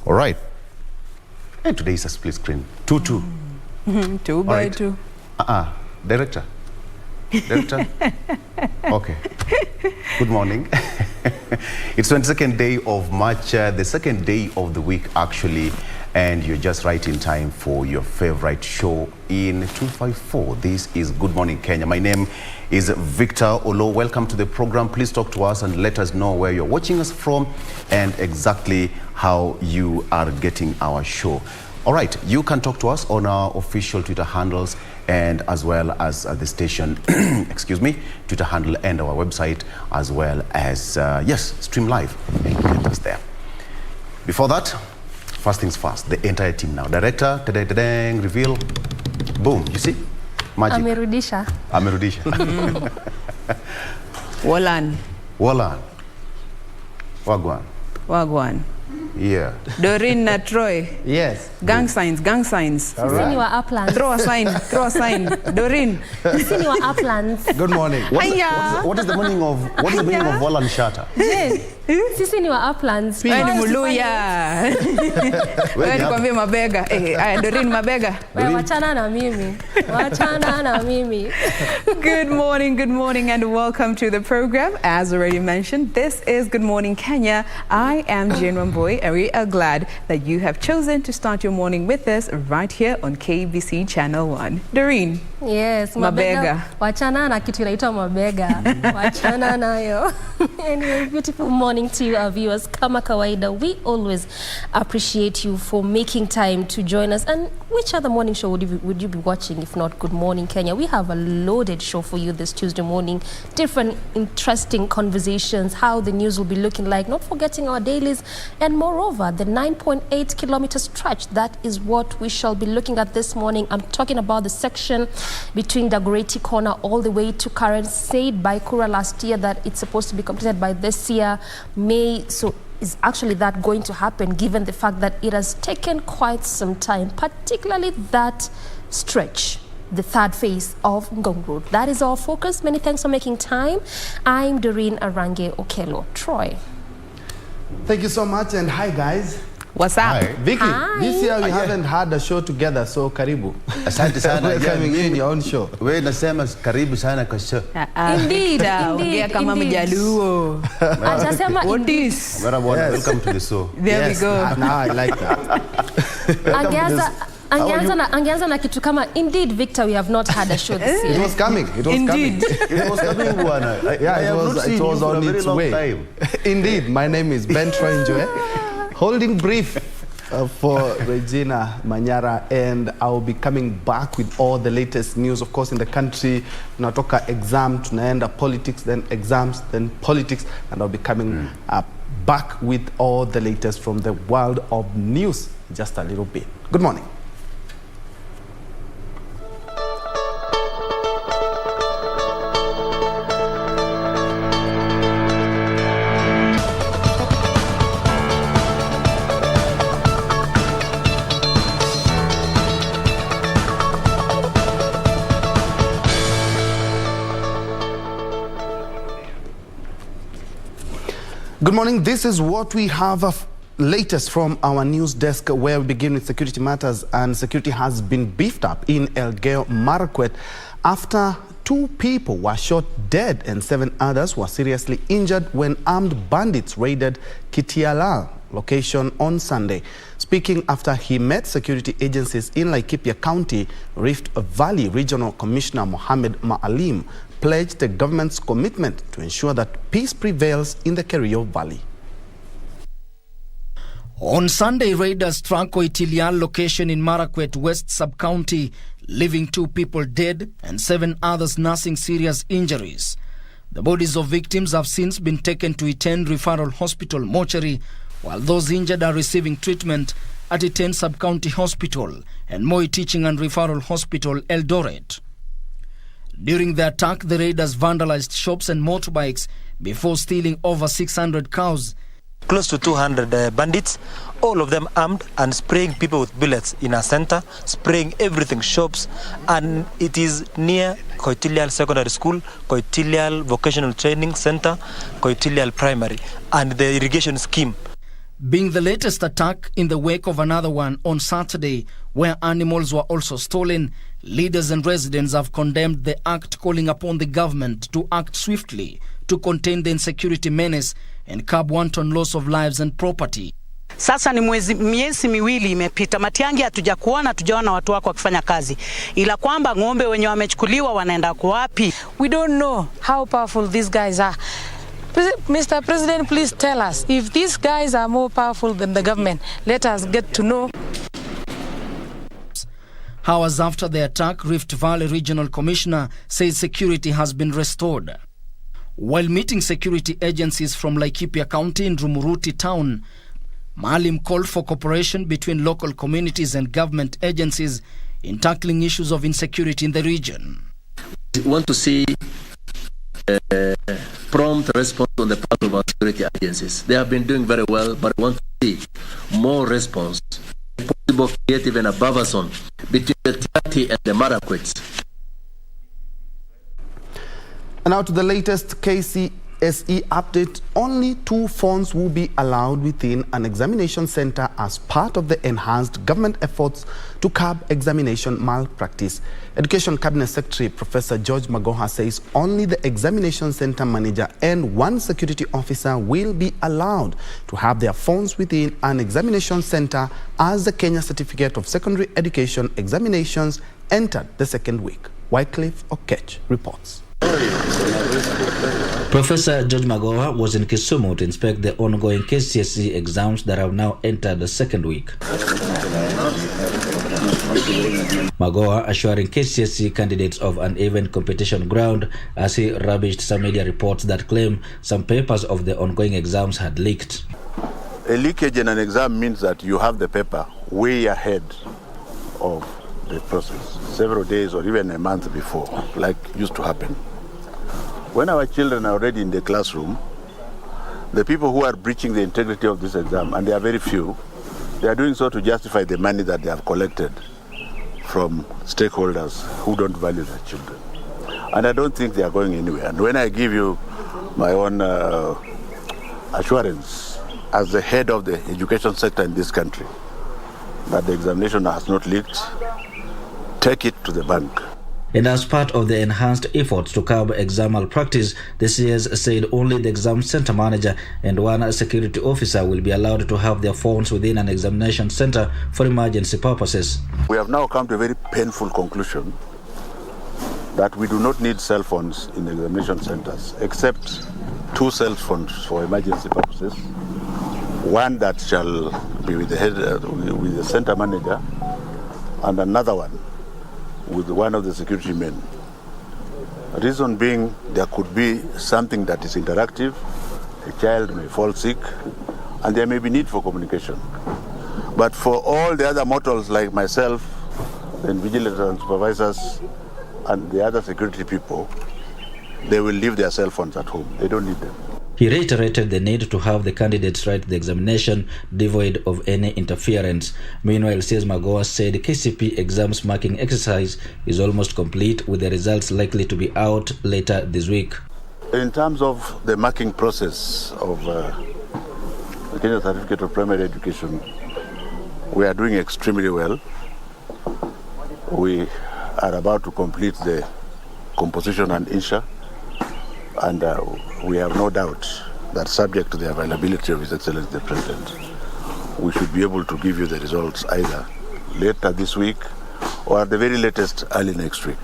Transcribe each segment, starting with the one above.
All right. And today is a split screen. 2-2. 2 by 2. Director. Director. Okay. Good morning. It's 22nd day of March, the second day of the week actually, and you're just right in time for your favorite show in 254. This is Good Morning Kenya. My name is Victor Olo. Welcome to the program. Please talk to us and let us know where you're watching us from and exactly how you are getting our show. All right, you can talk to us on our official Twitter handles and as well as the station, excuse me, Twitter handle and our website, as well as, yes, stream live and get us there. Before that, first things first, the entire team now. Director, reveal, boom, you see? Magic. Amerudisha. Wolan. Wagwan. Yeah. Doreen na Troy. Yes. Gang signs. All right. Sisi ni wa uplands. Throw a sign. Doreen. Sisi ni wa uplands. Good morning. What is the meaning of Wolan Shatter? Sisi ni wa uplands. Wewe ni Muluya. Wewe ni kwambia mabega. Doreen mabega. Wewe wachana na mimi. Good morning and welcome to the program. As already mentioned, this is Good Morning Kenya. I am Jane Wamboy and we are glad that you have chosen to start your morning with us right here on KBC Channel 1. Doreen. Yes, mabega. Wachana na kitu inaitwa mabega. Wachana nayo. Anyway, beautiful morning to you, our viewers. Kama kawaida, we always appreciate you for making time to join us. And which other morning show would you be watching if not Good Morning Kenya? We have a loaded show for you this Tuesday morning. Different interesting conversations, how the news will be looking like, not forgetting our dailies, and moreover, the 9.8 kilometer stretch. That is what we shall be looking at this morning. I'm talking about the section between Dagoretti Corner all the way to Karen, said by Kura last year that it's supposed to be completed by this year, May. So is actually that going to happen, given the fact that it has taken quite some time, particularly that stretch, the third phase of Ngong Road? That is our focus. Many thanks for making time. I'm Doreen Arange Okello. Troy. Thank you so much, and hi guys. What's up? Hi. Vicky, Hi. this year we haven't had a show together, so karibu. Asante sana. Welcoming you in your own show. Wewe nasema karibu sana kwa show. Indeed. Ongea kama Mjaluo. Atasema What indeed. is? Welcome to the show. There Yes, we go. now I like that. Angeanza na kitu kama, indeed, Victor, we have not had a show this year. It was coming. Indeed. It was coming, bwana. Yeah, it was on its way. Indeed, my name is Ben Troinjoe, holding brief for Regina Manyara, and I'll be coming back with all the latest news, of course, in the country. Tunatoka exam, tunaenda politics, then exams, then politics, and I'll be coming back with all the latest from the world of news just a little bit. Good morning. Good morning. This is what we have of latest from our news desk, where we begin with security matters. And security has been beefed up in Elgeyo Marakwet after 2 people were shot dead and 7 others were seriously injured when armed bandits raided Kitiala location on Sunday. Speaking after he met security agencies in Laikipia County, Rift Valley Regional Commissioner Mohammed Maalim pledged the government's commitment to ensure that peace prevails in the Kerio Valley. On Sunday, raiders struck Koitilian location in Marakwet West Sub-County, leaving 2 people dead and 7 others nursing serious injuries. The bodies of victims have since been taken to Iten Referral Hospital mortuary, while those injured are receiving treatment at Iten Sub-County Hospital and Moi Teaching and Referral Hospital Eldoret. During the attack, the raiders vandalized shops and motorbikes before stealing over 600 cows. Close to 200 bandits, all of them armed and spraying people with bullets in a center, spraying everything, shops, and it is near Koitilial Secondary School, Koitilial Vocational Training Center, Koitilial Primary, and the irrigation scheme. being the latest attack in the wake of another one on Saturday, where animals were also stolen. Leaders and residents have condemned the act, calling upon the government to act swiftly to contain the insecurity menace and curb wanton loss of lives and property. Sasa ni miezi miwili imepita, Matiang'i hatujaona watu wako wakifanya kazi, ila kwamba ng'ombe wenye wamechukuliwa wanaenda wapi? We don't know how powerful these guys are. Mr. President, please tell us if these guys are more powerful than the government. Let us get to know. Hours after the attack, Rift Valley Regional Commissioner says security has been restored. While meeting security agencies from Laikipia County in Rumuruti town, Maalim called for cooperation between local communities and government agencies in tackling issues of insecurity in the region. We want to see prompt response on the part of our security agencies. They have been doing very well, but we want to see more response, possible creative and above us on, between the Tiati and the Marakwets. And now to the latest KCSE update. Only 2 phones will be allowed within an examination center as part of the enhanced government efforts to curb examination malpractice. Education Cabinet Secretary Professor George Magoha says only the examination center manager and 1 security officer will be allowed to have their phones within an examination center as the Kenya Certificate of Secondary Education examinations entered the 2nd week. Wycliffe Okech reports. Professor George Magoha was in Kisumu to inspect the ongoing KCSE exams that have now entered the 2nd week. Magoha assuring KCSE candidates of an even competition ground as he rubbished some media reports that claim some papers of the ongoing exams had leaked. A leakage in an exam means that you have the paper way ahead of the process, several days or even a month before, like used to happen. When our children are already in the classroom, the people who are breaching the integrity of this exam, and they are very few, they are doing so to justify the money that they have collected from stakeholders who don't value their children. And I don't think they are going anywhere. And when I give you my own assurance as the head of the education sector in this country that the examination has not leaked, take it to the bank. And as part of the enhanced efforts to curb exam malpractice, the CS said only the exam center manager and 1 security officer will be allowed to have their phones within an examination center for emergency purposes. We have now come to a very painful conclusion that we do not need cell phones in examination centers, except 2 cell phones for emergency purposes. 1 that shall be with the head, with the center manager, and another one with 1 of the security men. The reason being, there could be something that is interactive, a child may fall sick, and there may be need for communication. But for all the other mortals like myself, and vigilance and supervisors, and the other security people, they will leave their cell phones at home. They don't need them. He reiterated the need to have the candidates write the examination devoid of any interference. Meanwhile, CS Magoha said KCP exams marking exercise is almost complete, with the results likely to be out later this week. In terms of the marking process of the Kenya Certificate of Primary Education, we are doing extremely well. We are about to complete the composition and insha, and we have no doubt that, subject to the availability of His Excellency the President, we should be able to give you the results either later this week or at the very latest early next week.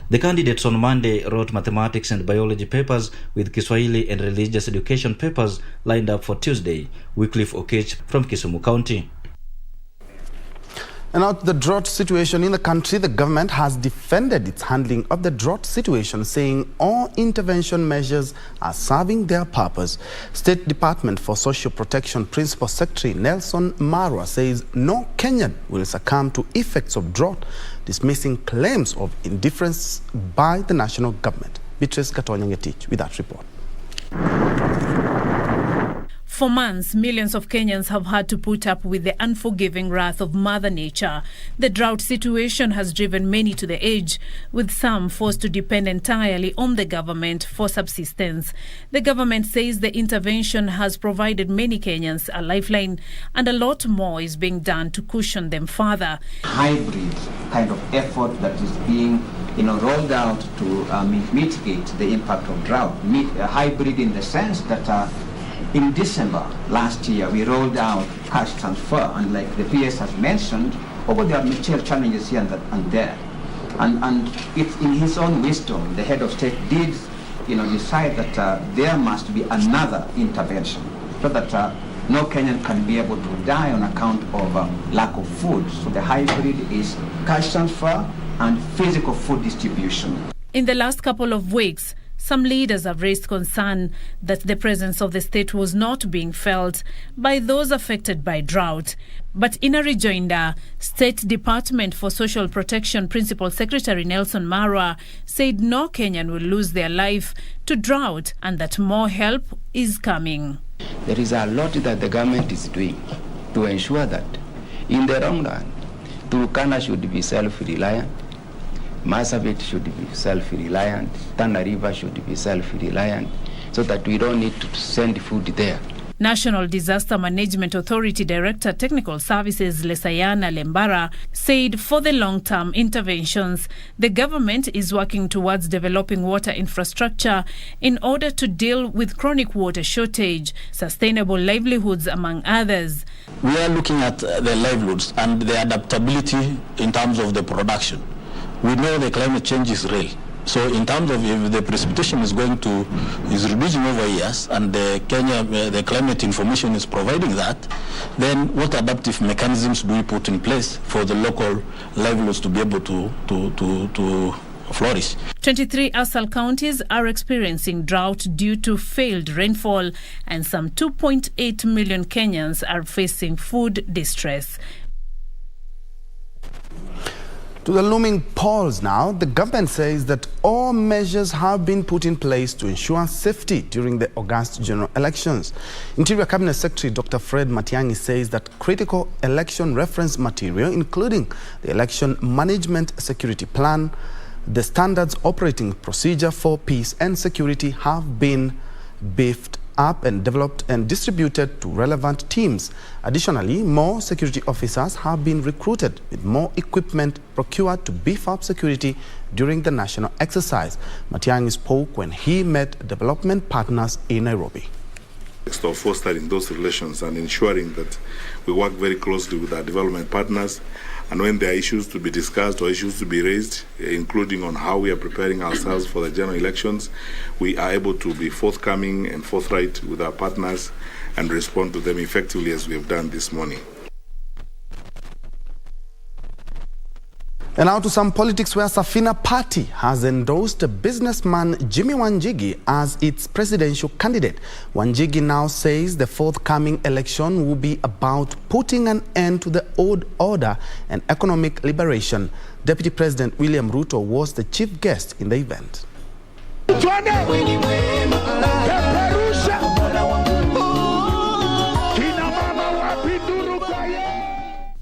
The candidates on Monday wrote mathematics and biology papers, with Kiswahili and religious education papers lined up for Tuesday. Wycliffe Okech from Kisumu County. And now to the drought situation in the country. The government has defended its handling of the drought situation, saying all intervention measures are serving their purpose. State Department for Social Protection Principal Secretary Nelson Marwa says no Kenyan will succumb to effects of drought, dismissing claims of indifference by the national government. Beatrice Gatonya-Ngetich with that report. For months, millions of Kenyans have had to put up with the unforgiving wrath of Mother Nature. The drought situation has driven many to the edge, with some forced to depend entirely on the government for subsistence. The government says the intervention has provided many Kenyans a lifeline, and a lot more is being done to cushion them further. Hybrid kind of effort that is being rolled out to mitigate the impact of drought. Hybrid in the sense that in December last year, we rolled out cash transfer, and like the PS has mentioned, although there are material challenges here and there, and it's in his own wisdom, the head of state did, decide that there must be another intervention, so that no Kenyan can be able to die on account of lack of food. So the hybrid is cash transfer and physical food distribution. In the last couple of weeks, some leaders have raised concern that the presence of the state was not being felt by those affected by drought. But in a rejoinder, State Department for Social Protection Principal Secretary Nelson Marwa said no Kenyan will lose their life to drought and that more help is coming. There is a lot that the government is doing to ensure that in the long run, Turkana should be self-reliant, Marsabit should be self-reliant, Tana River should be self-reliant, so that we don't need to send food there. National Disaster Management Authority Director Technical Services Lesayana Lembara said for the long-term interventions, the government is working towards developing water infrastructure in order to deal with chronic water shortage, sustainable livelihoods, among others. We are looking at the livelihoods and the adaptability in terms of the production. We know the climate change is real. So in terms of if the precipitation is reducing over years, and the climate information is providing that, then what adaptive mechanisms do we put in place for the local livelihoods to be able to flourish? 23 ASAL counties are experiencing drought due to failed rainfall, and some 2.8 million Kenyans are facing food distress. To the looming polls now, the government says that all measures have been put in place to ensure safety during the August general elections. Interior Cabinet Secretary Dr. Fred Matiang'i says that critical election reference material, including the election management security plan, the standards operating procedure for peace and security, have been beefed up and developed and distributed to relevant teams. Additionally, more security officers have been recruited with more equipment procured to beef up security during the national exercise. Matiang'i spoke when he met development partners in Nairobi. Of fostering those relations and ensuring that we work very closely with our development partners, and when there are issues to be discussed or issues to be raised, including on how we are preparing ourselves for the general elections, we are able to be forthcoming and forthright with our partners and respond to them effectively as we have done this morning. And now to some politics, where Safina party has endorsed businessman Jimmy Wanjigi as its presidential candidate. Wanjigi now says the forthcoming election will be about putting an end to the old order and economic liberation. Deputy President William Ruto was the chief guest in the event.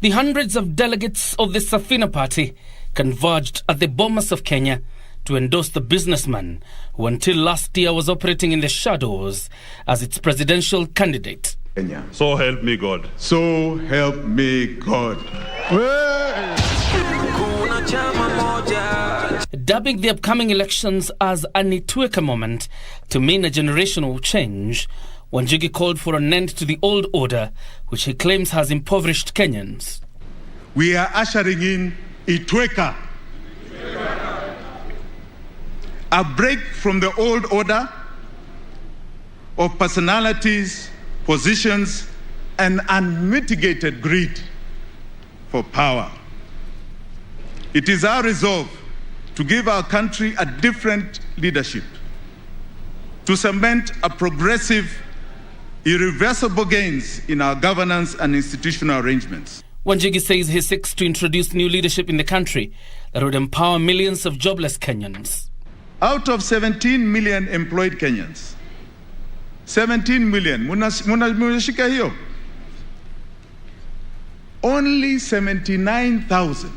The hundreds of delegates of the Safina party converged at the Bomas of Kenya to endorse the businessman who until last year was operating in the shadows as its presidential candidate. Kenya. So help me God. So help me God. Dubbing the upcoming elections as a Nitweka moment to mean a generational change, Wanjigi called for an end to the old order, which he claims has impoverished Kenyans. We are ushering in Itweka, a break from the old order of personalities, positions, and unmitigated greed for power. It is our resolve to give our country a different leadership, to cement a progressive, irreversible gains in our governance and institutional arrangements. Wanjigi says he seeks to introduce new leadership in the country that would empower millions of jobless Kenyans. Out of 17 million employed Kenyans, 17 million. Munashika hiyo. Only 79,000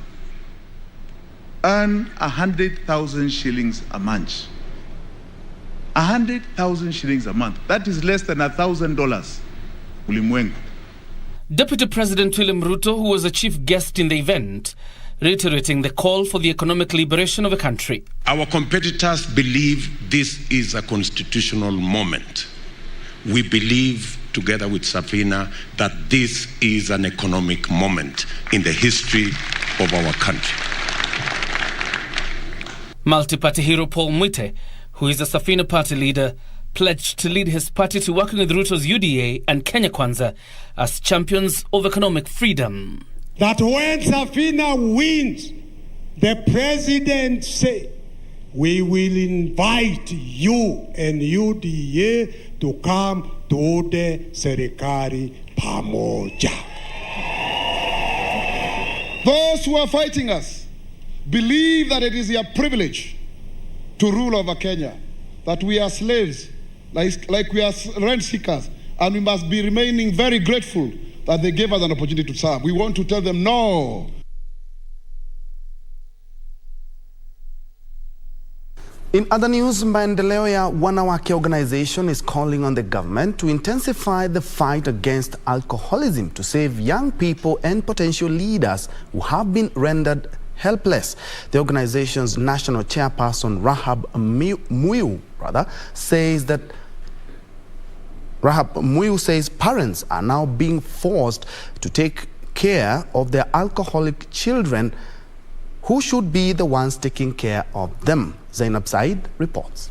earn 100,000 shillings a month. 100,000 shillings a month. That is less than $1,000. Ulimwengu. Deputy President William Ruto, who was a chief guest in the event, reiterating the call for the economic liberation of the country. Our competitors believe this is a constitutional moment. We believe, together with Safina, that this is an economic moment in the history of our country. Multi-party hero Paul Mwite, who is a Safina party leader, pledged to lead his party to working with Ruto's UDA and Kenya Kwanza as champions of economic freedom. That when Safina wins, the president said, we will invite you and UDA to come to the serikali pamoja. Those who are fighting us believe that it is their privilege to rule over Kenya, that we are slaves, like we are rent seekers, and we must be remaining very grateful that they gave us an opportunity to serve. We want to tell them no. In other news, Maendeleo ya Wanawake organization is calling on the government to intensify the fight against alcoholism to save young people and potential leaders who have been rendered helpless. The organization's national chairperson, Rahab Muyu, says parents are now being forced to take care of their alcoholic children who should be the ones taking care of them. Zainab Said reports.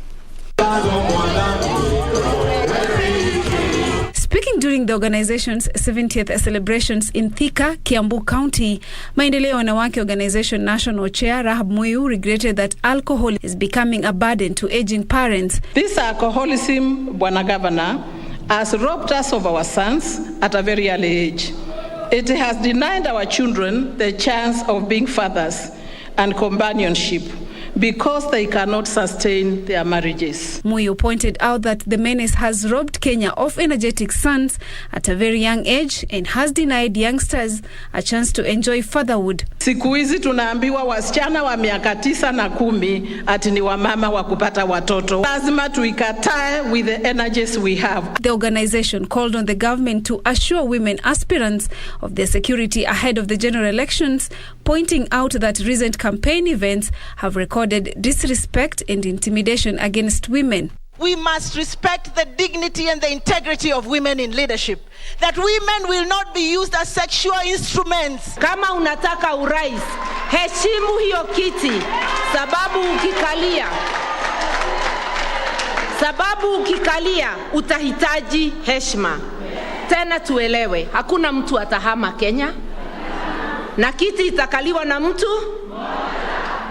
Speaking during the organization's 70th celebrations in Thika, Kiambu County, Maendeleo ya Wanawake Organization National Chair Rahab Muyu regretted that alcohol is becoming a burden to aging parents. This alcoholism, Bwana Governor, has robbed us of our sons at a very early age. It has denied our children the chance of being fathers and companionship because they cannot sustain their marriages. Muyu pointed out that the menace has robbed Kenya of energetic sons at a very young age and has denied youngsters a chance to enjoy fatherhood. Siku hizi tunaambiwa wasichana wa miaka 9 na 10 ati ni wamama wa kupata watoto. Lazima tuikatae with the energies we have. The organization called on the government to assure women aspirants of their security ahead of the general elections, pointing out that recent campaign events have recorded disrespect and intimidation against women. We must respect the dignity and the integrity of women in leadership. That women will not be used as sexual instruments. Kama unataka urais, heshimu hiyo kiti, sababu ukikalia utahitaji heshima. Tena tuelewe, hakuna mtu atahama Kenya, na kiti itakaliwa na mtu.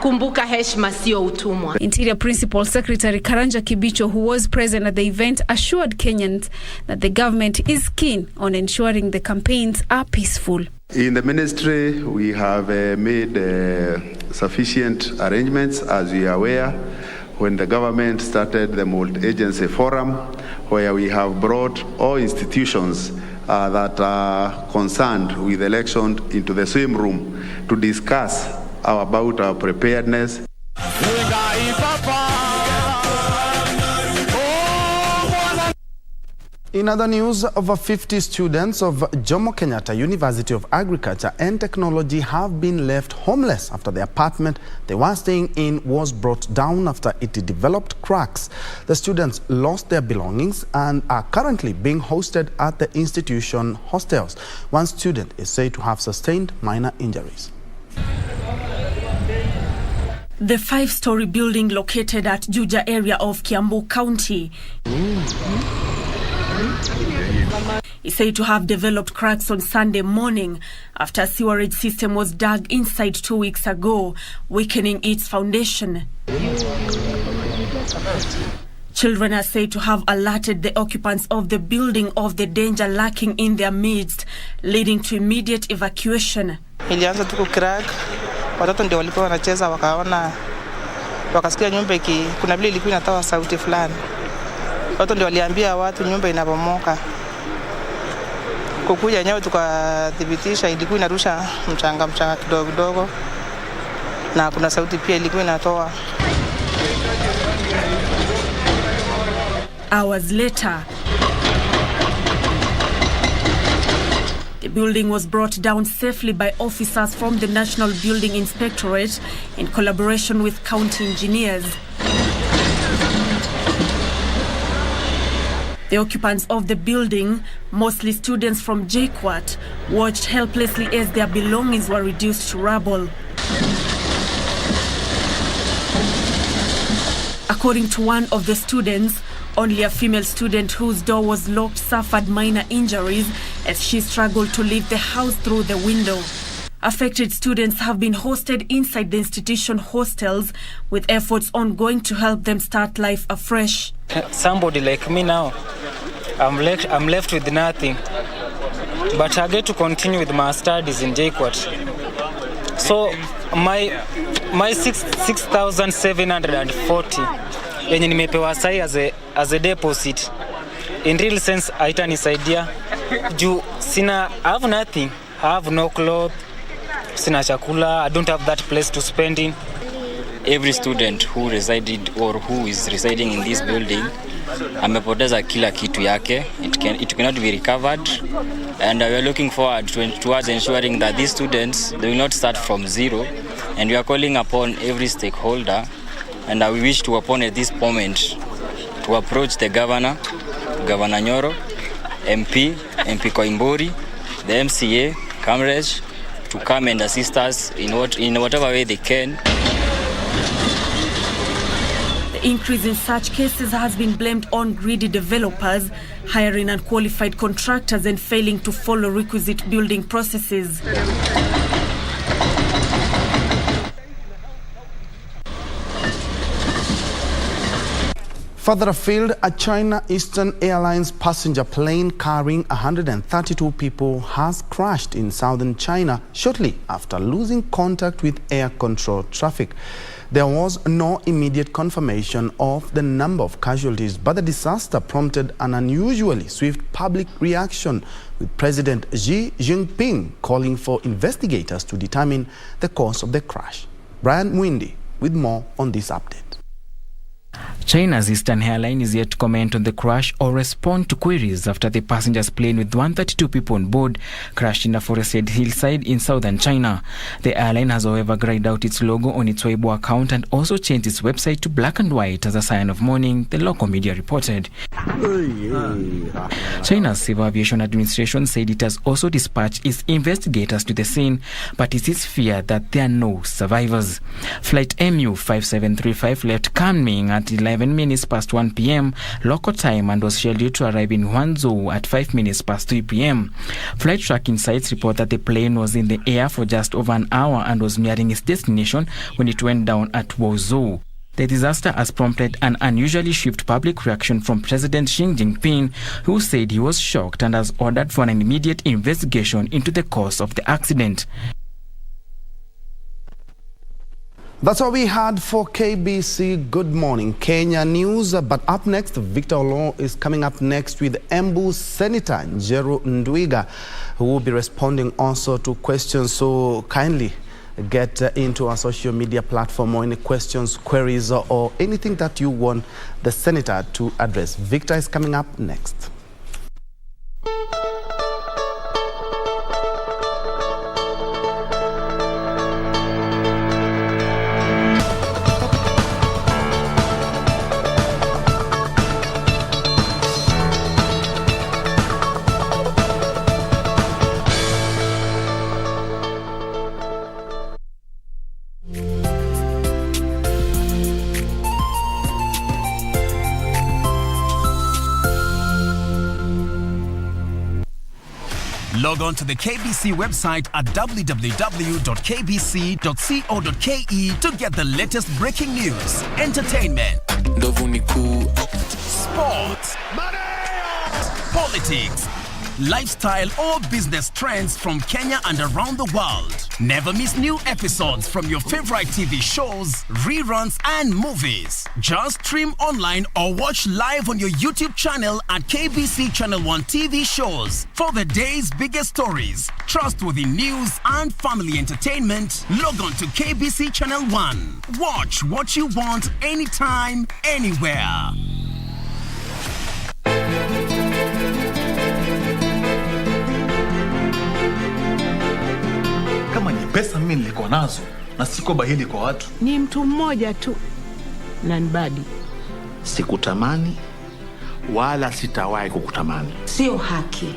Kumbuka heshima sio utumwa. Interior Principal Secretary Karanja Kibicho, who was present at the event, assured Kenyans that the government is keen on ensuring the campaigns are peaceful. In the ministry, we have made sufficient arrangements, as we are aware, when the government started the multi-agency forum, where we have brought all institutions that are concerned with election into the same room to discuss about our preparedness. In other news, over 50 students of Jomo Kenyatta University of Agriculture and Technology have been left homeless after the apartment they were staying in was brought down after it developed cracks. The students lost their belongings and are currently being hosted at the institution hostels. One student is said to have sustained minor injuries. The 5-story building located at Juja area of Kiambu County is said to have developed cracks on Sunday morning after a sewerage system was dug inside 2 weeks ago, weakening its foundation. Children are said to have alerted the occupants of the building of the danger lurking in their midst, leading to immediate evacuation. Ilianza tu kucrack, watoto ndio walikuwa wanacheza wakaona, wakasikia nyumba kuna vile ilikuwa inatoa sauti fulani. Watu ndio waliambia watu nyumba inabomoka. Kukuja nyewe tukathibitisha ilikuwa inarusha mchanga kidogo kidogo. Na kuna sauti pia ilikuwa inatoa. Hours later, the building was brought down safely by officers from the National Building Inspectorate in collaboration with county engineers. The occupants of the building, mostly students from JKUAT, watched helplessly as their belongings were reduced to rubble. According to one of the students, only a female student whose door was locked suffered minor injuries as she struggled to leave the house through the window. Affected students have been hosted inside the institution hostels, with efforts ongoing to help them start life afresh. Somebody like me now, I'm left with nothing, but I get to continue with my studies in JKUAT. So my 6,740 yenye nimepewa sai as a deposit, in real sense haitanisaidia juu I have nothing. I have no clothes, sina chakula, I don't have that place to spend in. Every student who resided or who is residing in this building amepoteza kila kitu yake. It cannot be recovered, and we are looking forward towards ensuring that these students, they will not start from zero, and we are calling upon every stakeholder, and we wish to upon at this moment to approach the Governor Nyoro, MP Koimburi, the MCA, Kamrej, to come and assist us in whatever way they can. The increase in such cases has been blamed on greedy developers, hiring unqualified contractors and failing to follow requisite building processes. Further afield, a China Eastern Airlines passenger plane carrying 132 people has crashed in southern China shortly after losing contact with air control traffic. There was no immediate confirmation of the number of casualties, but the disaster prompted an unusually swift public reaction, with President Xi Jinping calling for investigators to determine the cause of the crash. Brian Mwindi with more on this update. China's Eastern Airline is yet to comment on the crash or respond to queries after the passengers plane with 132 people on board crashed in a forested hillside in southern China. The airline has, however, grayed out its logo on its Weibo account and also changed its website to black and white as a sign of mourning, the local media reported. China's Civil Aviation Administration said it has also dispatched its investigators to the scene, but it is feared that there are no survivors. Flight MU5735 left Kunming at 11 minutes past 1 p.m. local time and was scheduled to arrive in Guangzhou at 5 minutes past 3 p.m. Flight tracking sites report that the plane was in the air for just over an hour and was nearing its destination when it went down at Wuzhou. The disaster has prompted an unusually swift public reaction from President Xi Jinping, who said he was shocked and has ordered for an immediate investigation into the cause of the accident. That's all we had for KBC Good Morning Kenya News. But up next, Victor Olo is coming up next with Kiambu Senator Njeru Ndwiga, who will be responding also to questions. So kindly get into our social media platform or any questions, queries, or anything that you want the senator to address. Victor is coming up next. Log on to the KBC website at www.kbc.co.ke to get the latest breaking news, entertainment, sports, politics, lifestyle, or business trends from Kenya and around the world. Never miss new episodes from your favorite TV shows, reruns, and movies. Just stream online or watch live on your YouTube channel at KBC Channel 1 TV shows. For the day's biggest stories, trustworthy news, and family entertainment, log on to KBC Channel 1. Watch what you want anytime, anywhere. Kama ni pesa mimi nilikuwa nazo na siko bahili kwa watu. Ni mtu mmoja tu na nibadi. Sikutamani wala sitawahi kukutamani. Sio haki.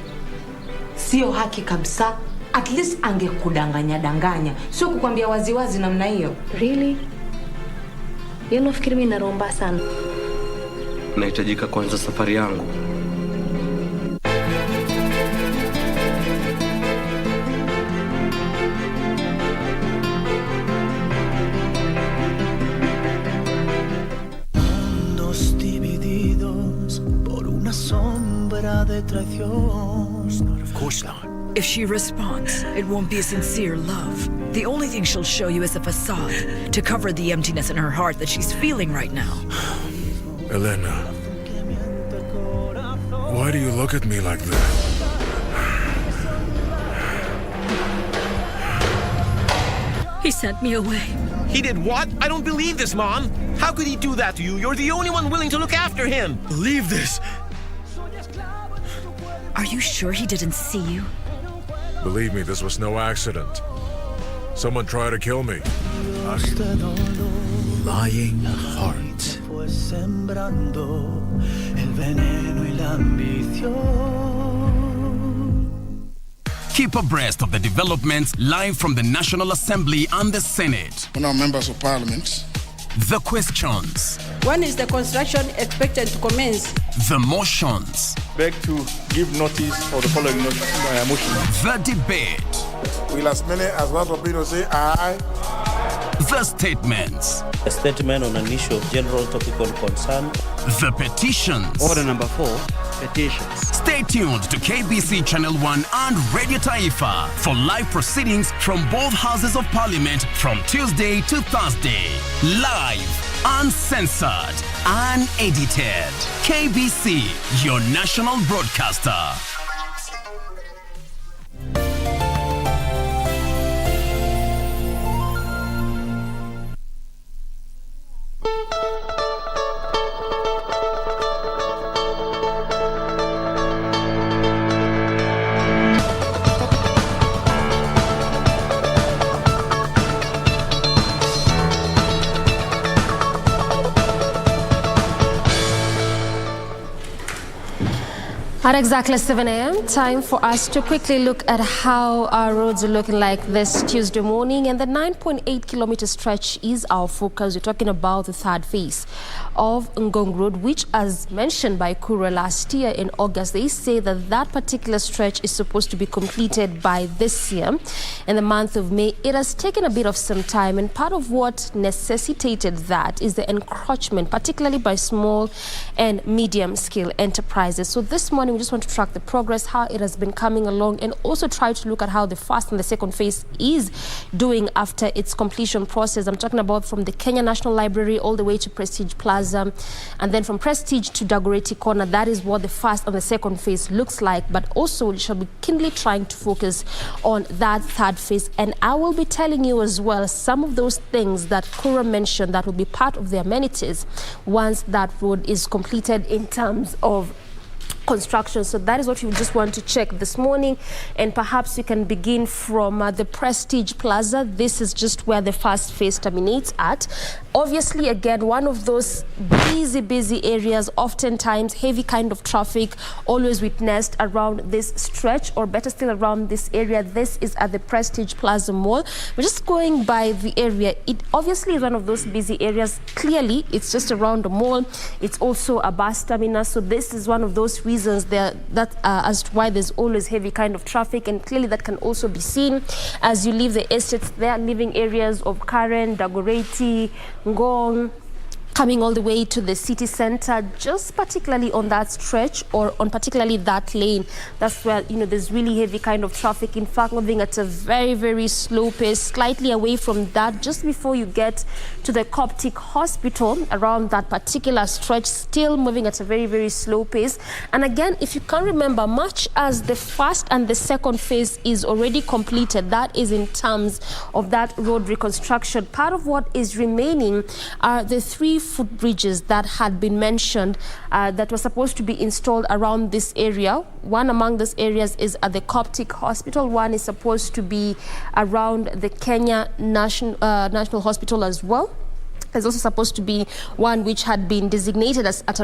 Sio haki kabisa. At least angekudanganya. Sio kukwambia waziwazi namna hiyo. Really? Yeye nafikiri mimi naromba sana. Nahitajika kuanza safari yangu. Of course not. If she responds, it won't be a sincere love. The only thing she'll show you is a facade to cover the emptiness in her heart that she's feeling right now. Elena, why do you look at me like that? He sent me away. He did what? I don't believe this, Mom. How could he do that to you? You're the only one willing to look after him. Believe this. Are you sure he didn't see you? Believe me, this was no accident. Someone tried to kill me. Lying heart. Keep abreast of the developments live from the National Assembly and the Senate. On our members of parliament. The questions. When is the construction expected to commence? The motions. Beg to give notice of the following motion. The debate. Will as many as one of you say aye? The statements. A statement on an issue of general topical concern. The petitions. Order number 4, petitions. Stay tuned to KBC Channel 1 and Radio Taifa for live proceedings from both houses of parliament from Tuesday to Thursday. Live, uncensored, unedited. KBC, your national broadcaster. At exactly 7 a.m., time for us to quickly look at how our roads are looking like this Tuesday morning. And the 9.8-kilometer stretch is our focus. We're talking about the third phase of Ngong Road, which, as mentioned by Kura last year in August, they say that that particular stretch is supposed to be completed by this year. In the month of May, it has taken a bit of some time, and part of what necessitated that is the encroachment, particularly by small and medium-scale enterprises. So this morning, we just want to track the progress, how it has been coming along, and also try to look at how the first and the second phase is doing after its completion process. I'm talking about from the Kenya National Library all the way to Prestige Plaza, and then from Prestige to Dagoretti Corner. That is what the first and the second phase looks like, but also we shall be keenly trying to focus on that third phase. And I will be telling you as well some of those things that Kura mentioned that will be part of the amenities once that road is completed in terms of construction. So that is what we just want to check this morning, and perhaps we can begin from the Prestige Plaza. This is just where the first phase terminates at. Obviously, again, one of those busy areas, oftentimes heavy kind of traffic always witnessed around this stretch, or better still around this area. This is at the Prestige Plaza Mall. We're just going by the area. It obviously is one of those busy areas. Clearly, it's just around the mall. It's also a bus terminus. So this is one of those reasons there that as to why there's always heavy kind of traffic, and clearly that can also be seen as you leave the estates. There are living areas of Karen, Dagoretti, Ngong, coming all the way to the city center, just particularly on that stretch or on particularly that lane. That's where, there's really heavy kind of traffic. In fact, moving at a very, very slow pace, slightly away from that, just before you get to the Coptic Hospital, around that particular stretch, still moving at a very, very slow pace. And again, if you can remember, much as the first and the second phase is already completed, that is in terms of that road reconstruction, part of what is remaining are the 3 footbridges that had been mentioned that were supposed to be installed around this area. One among those areas is at the Coptic Hospital. One is supposed to be around the Kenya National Hospital as well. There's also supposed to be one which had been designated as at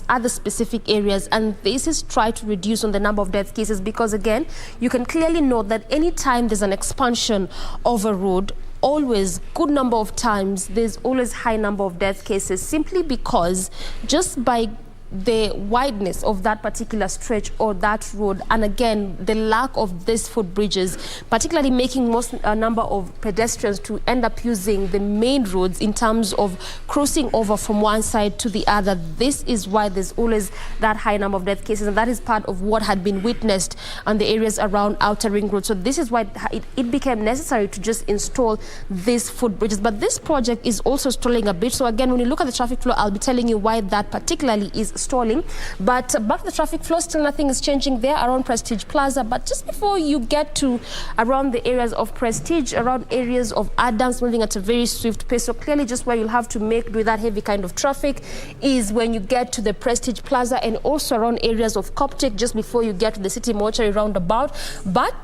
other specific areas, and this is try to reduce on the number of death cases, because again, you can clearly note that anytime there's an expansion of a road, always good number of times there's always high number of death cases, simply because just by the wideness of that particular stretch or that road, and again the lack of these footbridges, particularly making most number of pedestrians to end up using the main roads in terms of crossing over from one side to the other. This is why there's always that high number of death cases, and that is part of what had been witnessed on the areas around Outer Ring Road. So this is why it became necessary to just install these footbridges. But this project is also stalling a bit. So again, when you look at the traffic flow, I'll be telling you why that particularly is stalling. But back to the traffic flow, still nothing is changing there around Prestige Plaza. But just before you get to around the areas of Prestige, around areas of Adams, moving at a very swift pace. So clearly just where you'll have to make with that heavy kind of traffic is when you get to the Prestige Plaza, and also around areas of Coptic just before you get to the City Mortuary roundabout. But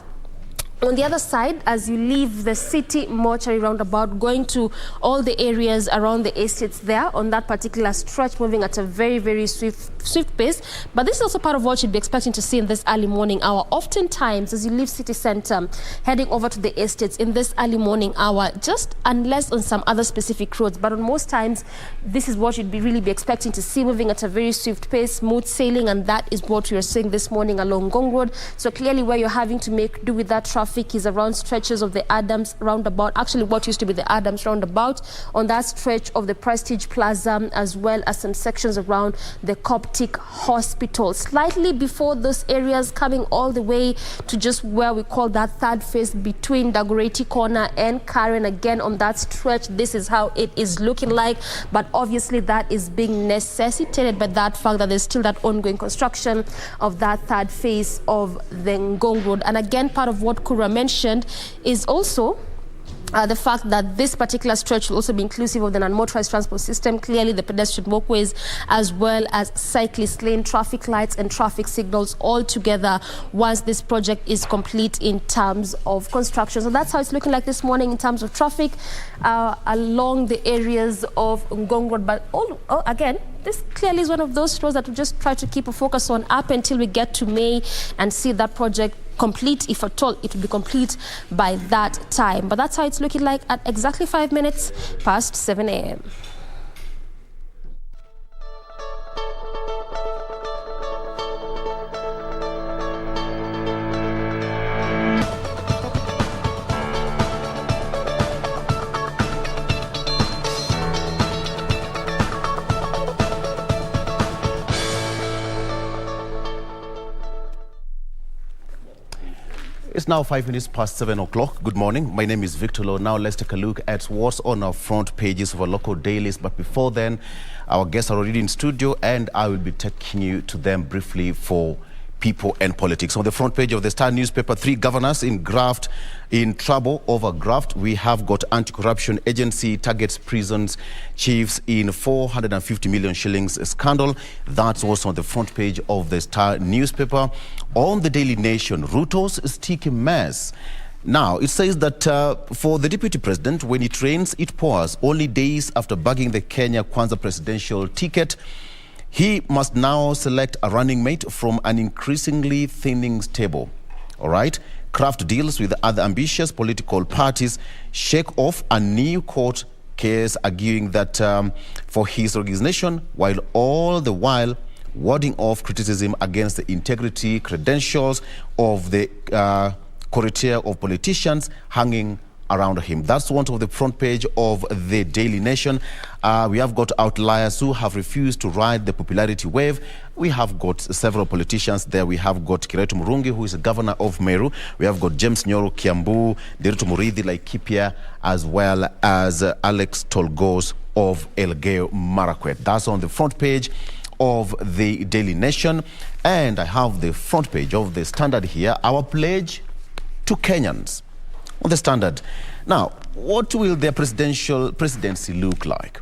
on the other side, as you leave the City Mortuary roundabout, going to all the areas around the estates there on that particular stretch, moving at a very, very swift pace. But this is also part of what you'd be expecting to see in this early morning hour. Oftentimes, as you leave city center, heading over to the estates in this early morning hour, just unless on some other specific roads, but on most times, this is what you'd really be expecting to see, moving at a very swift pace, smooth sailing, and that is what we are seeing this morning along Ngong Road. So clearly where you're having to make do with that traffic is around stretches of the Adams roundabout, actually what used to be the Adams roundabout, on that stretch of the Prestige Plaza, as well as some sections around the Coptic Hospital. Slightly before those areas, coming all the way to just where we call that third phase between Dagoretti Corner and Karen. Again, on that stretch, this is how it is looking like. But obviously that is being necessitated by that fact that there's still that ongoing construction of that third phase of the Ngong Road. And again, part of what Kura mentioned is also the fact that this particular stretch will also be inclusive of the non-motorized transport system, clearly the pedestrian walkways, as well as cyclist lane, traffic lights and traffic signals all together once this project is complete in terms of construction. So that's how it's looking like this morning in terms of traffic along the areas of Ngong Road. But again, this clearly is one of those roads that we just try to keep a focus on up until we get to May and see that project complete, if at all it will be complete by that time. But that's how it's looking like at exactly 5 minutes past 7 a.m. It's now 5 minutes past 7 o'clock. Good morning. My name is Victor Lowe. Now let's take a look at what's on our front pages of our local dailies. But before then, our guests are already in studio and I will be taking you to them briefly for people and politics. On the front page of the Star newspaper, 3 governors in graft in trouble over graft. We have got anti-corruption agency targets prisons chiefs in 450 million shillings scandal. That's also on the front page of the Star newspaper. On the Daily Nation, Ruto's sticky mess. Now, it says that for the deputy president, when it rains, it pours. Only days after bagging the Kenya Kwanza presidential ticket, he must now select a running mate from an increasingly thinning stable. All right? Kraft deals with other ambitious political parties, shake off a new court case arguing that for his resignation, while all the while warding off criticism against the integrity credentials of the courtier of politicians hanging around him. That's one of the front page of the Daily Nation. We have got outliers who have refused to ride the popularity wave. We have got several politicians there. We have got Kiretu Murungi, who is the governor of Meru. We have got James Nyoro, Kiambu, Diritu Murithi, Laikipia, as well as Alex Tolgos of Elgeyo Marakwet. That's on the front page of the Daily Nation. And I have the front page of the Standard here, our pledge to Kenyans. On the Standard. Now, what will their presidency look like?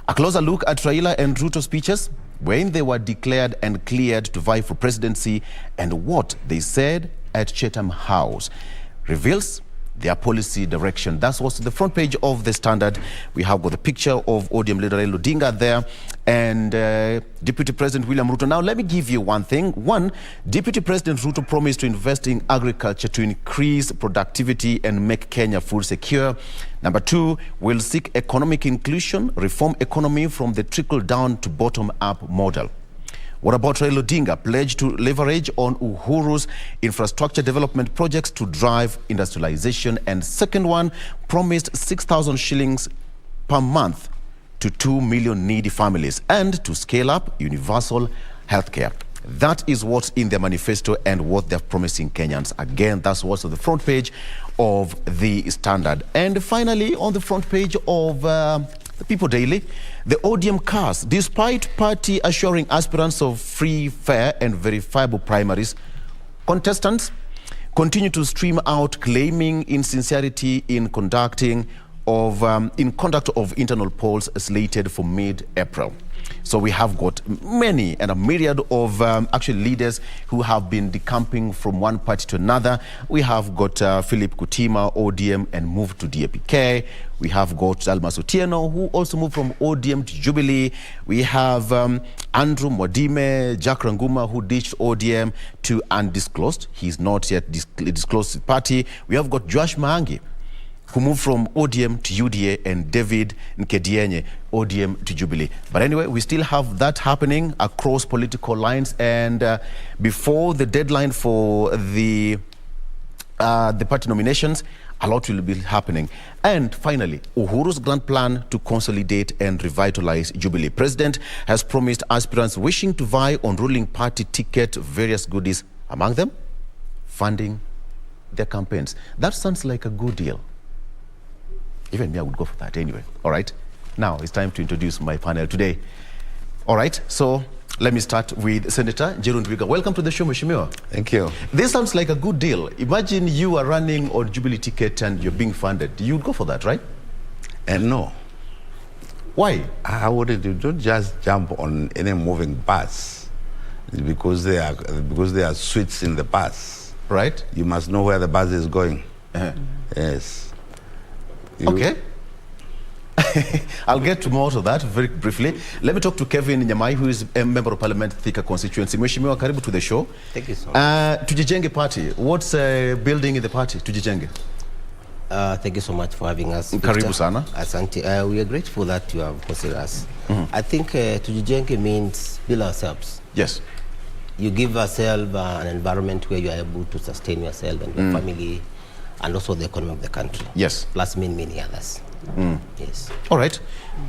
A closer look at Raila and Ruto speeches when they were declared and cleared to vie for presidency, and what they said at Chatham House reveals their policy direction. That's what's the front page of the Standard. We have got the picture of ODM leader Raila Odinga there and Deputy President William Ruto. Now, let me give you one thing. One, Deputy President Ruto promised to invest in agriculture to increase productivity and make Kenya food secure. Number two, we'll seek economic inclusion, reform economy from the trickle-down to bottom-up model. What about Raila Odinga? Pledge to leverage on Uhuru's infrastructure development projects to drive industrialization. And second one, promised 6,000 shillings per month to 2 million needy families and to scale up universal healthcare. That is what's in their manifesto and what they're promising Kenyans. Again, that's what's on the front page of the Standard. And finally, on the front page of the People Daily, the ODM cast, despite party assuring aspirants of free, fair and verifiable primaries, contestants continue to stream out claiming insincerity in conduct of internal polls slated for mid-April. So we have got many and a myriad of actually leaders who have been decamping from one party to another. We have got Philip Kutima, ODM, and moved to DAPK. We have got Almas Otieno, who also moved from ODM to Jubilee. We have Andrew Mwadime, Jack Ranguma, who ditched ODM to undisclosed. He's not yet disclosed his party. We have got Joash Maangi, who moved from ODM to UDA, and David Nkedienye, ODM to Jubilee. But anyway, we still have that happening across political lines, and before the deadline for the party nominations, a lot will be happening. And finally, Uhuru's grand plan to consolidate and revitalize Jubilee. President has promised aspirants wishing to vie on ruling party ticket various goodies, among them funding their campaigns. That sounds like a good deal. Even me, I would go for that anyway. All right. Now it's time to introduce my panel today. All right. So let me start with Senator Jerun Wiga. Welcome to the show, Mheshimiwa. Thank you. This sounds like a good deal. Imagine you are running on Jubilee ticket and you're being funded. You would go for that, right? No. Why? I wouldn't. You don't just jump on any moving bus because they are suites in the bus. Right. You must know where the bus is going. Yes. Okay. I'll get to more of that very briefly. Let me talk to Kevin Nyamai, who is a member of Parliament, Thika constituency. Mheshimiwa, karibu to the show. Thank you so much. Tujijenge party. What's building in the party, Tujijenge? Thank you so much for having us. Karibu sana. Asante. We are grateful that you have considered us. I think Tujijenge means build ourselves. Yes. You give yourself an environment where you are able to sustain yourself and your family, and also the economy of the country. Yes. Plus many others. Yes. All right.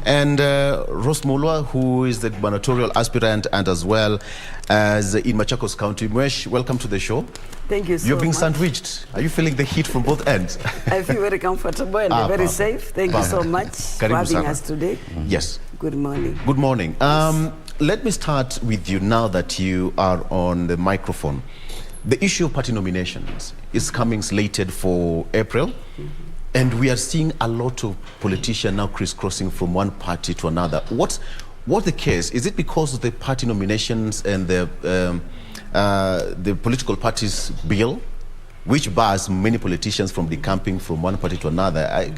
And Rose Mulwa, who is the gubernatorial aspirant and as well as in Machakos County. Mwesh, welcome to the show. Thank you so much. You're being sandwiched. Are you feeling the heat from both ends? I feel very comfortable and very safe. Thank you so much for having us today. Yes. Good morning. Good morning. Let me start with you now that you are on the microphone. The issue of party nominations is coming slated for April. And we are seeing a lot of politicians now crisscrossing from one party to another. What's the case? Is it because of the party nominations and the political parties bill, which bars many politicians from decamping from one party to another?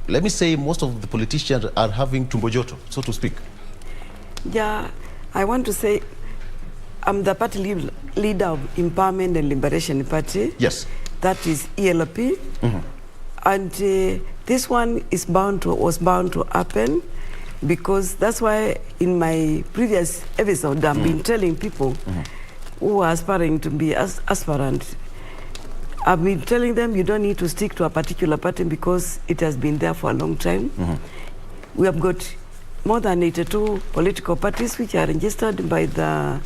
Let me say most of the politicians are having tumbojoto, so to speak. Yeah, I want to say I'm the party leader of Empowerment and Liberation Party. Yes. That is ELP. And this one was bound to happen, because that's why in my previous episode I've been telling people who are aspiring to be aspirant, I've been telling them you don't need to stick to a particular party because it has been there for a long time. We have got more than 82 political parties which are registered by the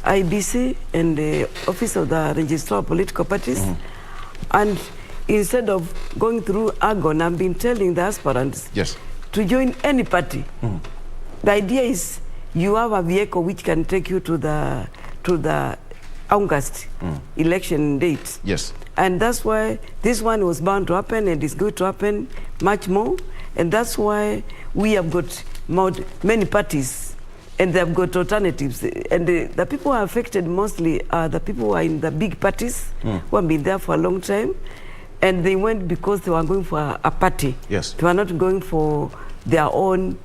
IBC and the Office of the Registrar of Political Parties. And instead of going through Argon, I've been telling the aspirants to join any party. The idea is you have a vehicle which can take you to the August election date. And that's why this one was bound to happen and it's going to happen much more. And that's why we have got many parties and they've got alternatives. And the people who are affected mostly are the people who are in the big parties who have been there for a long time. And they went because they were going for a party. They were not going for their own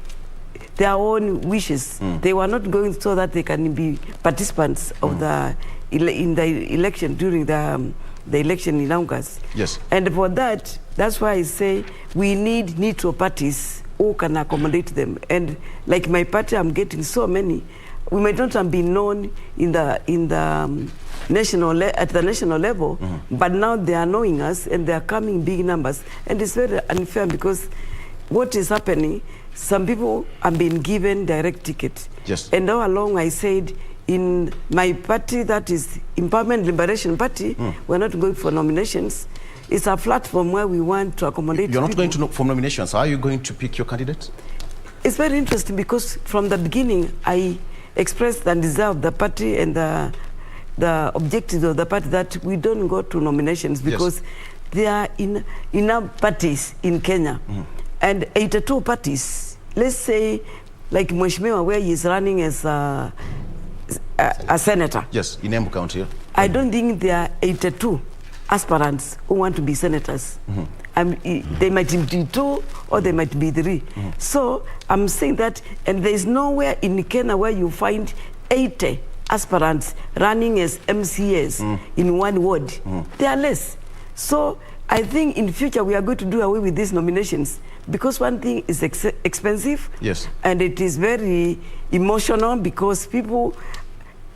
wishes. They were not going so that they can be participants of in the election during the election in August. And for that, that's why I say we need neutral parties who can accommodate them. And like my party, I'm getting so many. We might not have been known at the national level, but now they are knowing us and they are coming in big numbers. And it's very unfair because what is happening, some people have been given direct ticket. And all along I said, in my party, that is Empowerment Liberation Party, we're not going for nominations. It's a platform where we want to accommodate You're not people. going for nominations. Are you going to pick your candidate? It's very interesting because from the beginning, I expressed the desire of the party and the objectives of the party that we don't go to nominations because there are enough parties in Kenya. And 82 parties, let's say, like Mheshimiwa, where he is running as a senator. In Kiambu County. I don't think there are 82 aspirants who want to be senators. They might be 2 or they might be 3. So I'm saying that, and there is nowhere in Kenya where you find 80 aspirants running as MCAs in one ward. They are less. So I think in future we are going to do away with these nominations because one thing is expensive and it is very emotional because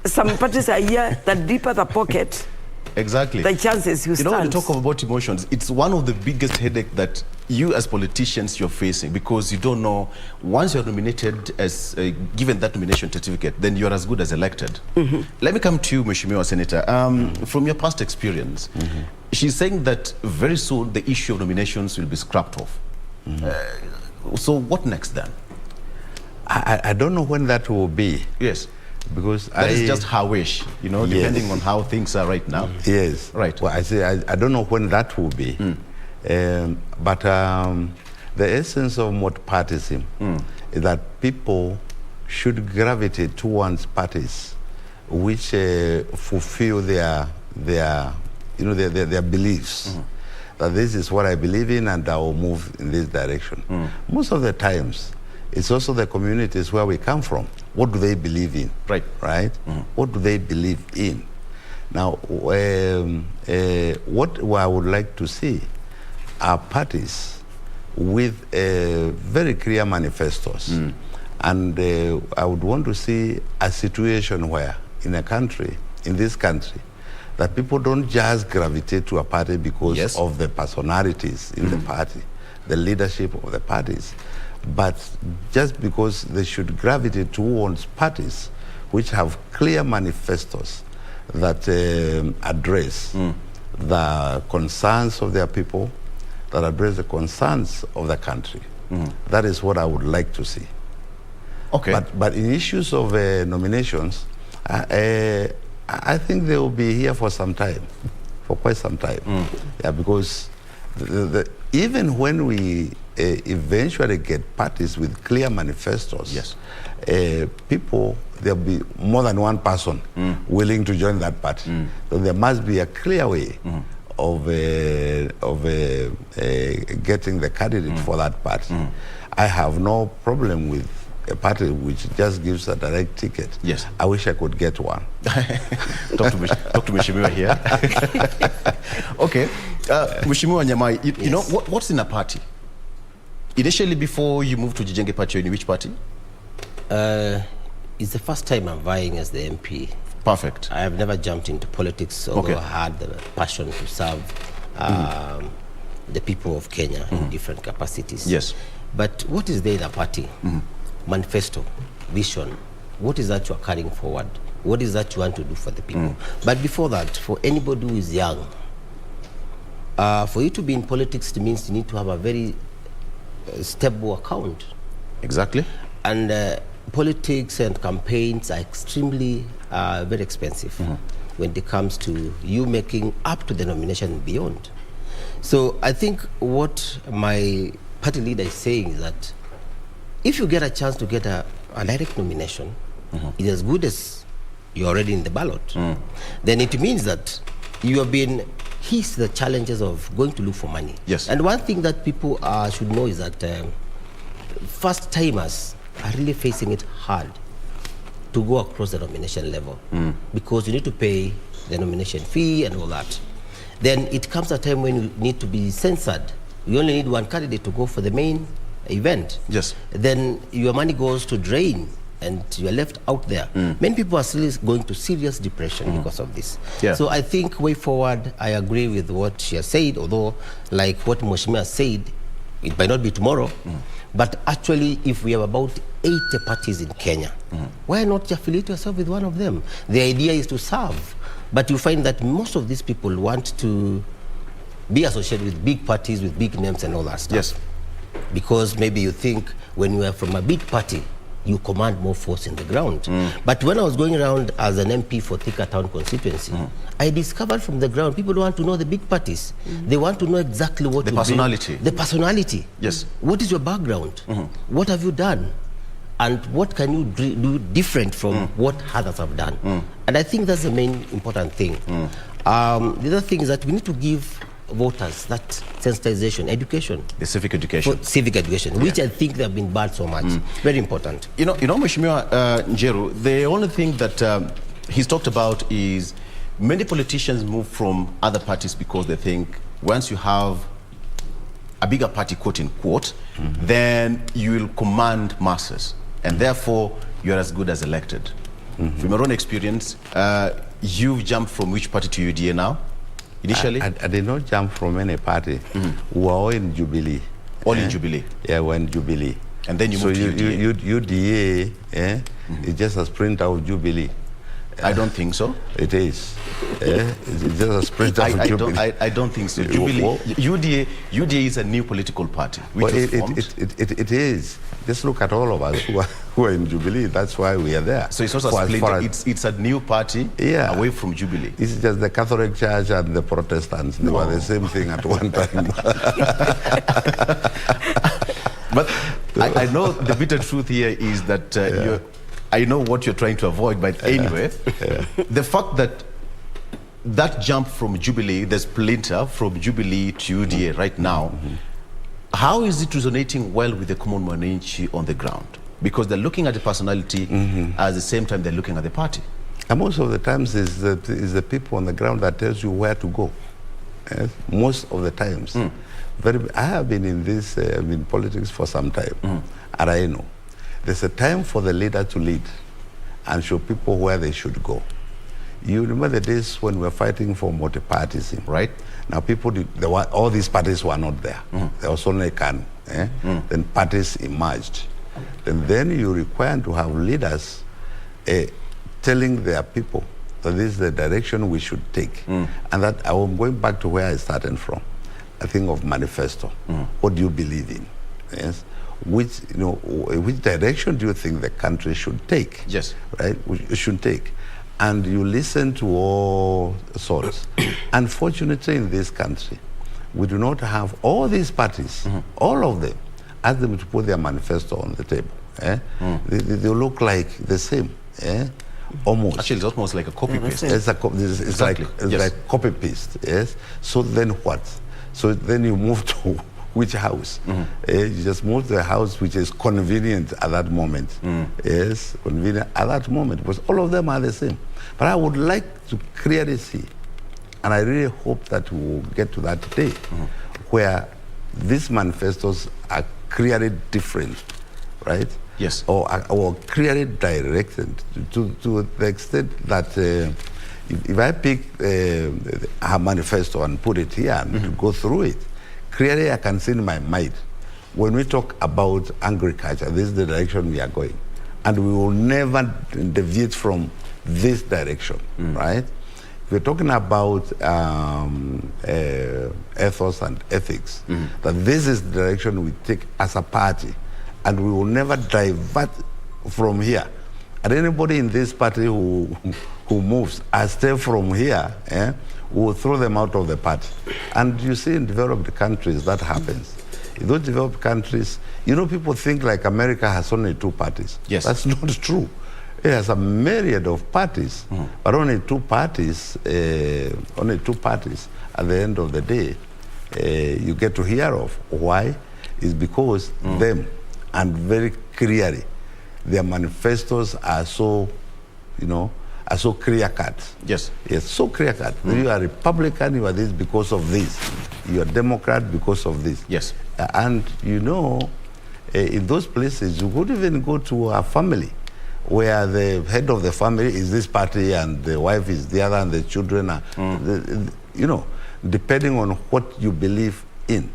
some parties are here that deeper the pocket. The chances you stand. When you talk about emotions, it's one of the biggest headache that you as politicians you're facing because you don't know, once you're nominated as given that nomination certificate, then you're as good as elected. Let me come to you, Mheshimiwa Senator. From your past experience, she's saying that very soon the issue of nominations will be scrapped off. So what next then? I don't know when that will be. Because that is just her wish, depending on how things are right now. Well, I say I don't know when that will be. But the essence of multipartyism is that people should gravitate towards parties which fulfill their beliefs. That this is what I believe in and I will move in this direction. Most of the times, it's also the communities where we come from. What do they believe in? What do they believe in? Now, what I would like to see are parties with very clear manifestos. And I would want to see a situation where in this country, that people don't just gravitate to a party because of the personalities in the party, the leadership of the parties, but just because they should gravitate towards parties which have clear manifestos that address the concerns of their people, that address the concerns of the country. That is what I would like to see. But in issues of nominations, I think they will be here for some time, for quite some time. Because even when we eventually get parties with clear manifestos, people, there'll be more than one person willing to join that party. So there must be a clear way of getting the candidate for that party. I have no problem with a party which just gives a direct ticket. I wish I could get one. Talk to Mheshimiwa here. Mheshimiwa Nyamai, you know, what's in a party? Initially, before you moved to Jijenge Party, in which party? It's the first time I'm vying as the MP Perfect. I have never jumped into politics, although I had the passion to serve the people of Kenya in different capacities. Yes. But what is there in a party? Manifesto, vision. What is that you are carrying forward? What is that you want to do for the people? But before that, for anybody who is young, for you to be in politics, it means you need to have a very stable account. Exactly. And politics and campaigns are extremely very expensive when it comes to you making up to the nomination and beyond. So I think what my party leader is saying is that if you get a chance to get a direct nomination, it's as good as you're already in the ballot. Then it means that you have been hit the challenges of going to look for money. Yes. And one thing that people should know is that first timers are really facing it hard to go across the nomination level because you need to pay the nomination fee and all that. Then it comes a time when you need to be censored. You only need one candidate to go for the main event. Yes. Then your money goes to drain and you're left out there. Many people are still going to serious depression because of this. Yeah. So I think way forward, I agree with what she has said, although like what Mheshimiwa said, it might not be tomorrow, but actually if we have about 80 parties in Kenya, why not affiliate yourself with one of them? The idea is to serve, but you find that most of these people want to be associated with big parties, with big names and all that stuff. Yes. Because maybe you think when you are from a big party, you command more force in the ground. But when I was going around as an MP for Thika Town constituency, I discovered from the ground, people don't want to know the big parties. They want to know exactly what the personality. The personality. Yes. What is your background? What have you done? And what can you do different from what others have done? And I think that's the main important thing. The other thing is that we need to give voters that sensitization, education. The civic education. For civic education, which I think they have been bad so much. Very important. You know, Mheshimiwa Njeru, the only thing that he's talked about is many politicians move from other parties because they think once you have a bigger party, quote unquote, then you will command masses. And therefore, you're as good as elected. From your own experience, you've jumped from which party to UDA now? Initially? I did not jump from any party. We were all in Jubilee. All in Jubilee? Yeah, we're in Jubilee. And then you moved to UDA. UDA is just a sprint of Jubilee. I don't think so. It is. It's just a sprint of Jubilee. I don't think so. Jubilee, UDA is a new political party. Which it is. Just look at all of us who are in Jubilee. That's why we are there. So it's not a split. It's a new party away from Jubilee. It's just the Catholic Church and the Protestants. They were the same thing at one time. But I know the bitter truth here is that I know what you're trying to avoid, but anyway, the fact that that jump from Jubilee, the splinter from Jubilee to UDA right now, how is it resonating well with the common Mwananchi on the ground? Because they're looking at the personality at the same time they're looking at the party. And most of the times is the people on the ground that tells you where to go. Yes? Most of the times. I have been in this in politics for some time, and I know there's a time for the leader to lead and show people where they should go. You remember the days when we were fighting for multi-partyism, right? Now people, all these parties were not there. There was only KANU. Then parties emerged. And then you require to have leaders telling their people that this is the direction we should take. And that I'm going back to where I started from. I think of manifesto. What do you believe in? Yes. Which direction do you think the country should take? Yes. Right? We should take. And you listen to all sorts. Unfortunately, in this country, we do not have all these parties, all of them, ask them to put their manifesto on the table. They look like the same. Almost. Actually, it's almost like a copy-paste. It's like copy-paste, yes? So then what? So then you move to which house? You just move to a house which is convenient at that moment. Yes, convenient at that moment, because all of them are the same. But I would like to clearly see, and I really hope that we will get to that day, where these manifestos are clearly different right? Yes. Or clearly directed to the extent that if I pick her manifesto and put it here and to go through it, clearly I can see in my mind, when we talk about agriculture, this is the direction we are going. And we will never deviate from this direction, right? We're talking about ethos and ethics, that this is the direction we take as a party, and we will never divert from here. And anybody in this party who moves a step from here, we will throw them out of the party. And you see in developed countries that happens. In those developed countries, you know, people think like America has only 2 parties. Yes. That's not true. It has a myriad of parties, but only two parties at the end of the day you get to hear of. Why? Is because them, and very clearly, their manifestos are so, are so clear-cut. Yes. Yes, so clear-cut. You are Republican, you are this because of this. You are Democrat because of this. Yes. And in those places, you could even go to a family where the head of the family is this party and the wife is the other and the children are, depending on what you believe in.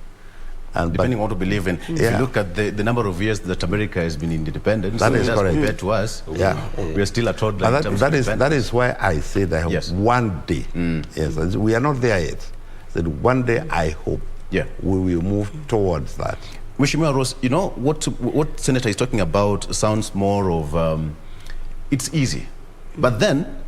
And depending on what you believe in. If you look at the number of years that America has been independent, that is correct. Compared to us, we are still a toddler. That is why I said I hope one day, yes, we are not there yet, that one day I hope we will move towards that. Mheshimiwa Rose, what Senator is talking about sounds more of, it's easy. But then,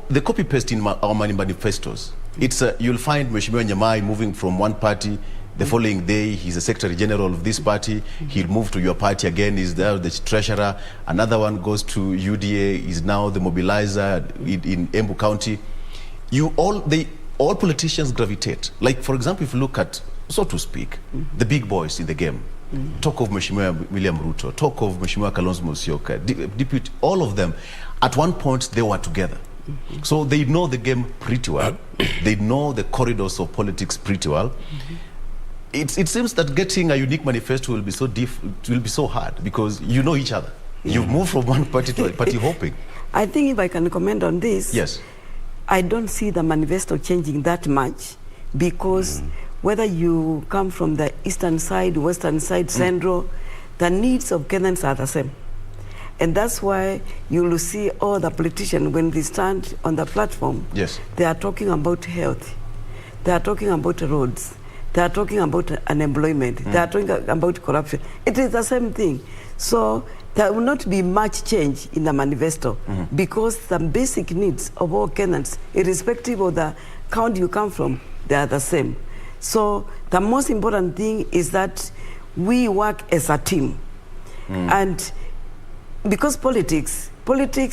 the copy-paste in our manifestos, it's you'll find Mheshimiwa Nyamai moving from one party, the following day he's the Secretary General of this party, he'll move to your party again, he's there the treasurer, another one goes to UDA, he's now the mobilizer in Embu County. All politicians gravitate. Like, for example, if you look at, so to speak, the big boys in the game, talk of Mheshimiwa William Ruto, talk of Mheshimiwa Kalonzo Musyoka, deputy, all of them, at one point they were together. So they know the game pretty well. They know the corridors of politics pretty well. It seems that getting a unique manifesto will be so it will be so hard because you know each other. You've moved from one party to a party hopping. I think if I can comment on this, yes, I don't see the manifesto changing that much because whether you come from the eastern side, western side, central, the needs of Kenyans are the same. And that's why you will see all the politicians, when they stand on the platform, they are talking about health, they are talking about roads, they are talking about unemployment, they are talking about corruption. It is the same thing. So there will not be much change in the manifesto because the basic needs of all Kenyans, irrespective of the county you come from, they are the same. So the most important thing is that we work as a team. And because politics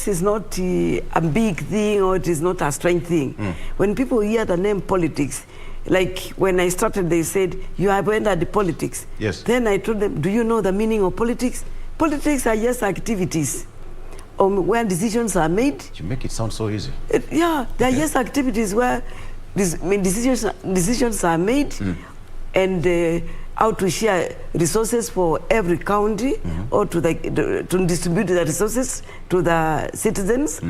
is not a big thing or it is not a strange thing. When people hear the name politics, like when I started, they said, you have entered politics. Yes. Then I told them, do you know the meaning of politics? Politics are just activities where decisions are made. You make it sound so easy. They are just activities where decisions are made and how to share resources for every county or to distribute the resources to the citizens.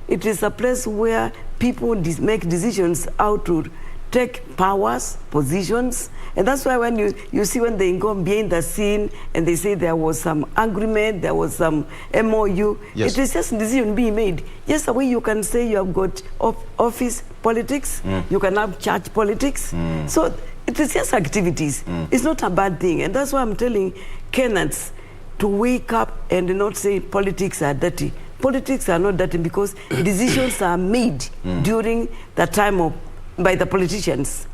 It is a place where people make decisions how to take powers, positions, and that's why when you see when they go behind the scene and they say there was some agreement, there was some MOU, it is just a decision being made. Just the way you can say you have got office politics, you can have church politics. So it is just activities. It's not a bad thing. And that's why I'm telling Kenyans to wake up and not say politics are dirty. Politics are not dirty because decisions are made during the time by the politicians.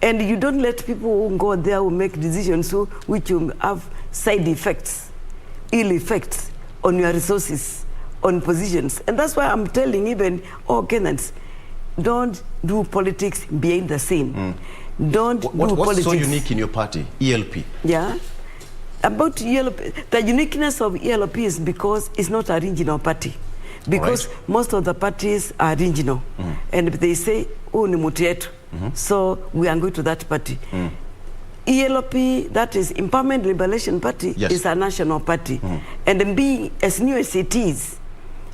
And you don't let people who go there who make decisions which will have side effects, ill effects on your resources, on positions. And that's why I'm telling even all Kenyans, don't do politics behind the scene. Don't do politics. What's so unique in your party, ELP? Yeah. About ELP, the uniqueness of ELP is because it's not a regional party. Because most of the parties are regional. And they say, oh, ni mutu yetu. So we are going to that party. ELP, that is Empowerment Liberation Party, is a national party. And being as new as it is,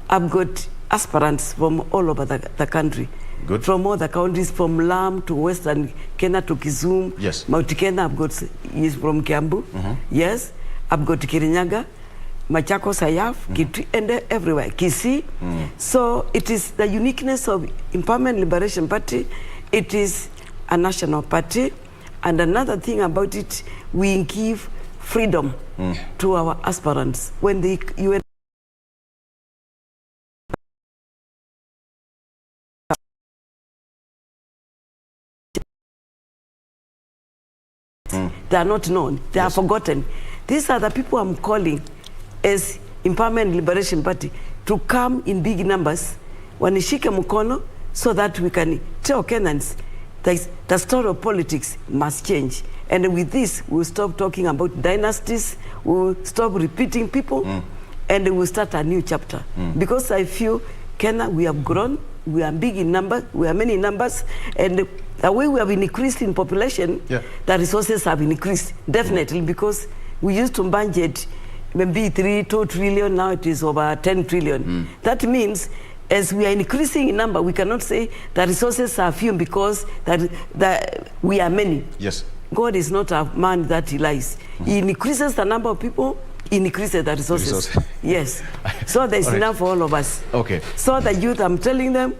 I've got aspirants from all over the country. Good. From all the counties, from Lam to Western Kenya to Kisumu. Yes. Mount Kenya, I've got is from Kiambu. Yes. I've got Kirinyaga, Machakos, Kitui, and everywhere. Kisii. So it is the uniqueness of Empowerment Liberation Party. It is a national party. And another thing about it, we give freedom to our aspirants. When the UN they are not known, they are forgotten. These are the people I'm calling as Empowerment Liberation Party to come in big numbers, wanishike mkono, so that we can tell Kenyans the story of politics must change. And with this, we'll stop talking about dynasties, we'll stop repeating people, and we'll start a new chapter. Because I feel Kenya, we have grown, we are big in numbers, we are many in numbers, and the way we have increased in population, the resources have increased, definitely, because we used to budget maybe 2 trillion, now it is over 10 trillion. That means, as we are increasing in number, we cannot say the resources are few because that we are many. Yes. God is not a man that he lies. He increases the number of people, he increases the resources. Yes. So there's enough for all of us. Okay. So the youth, I'm telling them,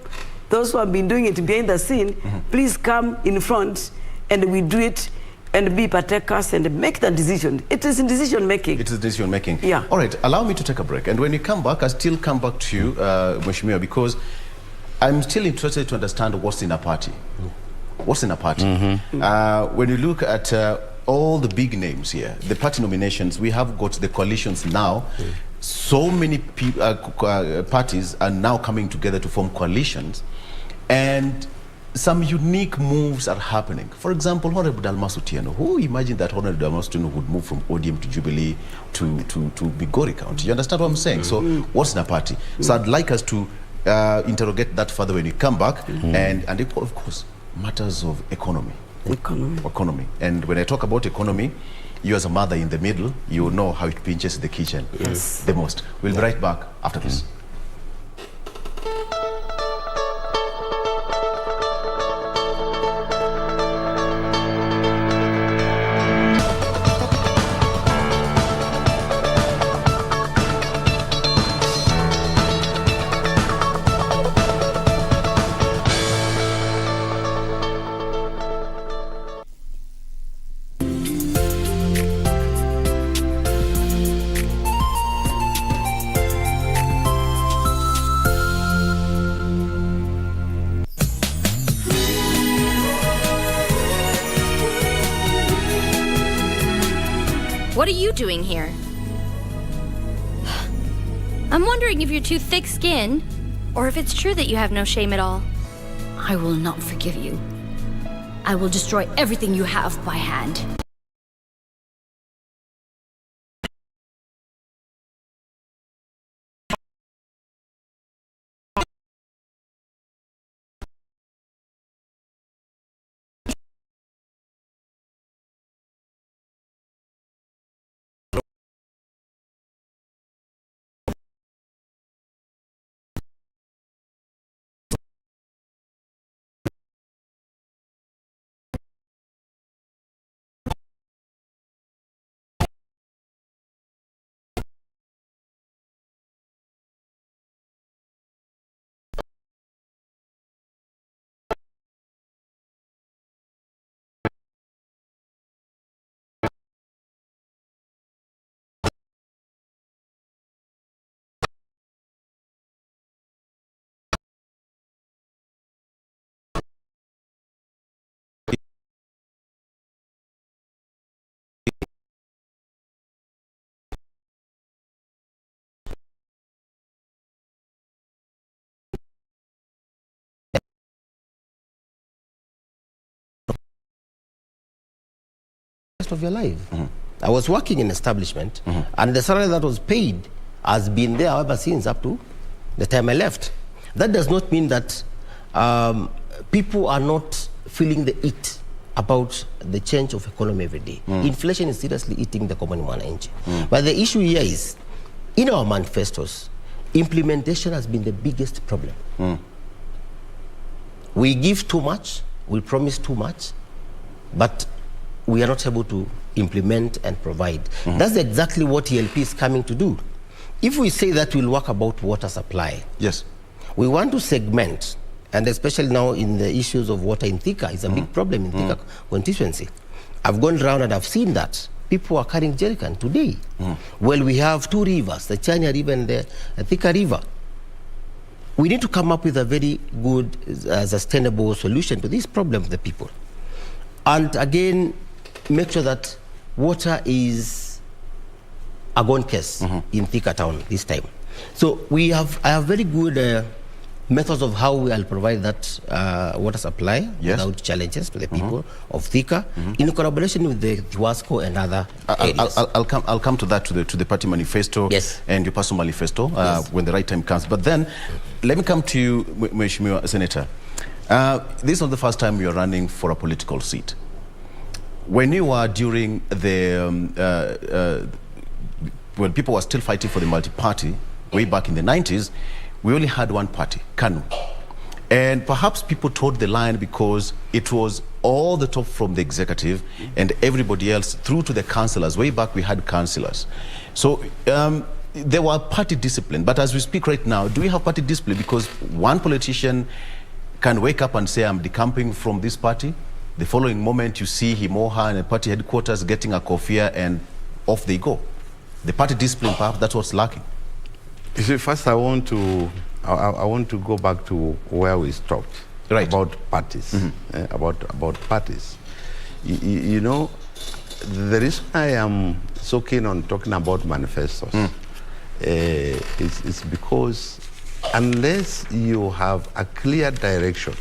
those who have been doing it behind the scene, please come in front and we do it and be partakers and make the decision. It is in decision making. It is decision making. Yeah. All right, allow me to take a break. And when you come back, I still come back to you, Mheshimiwa, because I'm still interested to understand what's in a party. What's in a party? When you look at all the big names here, the party nominations, we have got the coalitions now. So many parties are now coming together to form coalitions. And some unique moves are happening. For example, Honorable Dalmas Otieno. Who imagined that Honorable Dalmas Otieno would move from ODM to Jubilee to Migori County? You understand what I'm saying? So what's in a party? So I'd like us to interrogate that further when you come back. And of course, matters of economy. Economy. And when I talk about economy, you as a mother in the middle, you know how it pinches the kitchen the most. We'll be right back after this. What are you doing here? I'm wondering if you're too thick-skinned, or if it's true that you have no shame at all. I will not forgive you. I will destroy everything you have by hand. Of your life. I was working in establishment, and the salary that was paid has been there ever since up to the time I left. That does not mean that people are not feeling the heat about the change of economy every day. Inflation is seriously eating the common mwananchi. But the issue here is, in our manifestos, implementation has been the biggest problem. We give too much, we promise too much, but we are not able to implement and provide. That's exactly what ELP is coming to do. If we say that we'll work about water supply, yes, we want to segment, and especially now in the issues of water in Thika, it's a big problem in Thika constituency. I've gone around and I've seen that. People are carrying jerrycan today. Well, we have two rivers, the Chania River and the Thika River. We need to come up with a very good, sustainable solution to this problem of the people. And again, make sure that water is a gone case in Thika town this time. So I have very good methods of how we will provide that water supply without challenges to the people of Thika, in collaboration with the Tiwasco and other areas. I'll come to that, to the party manifesto and your personal manifesto when the right time comes. But then, let me come to you, Mheshimiwa Senator. This is not the first time you are running for a political seat. When you were during the, when people were still fighting for the multi-party, way back in the 90s, we only had one party, KANU. And perhaps people towed the line because it was all the top from the executive and everybody else through to the councillors. Way back we had councillors. So there were party discipline. But as we speak right now, do we have party discipline? Because one politician can wake up and say, I'm decamping from this party. The following moment you see him or her in a party headquarters getting a kofia and off they go. The party discipline, perhaps that's what's lacking. You see, first I want to go back to where we stopped about parties. About parties. You know, the reason I am so keen on talking about manifestos is because unless you have a clear direction,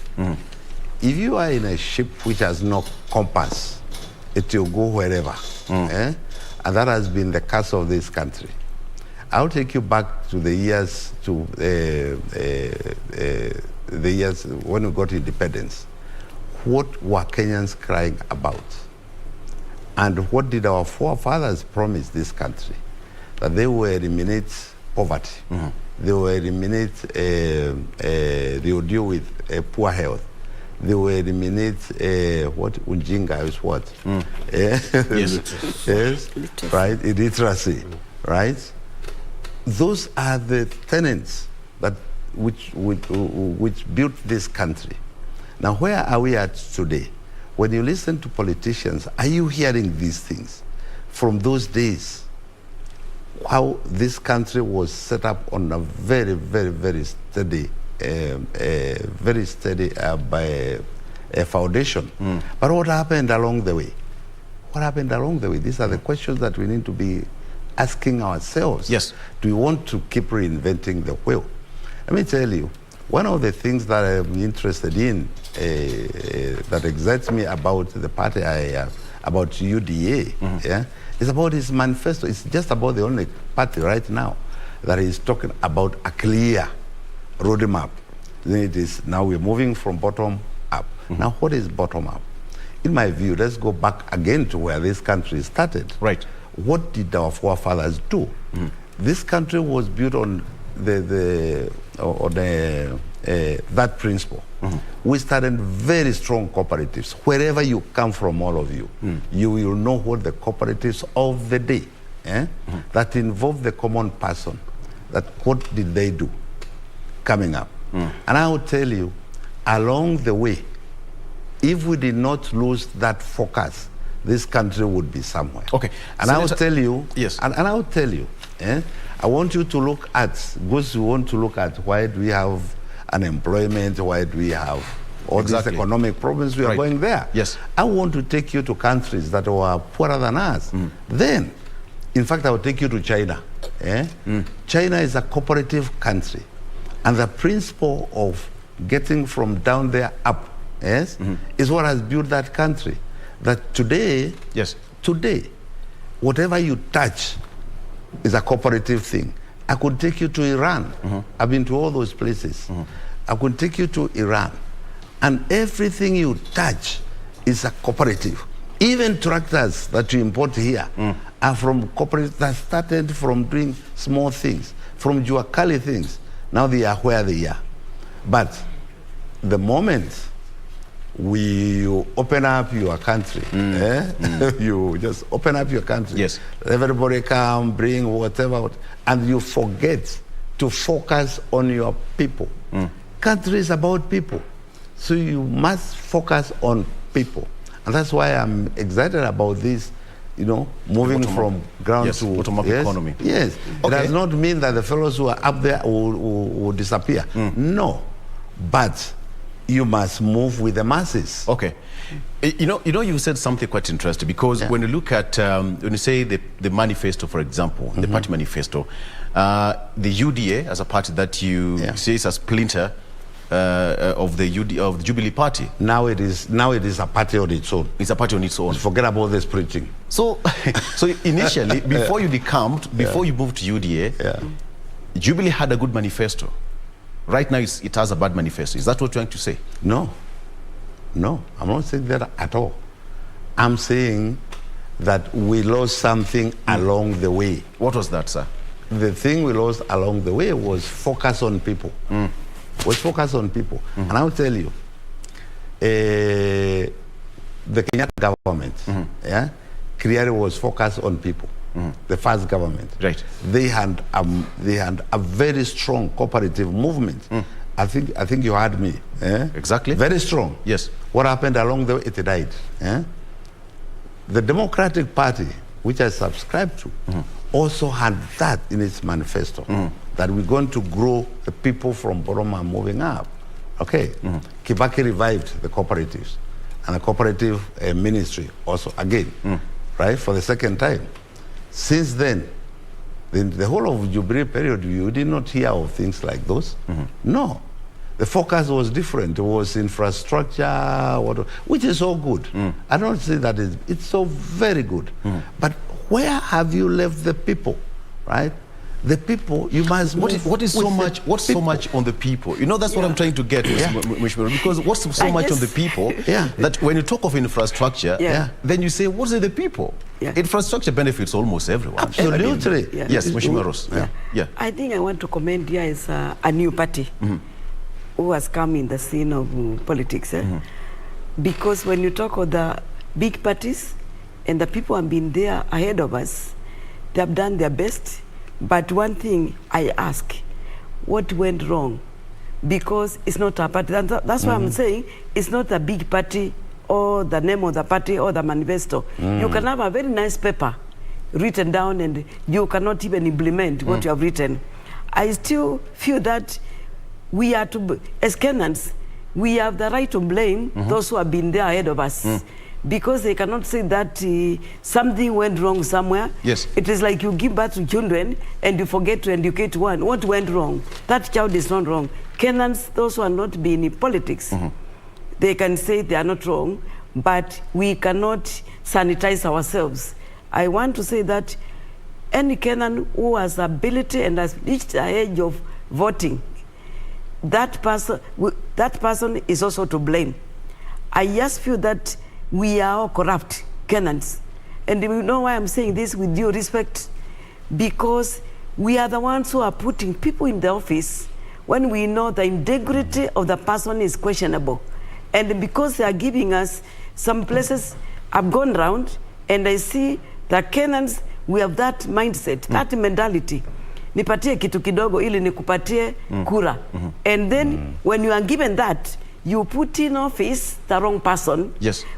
if you are in a ship which has no compass, it will go wherever. And that has been the curse of this country. I'll take you back to the years when we got independence. What were Kenyans crying about? And what did our forefathers promise this country? That they will eliminate poverty. They will eliminate, they will deal with poor health. They will eliminate what Ujinga is what? Yes, right? Illiteracy, right? Those are the tenets that which built this country. Now, where are we at today? When you listen to politicians, are you hearing these things from those days? How this country was set up on a very, very, very steady, by a foundation. But what happened along the way? What happened along the way? These are the questions that we need to be asking ourselves. Yes. Do we want to keep reinventing the wheel? Let me tell you, one of the things that I'm interested in, that excites me about the party, about UDA, is about his manifesto. It's just about the only party right now that is talking about a clear roadmap. Then it is, now we're moving from bottom up. Now, what is bottom up? In my view, let's go back again to where this country started. Right. What did our forefathers do? This country was built on that principle. We started very strong cooperatives. Wherever you come from, all of you, you will know what the cooperatives of the day that involve the common person, that what did they do coming up. And I will tell you, along the way, if we did not lose that focus, this country would be somewhere. Okay. And I will tell you, yes. And I will tell you, I want you to look at, because you want to look at why do we have unemployment, why do we have all these economic problems, we are going there. Yes. I want to take you to countries that were poorer than us. Then, in fact, I will take you to China. China is a cooperative country. And the principle of getting from down there up, is what has built that country. That today, today, whatever you touch is a cooperative thing. I could take you to Iran. I've been to all those places. I could take you to Iran. And everything you touch is a cooperative. Even tractors that you import here are from cooperatives that started from doing small things, from Juakali things. Now they are where they are. But the moment you open up your country, you just open up your country, yes, everybody come, bring whatever, and you forget to focus on your people. Country is about people. So you must focus on people. And that's why I'm excited about this, you know, moving from ground to bottom-up economy. Yes. Okay. It does not mean that the fellows who are up there will disappear. No. But you must move with the masses. Okay. You know, you said something quite interesting, because when you look at, when you say the manifesto, for example, the party manifesto, the UDA as a party that you say is a splinter of the Jubilee Party. Now it is a party on its own. It's a party on its own. Forget about this preaching. So, so initially, before you decamped, before you moved to UDA, Jubilee had a good manifesto. Right now, it has a bad manifesto. Is that what you're trying to say? No. No, I'm not saying that at all. I'm saying that we lost something along the way. What was that, sir? The thing we lost along the way was focus on people. Was focus on people. And I'll tell you, the Kenyatta government, clearly was focused on people. The first government, right? They had a very strong cooperative movement. I think you heard me. Exactly. Very strong. Yes. What happened along the way? It died. The Democratic Party, which I subscribe to, also had that in its manifesto, that we're going to grow the people from bottom and moving up. Okay. Kibaki revived the cooperatives and the cooperative ministry also again, right, for the second time. Since then, in the whole of Jubilee period, you did not hear of things like those. No. The focus was different. It was infrastructure, which is so good. I don't say that it's so very good. But where have you left the people, right? The people, you must move. What's so much on the people? You know, that's what I'm trying to get, Mishmiro, because what's so much on the people that when you talk of infrastructure, then you say, what's the people? Infrastructure benefits almost everyone. Absolutely. Yes, Mishmiro. I think I want to commend here is a new party who has come in the scene of politics. Because when you talk of the big parties and the people have been there ahead of us, they have done their best. But one thing I ask, what went wrong? Because it's not a party. That's why I'm saying it's not a big party or the name of the party or the manifesto. You can have a very nice paper written down and you cannot even implement what you have written. I still feel that we are to, as Kenyans, we have the right to blame those who have been there ahead of us. Because they cannot say that something went wrong somewhere. Yes. It is like you give birth to children and you forget to educate one. What went wrong? That child is not wrong. Kenyans, those who are not being in politics, they can say they are not wrong, but we cannot sanitize ourselves. I want to say that any Kenyan who has ability and has reached the age of voting, that person is also to blame. I just feel that we are all corrupt Kenyans. And you know why I'm saying this with due respect? Because we are the ones who are putting people in the office when we know the integrity of the person is questionable. And because they are giving us some places, I've gone around and I see that Kenyans, we have that mindset, that mentality. Nipatie kitu kidogo ili nikupatie kura. And then when you are given that, you put in office the wrong person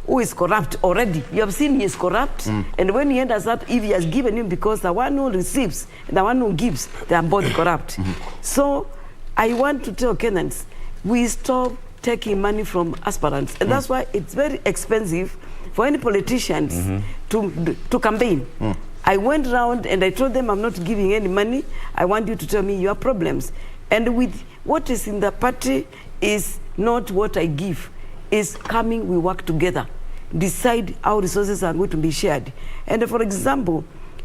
who is corrupt already. You have seen he is corrupt. And when he enters up, if he has given him, because the one who receives and the one who gives, they are both corrupt. So I want to tell Kenyans, we stop taking money from aspirants. And that's why it's very expensive for any politicians to campaign. I went around and I told them I'm not giving any money. I want you to tell me your problems. And with what is in the party is not what I give. Is coming, we work together. Decide how resources are going to be shared. And for example,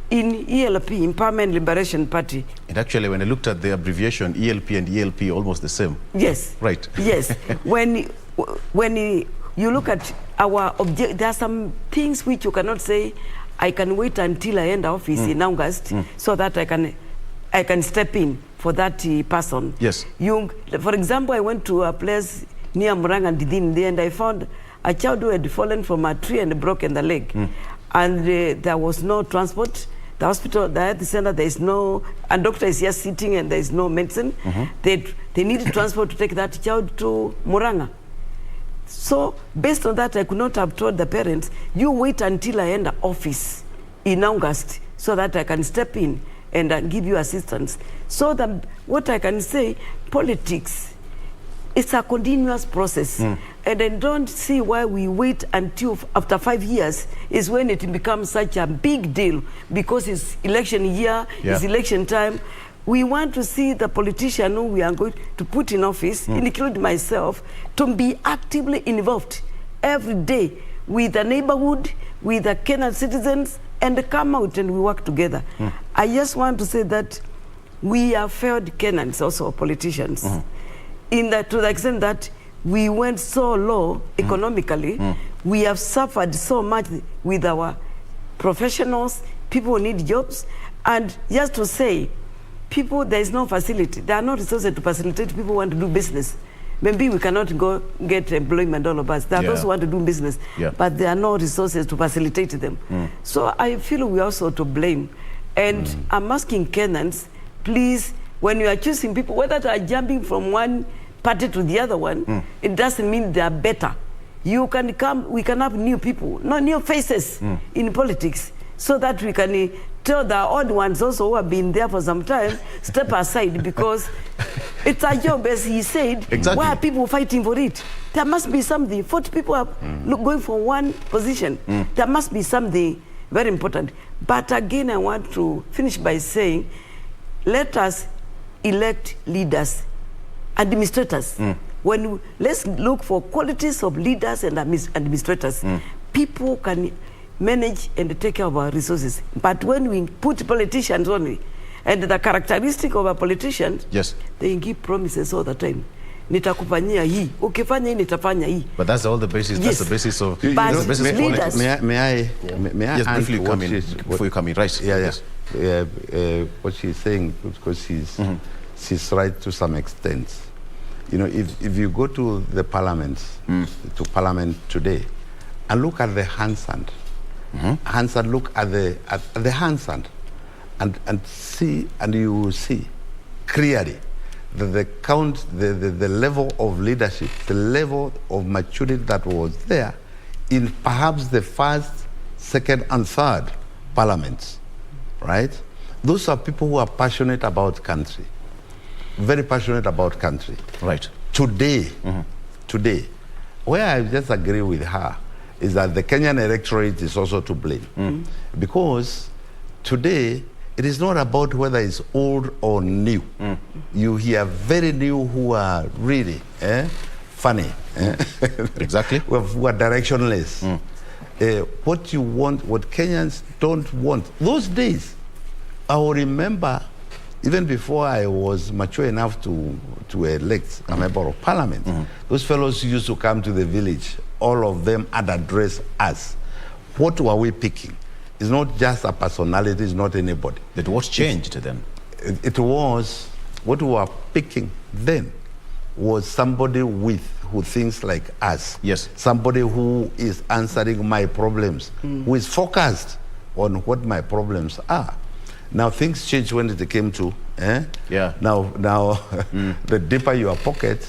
in ELP, Empowerment Liberation Party. And actually, when I looked at the abbreviation, ELP and ELP almost the same. Yes. Right. Yes. When you look at there are some things which you cannot say, I can wait until I end office in August so that I can step in for that person. Yes. For example, I went to a place near Murang and Didin there, and I found a child who had fallen from a tree and broken the leg. And there was no transport. The hospital, the health center, there is no, and doctor is just sitting and there is no medicine. They needed transport to take that child to Muranga. So based on that, I could not have told the parents, you wait until I end the office in August so that I can step in and give you assistance. So that what I can say, politics, it's a continuous process. And I don't see why we wait until after 5 years is when it becomes such a big deal, because it's election year, it's election time. We want to see the politician who we are going to put in office, including myself, to be actively involved every day with the neighborhood, with the Kenyan citizens, and come out and we work together. I just want to say that we are failed Kenyans, also politicians, to the extent that we went so low economically. We have suffered so much with our professionals, people who need jobs, and just to say, people, there is no facility. There are no resources to facilitate people who want to do business. Maybe we cannot go get employment, all of us. There are those who want to do business, but there are no resources to facilitate them. So I feel we are also to blame. And I'm asking Kenyans, please, when you are choosing people, whether they are jumping from one party to the other one, it doesn't mean they are better. You can come, we can have new people, no new faces in politics, so that we can tell the odd ones also who have been there for some time, step aside, because it's a job, as he said. Why are people fighting for it? There must be something. 40 people are going for one position. There must be something very important. But again, I want to finish by saying, let us elect leaders, administrators. Let's look for qualities of leaders and administrators. People can manage and take care of our resources. But when we put politicians only, and the characteristic of a politician, they give promises all the time. Nitakufanyia hii, ukifanya hii nitafanya hii. But that's all the basis. That's the basis of. May I yes, briefly come in before you come in, right? Yes. What she's saying, because she's right to some extent. You know, if you go to the parliament, to parliament today, and look at the handstand, look at the handstand, and see, and you will see clearly that the level of leadership, the level of maturity that was there in perhaps the first, second, and third parliaments, right? Those are people who are passionate about country, very passionate about country. Right. Today, where I just agree with her is that the Kenyan electorate is also to blame. Because today, it is not about whether it's old or new. You hear very new who are really funny. Exactly. Who are directionless. What you want, what Kenyans don't want. Those days, I will remember, even before I was mature enough to elect a member of parliament, those fellows used to come to the village, all of them, and address us. What were we picking? It's not just a personality, it's not anybody. But what changed then? It was, what we were picking then was somebody who thinks like us. Yes. Somebody who is answering my problems, who is focused on what my problems are. Now things changed when it came to, now the deeper your pocket,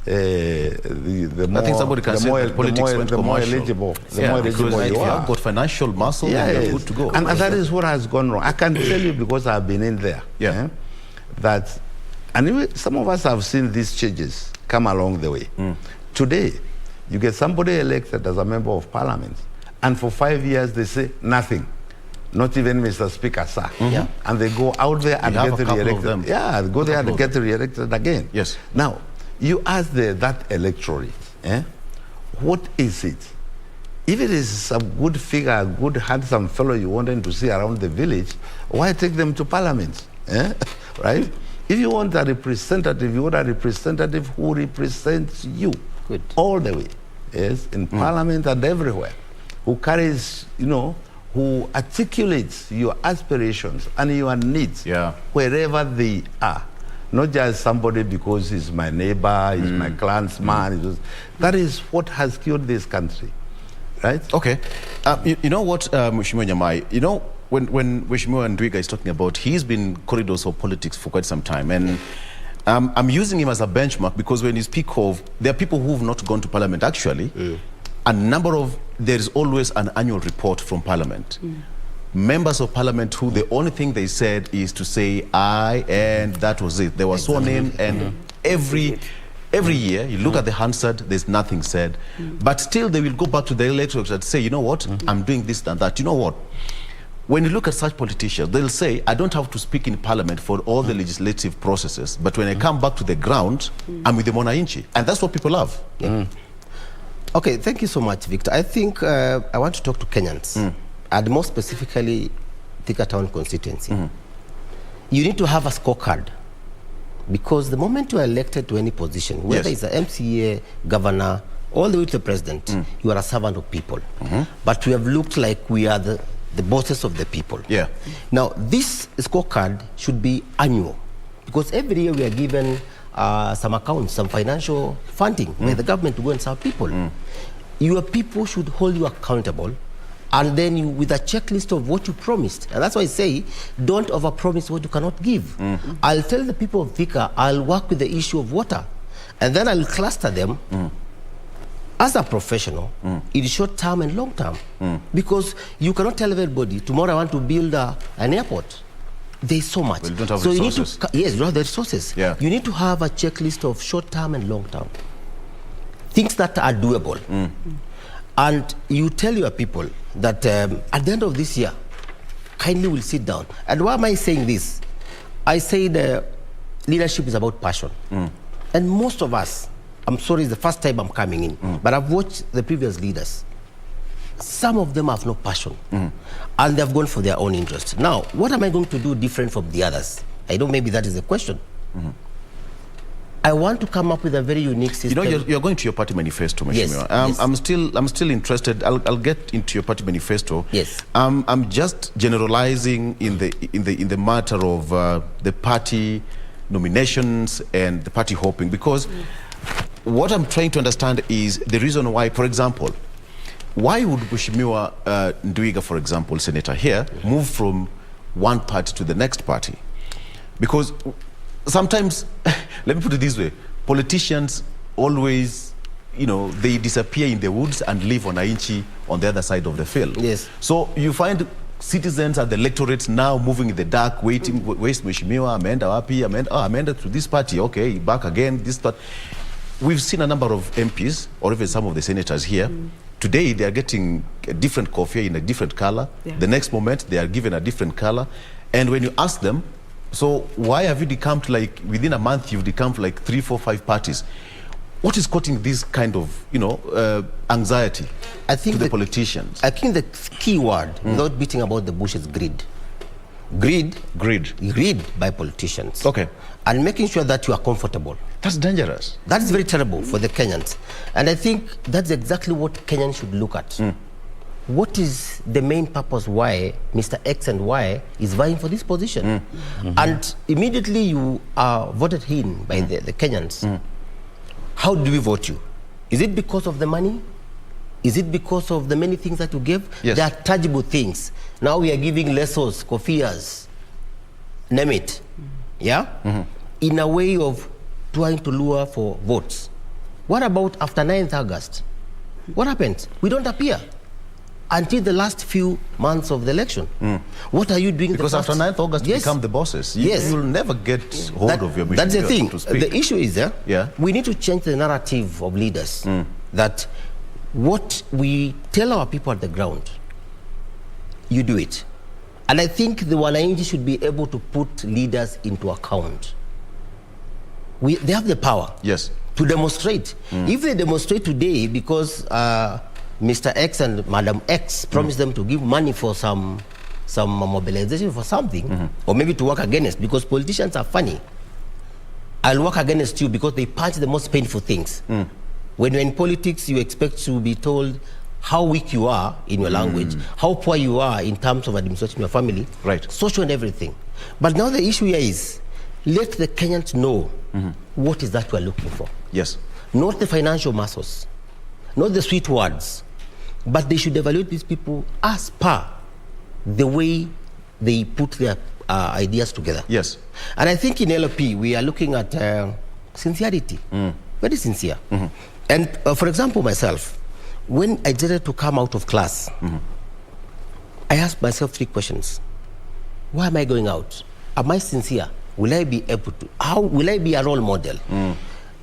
the more, I think somebody can say that politics went commercial. More eligible you if you are. have got financial muscle, then you're good to go. And that is what has gone wrong. I can tell you, because I've been in there, that, and some of us have seen these changes come along the way. Today, you get somebody elected as a member of parliament, and for 5 years they say nothing. Not even Mr. Speaker, sir. And they go out there and get re-elected. Go there and get re-elected again. Yes. Now, you ask that electorate, what is it? If it is some good figure, a good handsome fellow you want them to see around the village, why take them to parliament? Right? If you want a representative, you want a representative who represents you all the way. yes, in Parliament and everywhere, who carries, who articulates your aspirations and your needs wherever they are. Not just somebody because he's my neighbor, he's my clansman. That is what has killed this country, right? Okay. You know what, Mheshimiwa Nyamai, when Mheshimiwa Ndwiga is talking about, he's been corridors of politics for quite some time. And I'm using him as a benchmark because when you speak of, there are people who have not gone to Parliament actually, there is always an annual report from Parliament. Members of Parliament who the only thing they said is to say aye, and that was it. They were sworn in, and every year you look at the Hansard, there's nothing said. But still they will go back to the electorate and say, you know what, I'm doing this and that. You know what? When you look at such politicians, they'll say, I don't have to speak in Parliament for all the legislative processes, but when I come back to the ground, I'm with the Mwananchi. And that's what people love. Okay, thank you so much, Victor. I think I want to talk to Kenyans. And more specifically, Thika Town constituency. You need to have a scorecard, because the moment you are elected to any position, whether it's an MCA, governor, all the way to the president, you are a servant of people. But we have looked like we are the bosses of the people. Now, this scorecard should be annual, because every year we are given some accounts, some financial funding by the government to go and serve people. Your people should hold you accountable, and then you, with a checklist of what you promised. And that's why I say, don't overpromise what you cannot give. I'll tell the people of Thika, I'll work with the issue of water, and then I'll cluster them as a professional in short term and long term. Because you cannot tell everybody, tomorrow I want to build an airport. There's so much. Well, you don't have so resources. You need to, yes, you don't have the resources. You need to have a checklist of short term and long term. Things that are doable. And you tell your people that at the end of this year, kindly we'll sit down. And why am I saying this? I say the leadership is about passion. And most of us, I'm sorry, it's the first time I'm coming in, but I've watched the previous leaders. Some of them have no passion, and they've gone for their own interest. Now, what am I going to do different from the others? I know maybe that is the question. I want to come up with a very unique system. You know, you're going to your party manifesto, Mheshimiwa. Yes. I'm still interested. I'll get into your party manifesto. Yes. I'm just generalizing in the matter of the party nominations and the party hopping, because what I'm trying to understand is the reason why, for example, why would Mheshimiwa Ndwiga, for example, Senator here, move from one party to the next party? Because sometimes, let me put it this way, politicians always, they disappear in the woods and leave on Wananchi on the other side of the field. Yes. So you find citizens at the electorates now moving in the dark, waiting, where's Mheshimiwa, Amenda wapi, Amenda to this party, okay, back again, this party. We've seen a number of MPs, or even some of the senators here. Today, they are getting a different coffee in a different color. The next moment, they are given a different color. And when you ask them, so why have you decamped, like, within a month, you've decamped like 3, 4, 5 parties? What is causing this kind of, anxiety to the politicians? I think the key word, without beating about the bush, is greed. Greed by politicians. Okay. And making sure that you are comfortable. That's dangerous. That is very terrible for the Kenyans. And I think that's exactly what Kenyans should look at. What is the main purpose why Mr. X and Y is vying for this position? And immediately you are voted in by the Kenyans. How do we vote you? Is it because of the money? Is it because of the many things that you give? Yes. They are tangible things. Now we are giving lesos, kofias, name it. In a way of trying to lure for votes. What about after 9th August? What happens? We don't appear until the last few months of the election. What are you doing? Because after 9th August, you become the bosses. You'll never get hold of your mission. That's the thing. To speak. The issue is we need to change the narrative of leaders. That what we tell our people at the ground, you do it. And I think the Wananchi should be able to put leaders into account. They have the power to demonstrate. If they demonstrate today because Mr. X and Madam X promised them to give money for some mobilization for something, or maybe to work against, because politicians are funny. I'll work against you because they punch the most painful things. When you're in politics, you expect to be told how weak you are in your language, how poor you are in terms of administrating your family, social and everything. But now the issue here is, let the Kenyans know what is that we are looking for. Yes. Not the financial muscles, not the sweet words, but they should evaluate these people as per the way they put their ideas together. Yes. And I think in LP, we are looking at sincerity, very sincere. And for example, myself, when I decided to come out of class, I asked myself 3 questions. Why am I going out? Am I sincere? Will I be able to? How will I be a role model?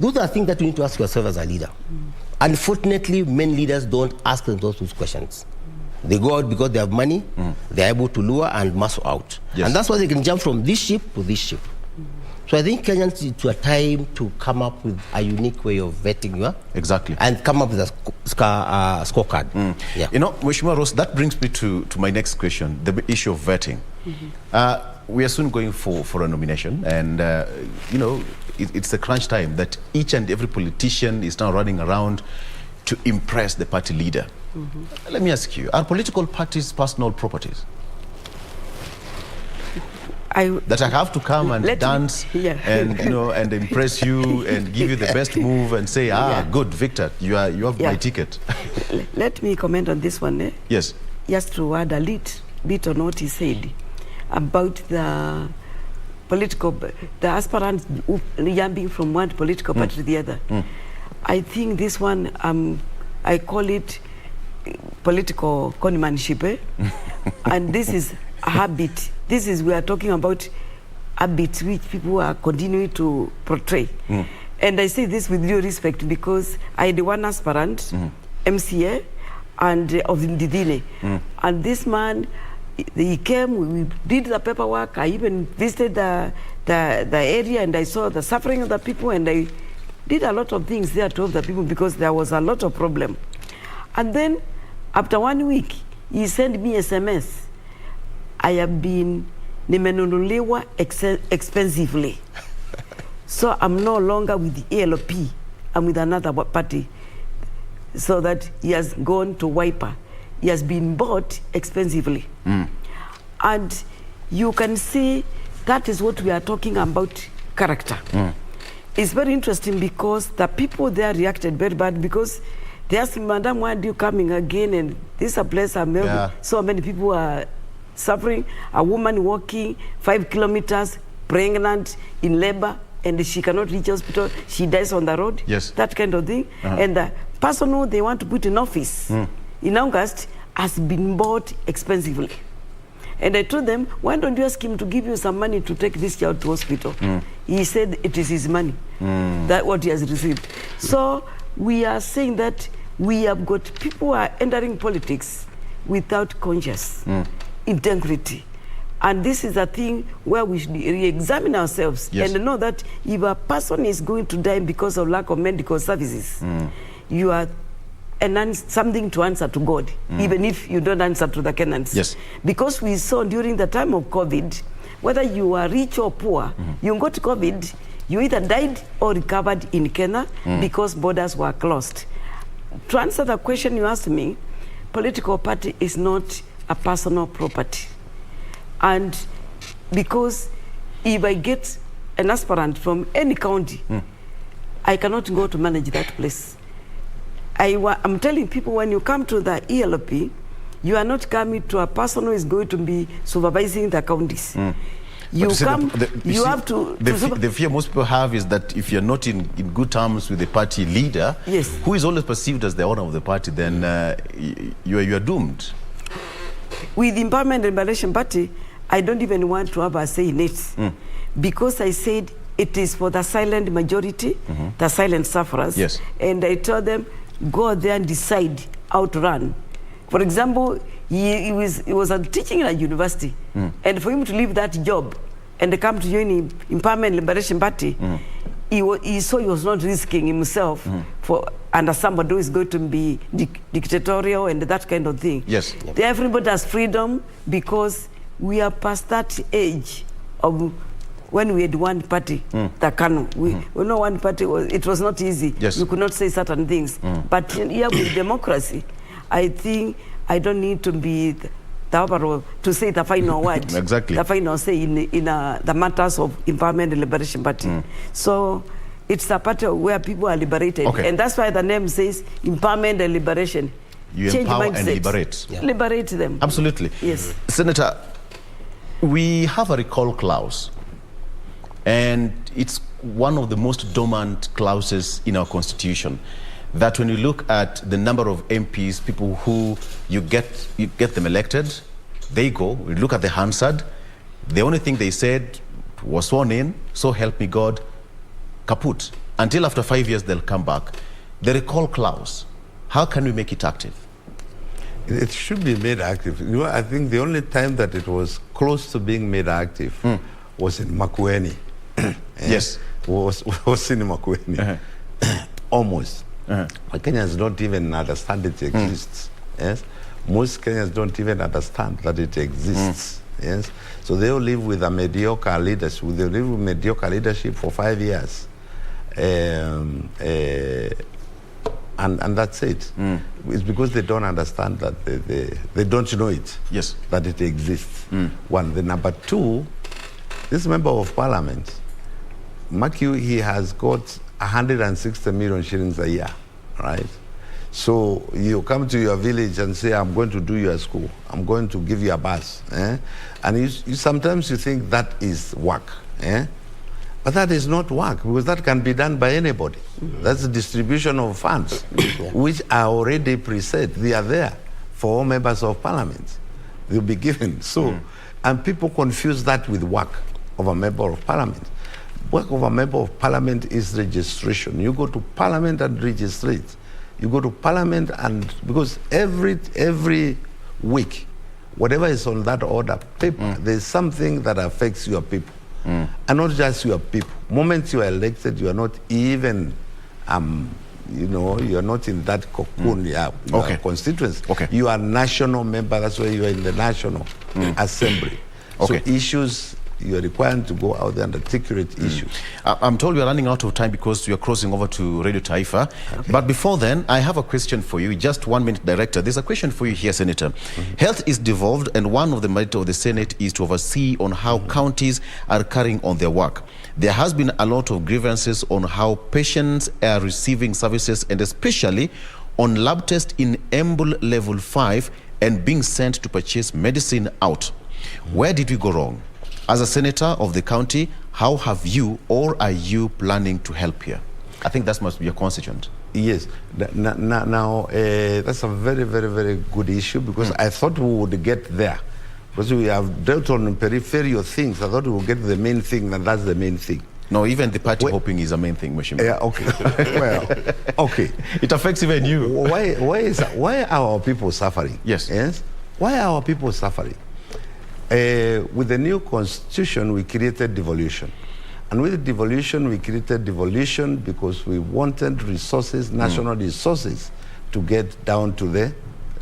Those are things that you need to ask yourself as a leader. Unfortunately, many leaders don't ask themselves those questions. They go out because they have money, they're able to lure and muscle out. Yes. And that's why they can jump from this ship to this ship. So I think Kenyans need to a time to come up with a unique way of vetting you. Exactly. And come up with a scorecard. Yeah. You know, Mheshimiwa Rose, that brings me to my next question, the issue of vetting. We are soon going for a nomination, and you know, it's a crunch time that each and every politician is now running around to impress the party leader. Let me ask you, are political parties personal properties? That I have to come and dance and you know and impress you and give you the best move and say, good, Victor, you have my ticket. Let me comment on this one. Yes. Just to add a bit on what he said about the aspirants jumping from one political party to the other. I think this one, I call it political conmanship, and this is a habit. We are talking about habits which people are continuing to portray. And I say this with due respect because I had one aspirant, MCA, and of Ndidine. And this man, he came, we did the paperwork, I even visited the area and I saw the suffering of the people, and I did a lot of things there to help the people because there was a lot of problem. And then after 1 week, he sent me SMS. I have been nimenunuliwa expensively. So I'm no longer with the ALP. I'm with another party. So that he has gone to Wiper. He has been bought expensively. And you can see that is what we are talking about, character. It's very interesting because the people there reacted very bad because they asked, Madam, why are you coming again? And this is a place so many people are suffering. A woman walking 5 kilometers, pregnant, in labor, and she cannot reach hospital. She dies on the road. Yes. That kind of thing. And the person who they want to put in office in August has been bought expensively. And I told them, why don't you ask him to give you some money to take this child to hospital? He said it is his money, that what he has received. So we are saying that we have got people who are entering politics without conscious integrity. And this is a thing where we should re-examine ourselves and know that if a person is going to die because of lack of medical services, you are something to answer to God, even if you don't answer to the Kenyans. Yes. Because we saw during the time of COVID, whether you are rich or poor, you got COVID, you either died or recovered in Kenya because borders were closed. To answer the question you asked me, political party is not a personal property. And because if I get an aspirant from any county, I cannot go to manage that place. I'm telling people, when you come to the ELP, you are not coming to a person who is going to be supervising the counties. You come, the fear most people have is that if you're not in good terms with the party leader, who is always perceived as the owner of the party, then you are doomed. With the Empowerment and Liberation Party, I don't even want to have a say in it. Because I said it is for the silent majority, the silent sufferers. Yes. And I told them, go there and decide how to run. For example, he was teaching in a university, and for him to leave that job and come to join the Empowerment and Liberation Party, he saw he was not risking himself under somebody who is going to be dictatorial and that kind of thing. Yes. Everybody has freedom because we are past that age of when we had one party, the Kanu, we know one party, it was not easy. Yes. You could not say certain things. But here with democracy, I think I don't need to be to say the final word. Exactly. The final say in the matters of Empowerment and Liberation Party. So it's a party where people are liberated. Okay. And that's why the name says Empowerment and Liberation. You Change empower mindset. and liberate. Liberate them. Absolutely. Yes. Senator, we have a recall clause, and it's one of the most dormant clauses in our constitution, that when you look at the number of MPs, people who you get them elected, they go, we look at the Hansard, the only thing they said was sworn in, so help me God, kaput. Until after 5 years, they'll come back. The recall clause, how can we make it active? It should be made active. You know, I think the only time that it was close to being made active was in Makueni. Yes. Was in Makueni. Almost. Kenyans don't even understand it exists. Yes. Most Kenyans don't even understand that it exists. Yes. So they will live with a mediocre leadership. They live with mediocre leadership for 5 years. And that's it. It's because they don't understand that they don't know it. Yes. That it exists. One. The number two, this member of parliament, mark you, he has got 160 million shillings a year, right? So you come to your village and say, I'm going to do your school. I'm going to give you a bus. And you sometimes you think that is work. But that is not work, because that can be done by anybody. That's the distribution of funds, which are already preset. They are there for all members of parliament. They'll be given. So, and people confuse that with work of a member of parliament. Work of a member of parliament is registration. You go to parliament and register it. You go to parliament and, because every week, whatever is on that order paper, there's something that affects your people. And not just your people. Moment you are elected, you are not even, you know, you are not in that cocoon, your constituency. You are national member, that's why you are in the National Assembly. So issues, you are required to go out there and articulate issues. I'm told we are running out of time because we are crossing over to Radio Taifa. But before then, I have a question for you. Just 1 minute, Director. There's a question for you here, Senator. Health is devolved, and one of the mandates of the Senate is to oversee on how counties are carrying on their work. There has been a lot of grievances on how patients are receiving services, and especially on lab tests in Embu level 5 and being sent to purchase medicine out. Where did we go wrong? As a senator of the county, how have you or are you planning to help here? I think that must be your constituent. Yes. Now, that's a very, very, very good issue, because I thought we would get there. Because we have dealt on peripheral things. I thought we would get to the main thing, and that's the main thing. No, even the party hopping is a main thing, Mheshimiwa. Yeah, okay. Well, okay. It affects even you. Why are our people suffering? Yes. Yes. Why are our people suffering? With the new constitution, we created devolution. And with devolution, we created devolution because we wanted resources, national resources, to get down to the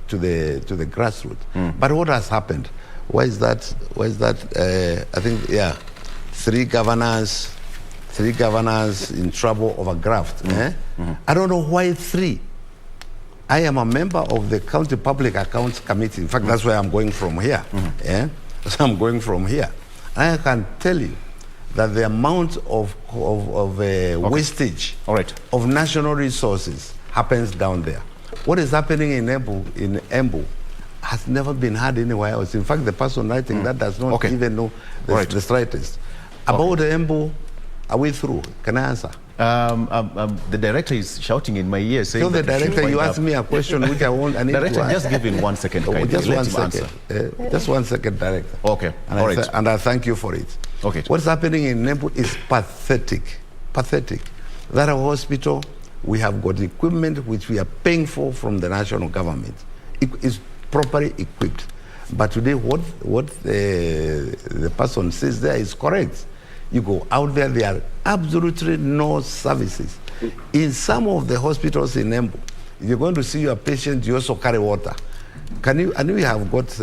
grassroots. But what has happened? Why is that? I think, three governors in trouble over graft. I don't know why three. I am a member of the County Public Accounts Committee. In fact, that's where I'm going from here. So I'm going from here. I can tell you that the amount of wastage of national resources happens down there. What is happening in Embu has never been heard anywhere else. In fact, the person writing that does not even know the slightest. About the Embu, are we through? Can I answer? The director is shouting in my ear saying. So the director, you asked me a question which I need director, to answer. just give him 1 second. Just 1 second. Just 1 second, director. Okay. And I thank you for it. Okay. What's happening in Embu is pathetic. Pathetic. That hospital, we have got equipment which we are paying for from the national government. It is properly equipped. But today, what the person says there is correct. You go out there, there are absolutely no services. In some of the hospitals in Embu, if you're going to see your patient, you also carry water. and we have got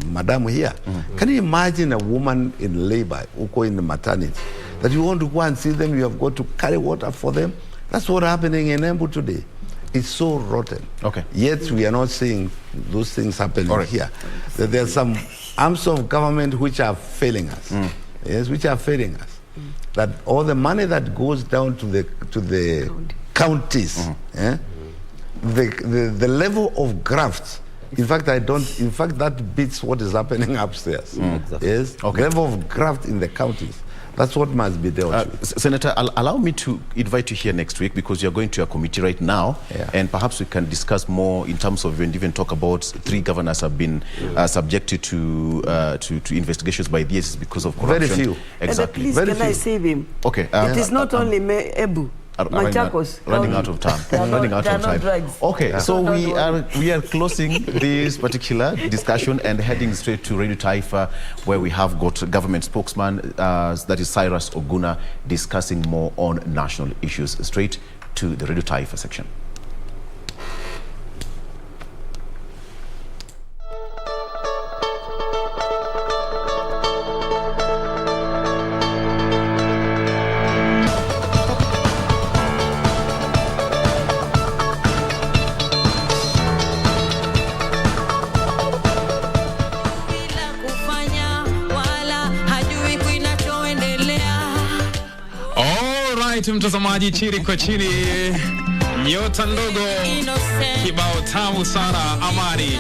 Madam here. Can you imagine a woman in labor who go in the maternity, that you want to go and see them, you have got to carry water for them? That's what's happening in Embu today. It's so rotten. Okay. Yet we are not seeing those things happening here. There are some arms of government which are failing us. Yes, which are failing us. That all the money that goes down to the counties, the level of graft. In fact, that beats what is happening upstairs. Yes, level of graft in the counties. That's what must be dealt with. Senator, allow me to invite you here next week, because you're going to a committee right now, and perhaps we can discuss more in terms of, and even talk about 3 governors have been subjected to investigations by the SSS because of corruption. Very few. Exactly. Please, can I save him? Okay. It is not only Embu. Running out of time. Running out of time. Okay, so we are closing this particular discussion and heading straight to Radio Taifa, where we have got government spokesman, that is Cyrus Oguna, discussing more on national issues. Straight to the Radio Taifa section. Mtazamaji, chini kwa chini, nyota ndogo, kibao tamu sana, Amani.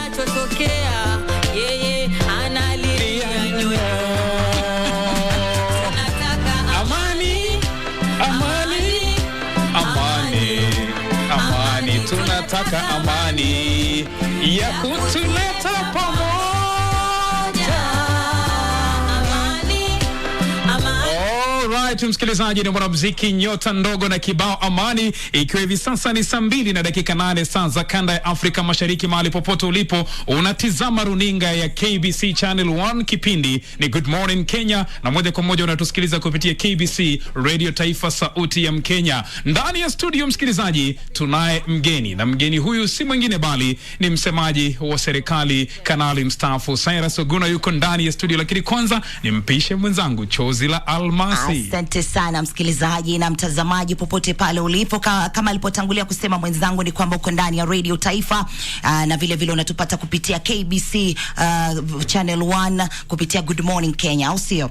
Amani, tunataka amani ya kutuleta pamoja. Alright, msikilizaji, ni mwanamuziki nyota ndogo na kibao Amani, ikiwa hivi sasa ni saa 2:08 saa za kanda ya Afrika Mashariki. Mahali popote ulipo, unatizama runinga ya KBC Channel 1, kipindi ni Good Morning Kenya, na moja kwa moja unatusikiliza kupitia KBC Radio Taifa, sauti ya Mkenya. Ndani ya studio, msikilizaji, tunaye mgeni, na mgeni huyu si mwingine bali ni msemaji wa serikali, kanali mstaafu Cyrus Oguna yuko ndani ya studio. Lakini kwanza nimpishe mwenzangu Chozi la Almasi. Asante sana msikilizaji na mtazamaji popote pale ulipo. Kama alipotangulia kusema mwenzangu, ni kwamba uko ndani ya Radio Taifa, na vile vile unatupata kupitia KBC Channel 1 kupitia Good Morning Kenya, au sio?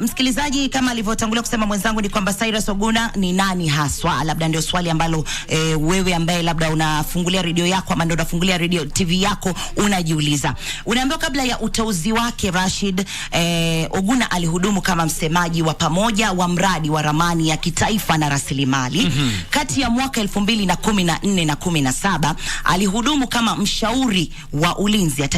Msikilizaji, kama alivyotangulia kusema mwenzangu, ni kwamba Cyrus Oguna ni nani haswa? Labda ndio swali ambalo wewe ambaye labda unafungulia radio yako ama ndio unafungulia radio TV yako unajiuliza. Unaambiwa kabla ya uteuzi wake Rashid, Oguna alihudumu kama msemaji wa pamoja wa mradi wa ramani ya kitaifa na rasilimali. Kati ya mwaka 2014 na 17 alihudumu kama mshauri wa ulinzi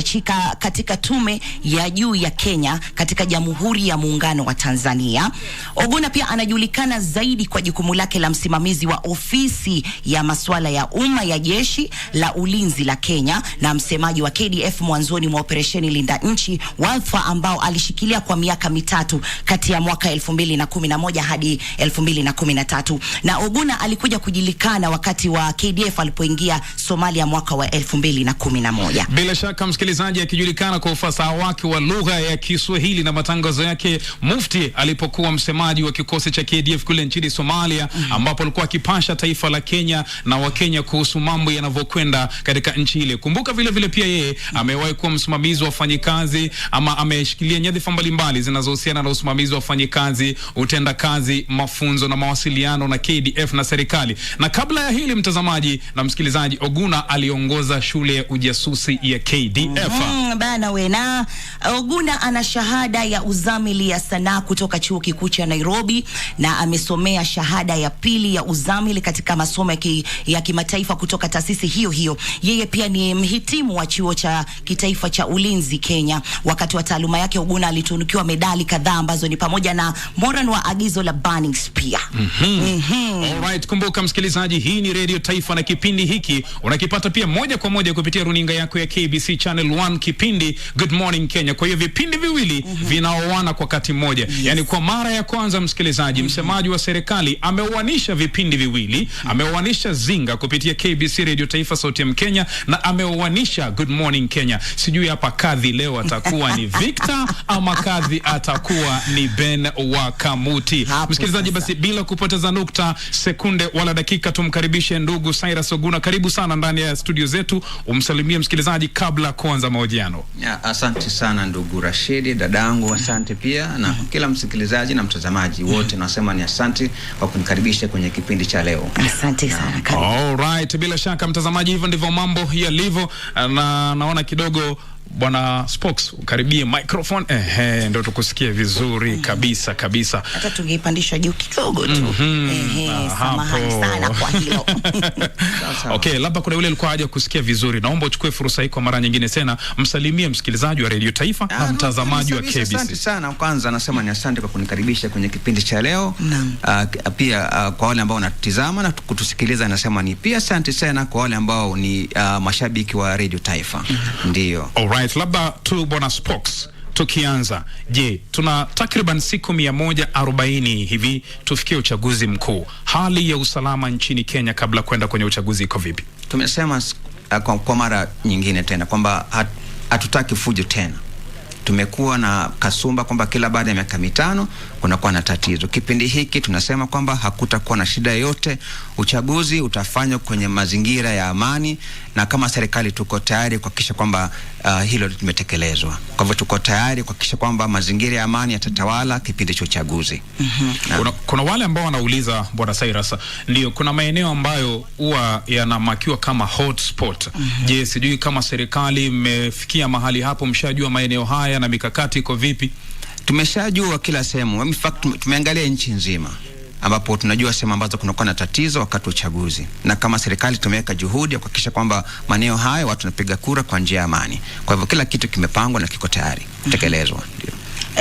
katika tume ya juu ya Kenya katika Jamhuri ya Muungano wa Tanzania. Oguna pia anajulikana zaidi kwa jukumu lake la msimamizi wa ofisi ya masuala ya umma ya jeshi la ulinzi la Kenya na msemaji wa KDF mwanzoni mwa operesheni Linda Nchi, wadhifa ambao alishikilia kwa miaka 3 kati ya mwaka 2011 hadi 2013. Na Oguna alikuja kujulikana wakati wa KDF alipoingia Somalia mwaka wa 2011. Bila shaka msikilizaji, akijulikana kwa ufasaha wake wa lugha ya Kiswahili na matangazo yake mufti alipokuwa msemaji wa kikosi cha KDF kule nchini Somalia, ambapo alikuwa akipasha taifa la Kenya na Wakenya kuhusu mambo yanavyokwenda katika nchi ile. Kumbuka vile vile pia yeye amewahi kuwa msimamizi wa wafanyikazi, ama ameshikilia nyadhifa mbalimbali zinazohusiana na usimamizi wa wafanyikazi, utendakazi, mafunzo na mawasiliano na KDF na serikali. Na kabla ya hili mtazamaji na msikilizaji, Oguna aliongoza shule ya ujasusi ya KDF. Bana wena, Oguna ana shahada ya uzamili ya sanaa kutoka chuo kikuu cha Nairobi na amesomea shahada ya pili ya uzamili katika masomo ya kimataifa kutoka taasisi hiyo hiyo. Yeye pia ni mhitimu wa chuo cha kitaifa cha ulinzi Kenya. Wakati wa taaluma yake, Oguna alitunukiwa medali kadhaa ambazo ni pamoja na moran wa agizo la Burning Spear. Alright, kumbuka msikilizaji, hii ni Radio Taifa na kipindi hiki unakipata pia moja kwa moja kupitia runinga yako ya KBC Channel 1, kipindi Good Morning Kenya. Kwa hiyo vipindi viwili viwili vinaoana kwa wakati mmoja. Yani kwa mara ya kwanza, msikilizaji, msemaji wa serikali ameuanisha vipindi viwili, ameuanisha Zinga kupitia KBC Radio Taifa Sauti ya Mkenya na ameuanisha Good Morning Kenya. Sijui hapa kadhi leo atakuwa ni Victor ama kadhi atakuwa ni Ben wa Kamuti. Msikilizaji, basi bila kupoteza nukta, sekunde wala dakika, tumkaribishe ndugu Cyrus Oguna. Karibu sana ndani ya studio zetu, umsalimie msikilizaji kabla kuanza mahojiano. Asante sana ndugu Rashidi, dadangu, asante pia na kila msikilizaji na mtazamaji wote, nasema ni asante kwa kunikaribisha kwenye kipindi cha leo. Asante sana. Alright, bila shaka mtazamaji, hivyo ndivyo mambo yalivyo, na naona kidogo Bwana Spokes ukaribie microphone, ndio tukusikie vizuri kabisa kabisa. Hata tungeipandisha juu kidogo tu. Samahani sana kwa hilo. Okay, labda kuna yule alikuwa haja kusikia vizuri. Naomba uchukue fursa hii kwa mara nyingine tena, msalimie msikilizaji wa Radio Taifa na mtazamaji wa KBC. Asante sana. Kwanza nasema ni asante kwa kunikaribisha kwenye kipindi cha leo. Pia kwa wale ambao wanatutazama na kutusikiliza, nasema ni pia asante sana kwa wale ambao ni mashabiki wa Radio Taifa. Ndio. Alright, labda tu Bwana Spokes, tukianza, je, tuna takriban siku 140 hivi tufikie uchaguzi mkuu. Hali ya usalama nchini Kenya kabla kwenda kwenye uchaguzi iko vipi? Tumesema kwa mara nyingine tena kwamba hatutaki fujo tena. Tumekuwa na kasumba kwamba kila baada ya miaka 5 kunakuwa na tatizo. Kipindi hiki tunasema kwamba hakutakuwa na shida yote. Uchaguzi utafanywa kwenye mazingira ya amani, na kama serikali tuko tayari kuhakikisha kwamba hilo limetekelezwa. Kwa hivyo tuko tayari kuhakikisha kwamba mazingira ya amani yatatawala kipindi cha uchaguzi. Kuna wale ambao wanauliza Bwana Cyrus, ndio kuna maeneo ambayo huwa yanamakiwa kama hotspot. Je, sijui kama serikali mmefikia mahali hapo, mshajua maeneo haya na mikakati iko vipi? Tumeshajua kila sehemu. In fact, tumeangalia nchi nzima ambapo tunajua sehemu ambazo kunakuwa na tatizo wakati wa uchaguzi, na kama serikali tumeweka juhudi ya kuhakikisha kwamba maeneo hayo watu wanapiga kura kwa njia ya amani. Kwa hivyo kila kitu kimepangwa na kiko tayari kutekelezwa. Ndio.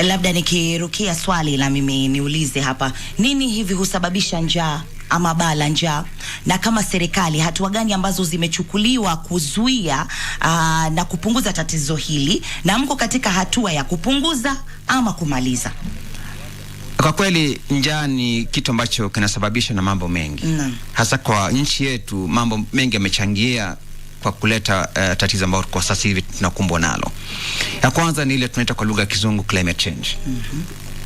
Labda nikirukia swali la mimi niulize hapa, nini hivi husababisha njaa ama bala njaa, na kama serikali hatua gani ambazo zimechukuliwa kuzuia na kupunguza tatizo hili, na mko katika hatua ya kupunguza ama kumaliza? Kwa kweli njaa ni kitu ambacho kinasababisha na mambo mengi. Hasa kwa nchi yetu mambo mengi yamechangia kwa kuleta tatizo ambalo kwa sasa hivi tunakumbwa nalo. Ya kwanza ni ile tunaita kwa lugha ya Kizungu climate change.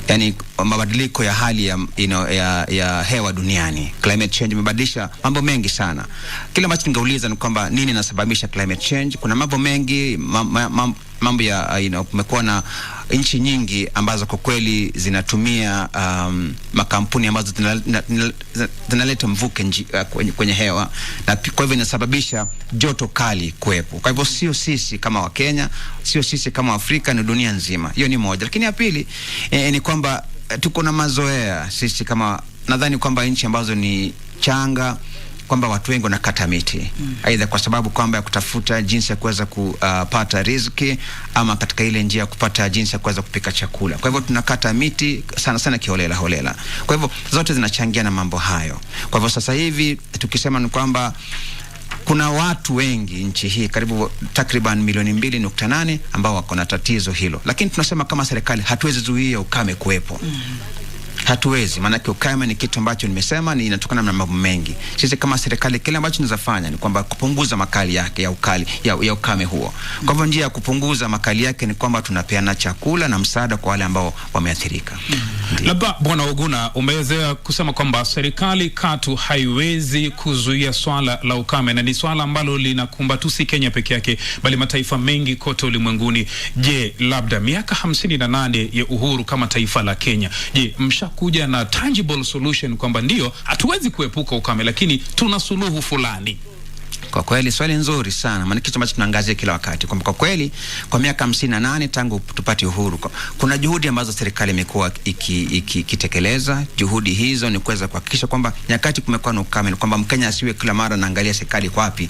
Yani mabadiliko ya hali ya hewa duniani. Climate change imebadilisha mambo mengi sana. Kile ambacho ningeuliza ni kwamba nini inasababisha climate change? Kuna mambo mengi, mambo ya kumekuwa na nchi nyingi ambazo kwa kweli zinatumia makampuni ambazo zinaleta mvuke kwenye hewa, na kwa hivyo inasababisha joto kali kuwepo. Kwa hivyo sio sisi kama wa Kenya, sio sisi kama Afrika, ni dunia nzima. Hiyo ni moja. Lakini ya pili ni kwamba tuko na mazoea sisi kama, nadhani kwamba nchi ambazo ni changa, kwamba watu wengi wanakata miti aidha kwa sababu kwamba ya kutafuta jinsi ya kuweza kupata riziki, ama katika ile njia ya kupata jinsi ya kuweza kupika chakula. Kwa hivyo tunakata miti sana sana kiholela. Kwa hivyo zote zinachangia na mambo hayo. Kwa hivyo sasa hivi tukisema ni kwamba kuna watu wengi nchi hii, karibu takriban milioni 2.8 ambao wako na tatizo hilo, lakini tunasema kama serikali hatuwezi zuia ukame kuwepo. Hatuwezi, maana ukame ni kitu ambacho nimesema ni inatokana na mambo mengi. Sisi kama serikali kile ambacho tunazafanya ni kwamba kupunguza makali yake ya ukame huo. Kwa hivyo njia ya kupunguza makali yake ni kwamba tunapeana chakula na msaada kwa wale ambao wameathirika. Labda Bwana Oguna, umeweza kusema kwamba serikali katu haiwezi kuzuia swala la ukame, na ni swala ambalo linakumba tu si Kenya peke yake bali mataifa mengi kote ulimwenguni. Je, labda miaka 58 ya uhuru kama taifa la Kenya, je, kuja na tangible solution kwamba ndio hatuwezi kuepuka ukame lakini tuna suluhu fulani? Kwa kweli swali nzuri sana, maana kitu ambacho tunaangazia kila wakati kwamba kwa kweli kwa miaka 58 tangu tupate uhuru kuna juhudi ambazo serikali imekuwa ikitekeleza. Juhudi hizo ni kuweza kuhakikisha kwamba nyakati kumekuwa na ukame, kwamba Mkenya asiwe kila mara anaangalia serikali kwa wapi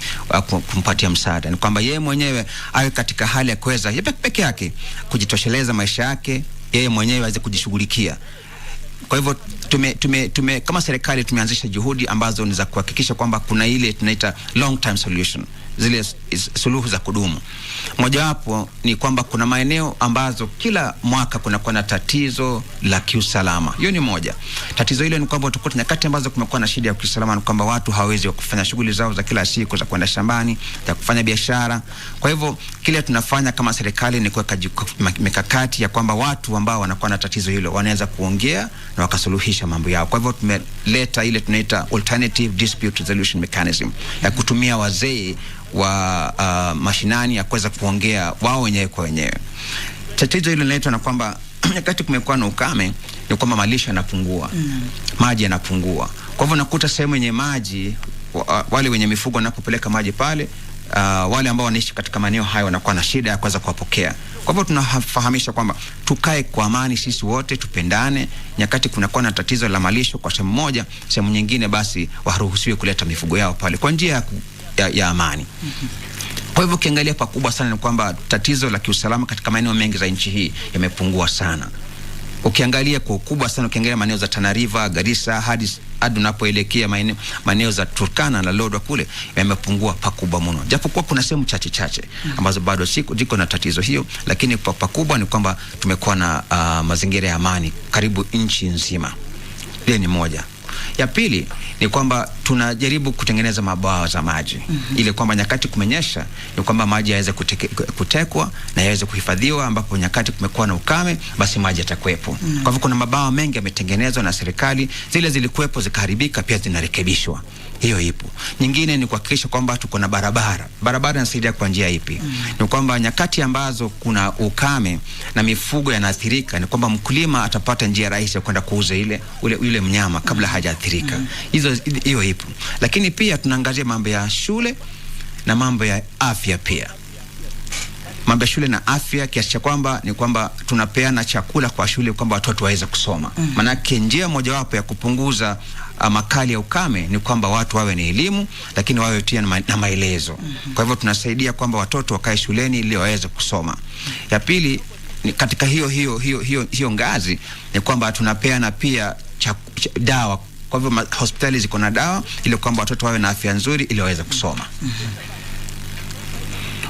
kumpatia msaada, ni kwamba yeye mwenyewe awe katika hali ya kuweza peke yake kujitosheleza maisha yake, yeye mwenyewe aweze kujishughulikia. Kwa hivyo kama serikali tumeanzisha juhudi ambazo ni za kuhakikisha kwamba kuna ile tunaita long term solution. zile suluhu za kudumu. Mojawapo ni kwamba kuna maeneo ambazo kila mwaka kunakuwa na tatizo la kiusalama. Hiyo ni moja. Tatizo hilo ni kwamba tuko nyakati ambazo kumekuwa na shida ya kiusalama, ni kwamba watu hawawezi kufanya shughuli zao za kila siku, za kwenda shambani, za kufanya biashara. Kwa hivyo kile tunafanya kama serikali ni kuweka mikakati ya kwamba watu ambao wanakuwa na tatizo hilo wanaweza kuongea na wakasuluhisha mambo yao. Kwa hivyo tumeleta ile tunaita alternative dispute resolution mechanism, ya kutumia wazee wa mashinani ya kuweza kuongea wao wenyewe kwa wenyewe. Tatizo hilo linaitwa na kwamba wakati kumekuwa na ukame ni kwamba malisho yanapungua, maji yanapungua. Kwa hivyo nakuta sehemu yenye maji, wale wenye mifugo wanapopeleka maji pale, wale ambao wanaishi katika maeneo hayo wanakuwa na shida ya kuweza kuwapokea. Kwa hivyo tunafahamisha kwamba tukae kwa amani, sisi wote tupendane. Nyakati kunakuwa na tatizo la malisho kwa sehemu moja, sehemu nyingine basi waruhusiwe kuleta mifugo yao pale kwa njia ya amani. Kwa hivyo ukiangalia pakubwa sana ni kwamba tatizo la kiusalama katika maeneo mengi za nchi hii yamepungua sana. Ukiangalia kwa ukubwa sana, ukiangalia maeneo za Tana River, Garissa, hadi unapoelekea maeneo za Turkana na Lodwar kule, yamepungua pakubwa mno. Japokuwa kuna sehemu chache ambazo bado ziko na tatizo hiyo, lakini pakubwa ni kwamba tumekuwa na mazingira ya amani karibu nchi nzima. Ile ni moja. Ya pili ni kwamba tunajaribu kutengeneza mabwawa za maji, ili kwamba nyakati kumenyesha ni kwamba maji yaweze kutekwa na yaweze kuhifadhiwa, ambapo nyakati kumekuwa na ukame basi maji yatakuwepo. Kwa hivyo kuna mabwawa mengi yametengenezwa na serikali, zile zilikuwepo zikaharibika pia zinarekebishwa. Hiyo ipo. Nyingine ni kuhakikisha kwamba tuko na barabara inasaidia kwa njia ipi? Ni kwamba nyakati ambazo kuna ukame na mifugo yanaathirika, ni kwamba mkulima atapata njia rahisi ya kwenda kuuza yule mnyama kabla hajaathirika. Hiyo ipo. Lakini pia tunaangazia mambo ya shule na mambo ya afya pia. Mambo ya shule na afya kiasi cha kwamba ni kwamba tunapeana chakula kwa shule kwamba watoto waweze kusoma. Manake njia mojawapo ya kupunguza makali ya ukame ni kwamba watu wawe ni elimu, lakini wawe pia na maelezo. Kwa hivyo tunasaidia kwamba watoto wakae shuleni ili waweze kusoma. Ya pili ni katika hiyo ngazi ni kwamba tunapeana pia dawa. Kwa hivyo hospitali ziko na dawa ili kwamba watoto wawe na afya nzuri ili waweze kusoma.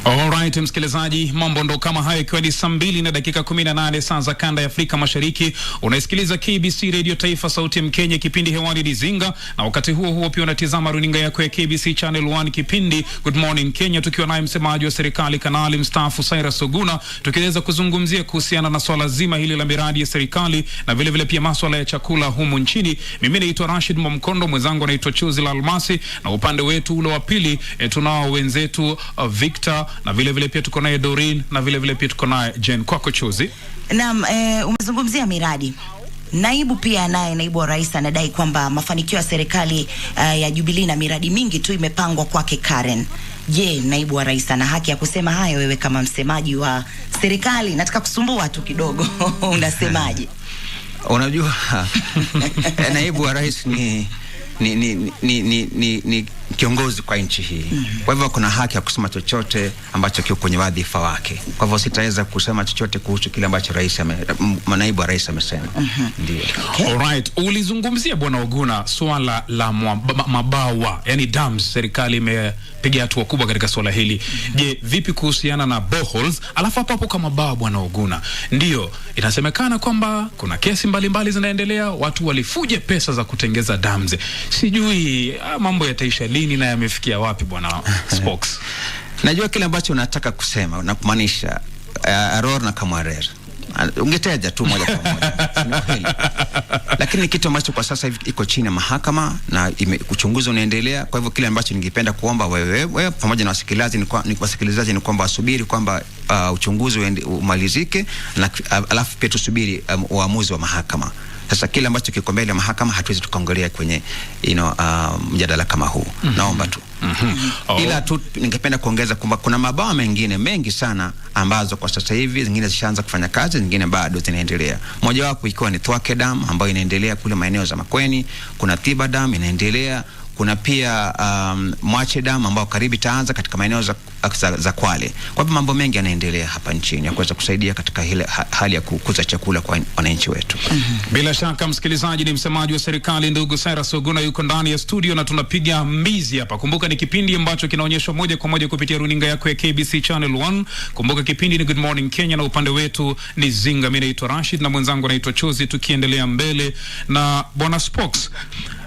Alright, msikilizaji, mambo ndo kama hayo, ikiwa ni saa 2:18 saa za kanda ya Afrika Mashariki. Unaisikiliza KBC Radio Taifa, sauti ya Mkenya, kipindi hewani ni Zinga, na wakati huo pia unatizama runinga yako ya KBC Channel 1, kipindi Good Morning Kenya, tukiwa naye msemaji wa serikali Kanali mstaafu Cyrus Oguna, tukiweza kuzungumzia kuhusiana na swala zima hili la miradi ya serikali na vile vile pia masuala ya chakula humu nchini. Mimi naitwa Rashid Mwamkondo, mwenzangu anaitwa Chuzi la Almasi, na upande wetu ule wa pili tunao wenzetu Victor, na vile vile pia tuko naye Doreen, na vile vile pia tuko naye Jen. Kwako Chuzi. Naam, umezungumzia miradi. Naibu wa rais anadai kwamba mafanikio ya serikali ya Jubilee na miradi mingi tu imepangwa kwake Karen. Je, naibu wa rais ana haki ya kusema hayo? Wewe kama msemaji wa serikali, nataka kusumbua tu kidogo. Unasemaje? Unajua naibu wa rais ni kiongozi kwa nchi hii. Kwa hivyo kuna haki ya kusema chochote ambacho kiko kwenye wadhifa wake. Kwa hivyo sitaweza kusema chochote kuhusu kile ambacho naibu wa rais amesema. Ndio. Alright, ulizungumzia bwana Oguna swala la mabawa, yani dams. Serikali imepiga hatua kubwa katika swala hili. Je, vipi kuhusiana na boreholes? Alafu hapo kama mabawa bwana Oguna, ndio inasemekana kwamba kuna kesi mbalimbali zinaendelea, watu walifuje pesa za kutengeza dams. Sijui mambo yataisha lini na yamefikia wapi bwana Spokes? Najua kile ambacho unataka kusema na kumaanisha Aror na Kamwarer. Ungetaja tu moja kwa moja. Lakini kitu ambacho kwa sasa hivi iko chini ya mahakama na uchunguzi unaendelea. Kwa hivyo kile ambacho ningependa kuomba wewe pamoja na wasikilizaji ni kwamba wasubiri kwamba uchunguzi umalizike, alafu pia tusubiri uamuzi wa mahakama. Sasa kile ambacho kiko mbele ya mahakama hatuwezi tukaongelea kwenye mjadala kama huu. Naomba tu. Ila tu ningependa kuongeza kwamba kuna mabawa mengine mengi sana ambazo kwa sasa hivi zingine zishaanza kufanya kazi, zingine bado zinaendelea. Mojawapo ikiwa ni Thwake Dam ambayo inaendelea kule maeneo za Makweni, kuna Tiba Dam inaendelea, kuna pia Mwache Dam ambao karibu itaanza katika maeneo za Kwale. Kwa hivyo mambo mengi yanaendelea hapa nchini ya kuweza kusaidia katika ile hali ya kukuza chakula kwa wananchi wetu. Bila shaka msikilizaji, ni msemaji wa serikali ndugu Sara Soguna yuko ndani ya studio na tunapiga mbizi hapa. Kumbuka ni kipindi ambacho kinaonyeshwa moja kwa moja kupitia runinga yako ya KBC Channel 1. Kumbuka kipindi ni Good Morning Kenya na upande wetu ni Zinga. Mimi naitwa Rashid na mwenzangu anaitwa Chozi, tukiendelea mbele na Bwana Spokes.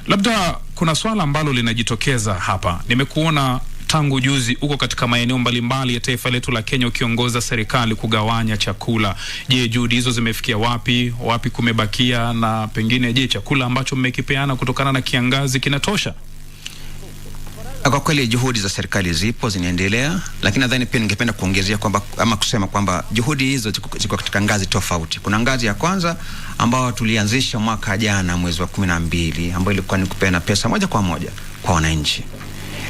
Labda kuna swala ambalo linajitokeza hapa. Nimekuona tangu juzi uko katika maeneo mbalimbali ya taifa letu la Kenya ukiongoza serikali kugawanya chakula. Je, juhudi hizo zimefikia wapi? Wapi kumebakia? Na pengine je, chakula ambacho mmekipeana kutokana na kiangazi kinatosha? Kwa kweli juhudi za serikali zipo zinaendelea, lakini nadhani pia ningependa kuongezea kwamba ama kusema kwamba juhudi hizo ziko katika ngazi tofauti. Kuna ngazi ya kwanza ambao tulianzisha mwaka jana mwezi wa 12 ambayo ilikuwa ni kupeana pesa moja kwa moja kwa wananchi.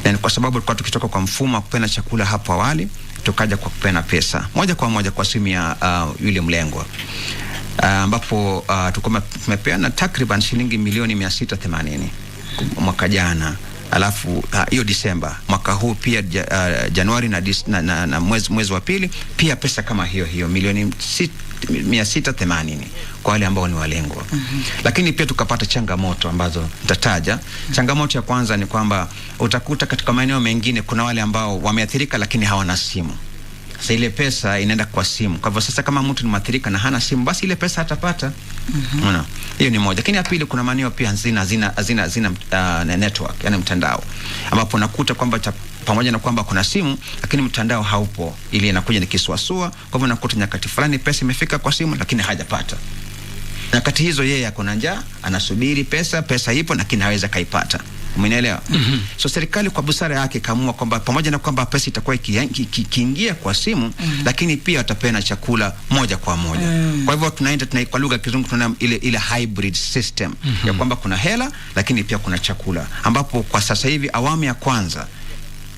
Na kwa sababu tulikuwa tukitoka kwa mfumo wa kupeana chakula hapo awali, tukaja kwa kupeana pesa moja kwa moja kwa simu ya yule mlengwa. Ambapo tulikuwa tumepeana takriban shilingi milioni 680 mwaka jana. Alafu hiyo Disemba mwaka huu pia Januari na mwezi wa pili pia pesa kama hiyo milioni 680 kwa wale ambao ni walengwa. Lakini pia tukapata changamoto ambazo nitataja. Changamoto ya kwanza ni kwamba utakuta katika maeneo mengine kuna wale ambao wameathirika lakini hawana simu. Sasa ile pesa inaenda kwa simu. Kwa hivyo sasa kama mtu ni mwathirika na hana simu, basi ile pesa hatapata. Unaona? Hiyo ni moja. Lakini ya pili kuna maeneo pia hazina network, yani mtandao. Ambapo unakuta kwamba pamoja na kwamba kuna simu lakini mtandao haupo. Ile inakuja ni kiswasua. Kwa hivyo unakuta nyakati fulani pesa imefika kwa simu lakini hajapata. Nyakati hizo yeye akona njaa, anasubiri pesa ipo lakini hawezi kaipata. Umeelewa? So serikali kwa busara yake kaamua kwamba pamoja na kwamba pesa itakuwa ikiingia kwa simu, lakini pia atapeana chakula moja kwa moja. Kwa hivyo tunaenda kwa lugha ya Kizungu tuna ile hybrid system ya kwamba kuna hela lakini pia kuna chakula, ambapo kwa sasa hivi awamu ya kwanza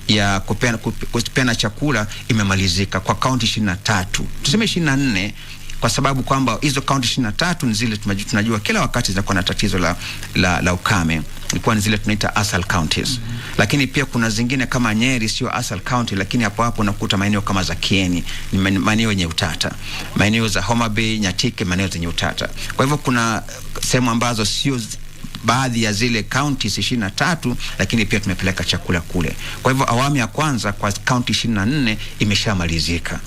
ya kupeana chakula imemalizika kwa kaunti 23. Tuseme 24 kwa sababu kwamba hizo kaunti 23 ni zile tunajua kila wakati zinakuwa na tatizo la ukame. Ilikuwa ni zile tunaita ASAL counties. Lakini pia kuna zingine kama Nyeri sio ASAL county, lakini hapo unakuta maeneo kama za Kieni, ni maeneo yenye utata. Maeneo za Homa Bay, Nyatike, maeneo yenye utata. Kwa hivyo kuna sehemu ambazo sio baadhi ya zile counties 23, lakini pia tumepeleka chakula kule. Kwa hivyo awamu ya kwanza kwa county 24 imeshamalizika.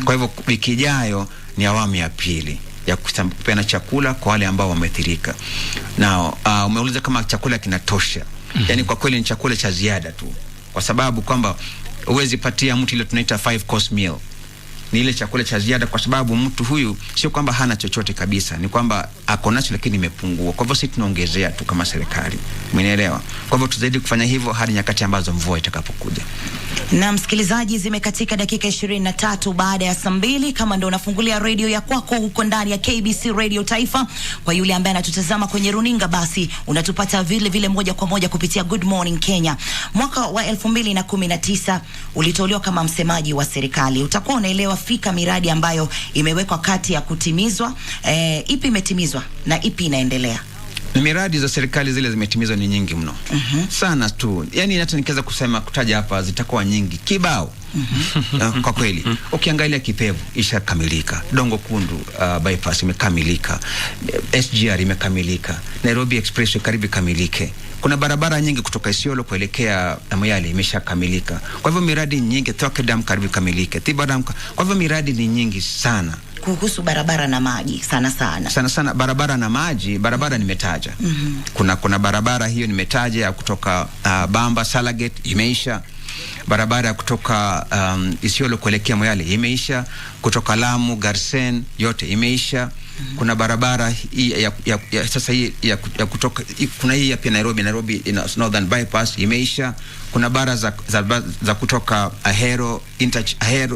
Kwa hivyo wiki ijayo ni awamu ya pili ya kupeana chakula kwa wale ambao wamethirika. Na umeuliza kama chakula kinatosha. Yani kwa kweli ni chakula cha ziada tu. Kwa sababu kwamba uwezi patia mtu ile tunaita 5 course meal. Ni ile chakula cha ziada kwa sababu mtu huyu sio kwamba hana chochote kabisa, ni kwamba ako nacho lakini imepungua. Kwa hivyo sisi tunaongezea tu kama serikali. Umeelewa? Kwa hivyo tuzidi kufanya hivyo hadi nyakati ambazo mvua itakapokuja. Na msikilizaji, zimekatika dakika 23 baada ya saa 2. Kama ndio unafungulia radio ya kwako huko ndani ya KBC Radio Taifa, kwa yule ambaye anatutazama kwenye runinga, basi unatupata vile moja kwa moja kupitia Good Morning Kenya. Mwaka wa 2019 ulitolewa kama msemaji wa serikali. Utakuwa unaelewa fika miradi ambayo imewekwa kati ya kutimizwa, ipi imetimizwa na ipi inaendelea. Ni miradi za serikali zile zimetimizwa ni nyingi mno. Sana tu. Yani hata nikiweza kusema kutaja hapa zitakuwa nyingi kibao. Kwa kweli. Ukiangalia Kipevu ishakamilika. Dongo Kundu bypass imekamilika. SGR imekamilika. Nairobi Expressway karibu kamilike. Kuna barabara nyingi kutoka Isiolo kuelekea Moyale imeshakamilika. Kwa hivyo miradi nyingi, Toke Dam karibu kamilike. Tiba Dam. Kwa hivyo miradi ni nyingi sana. Kuhusu barabara na maji sana barabara na maji, barabara nimetaja. Kuna barabara hiyo nimetaja ya kutoka Bamba Salagate imeisha. Barabara kutoka Isiolo kuelekea Moyale imeisha. Kutoka Lamu Garsen yote imeisha. Kuna barabara sasa hii ya kutoka, kuna hii pia Nairobi Northern bypass imeisha. Kuna bara za kutoka Ahero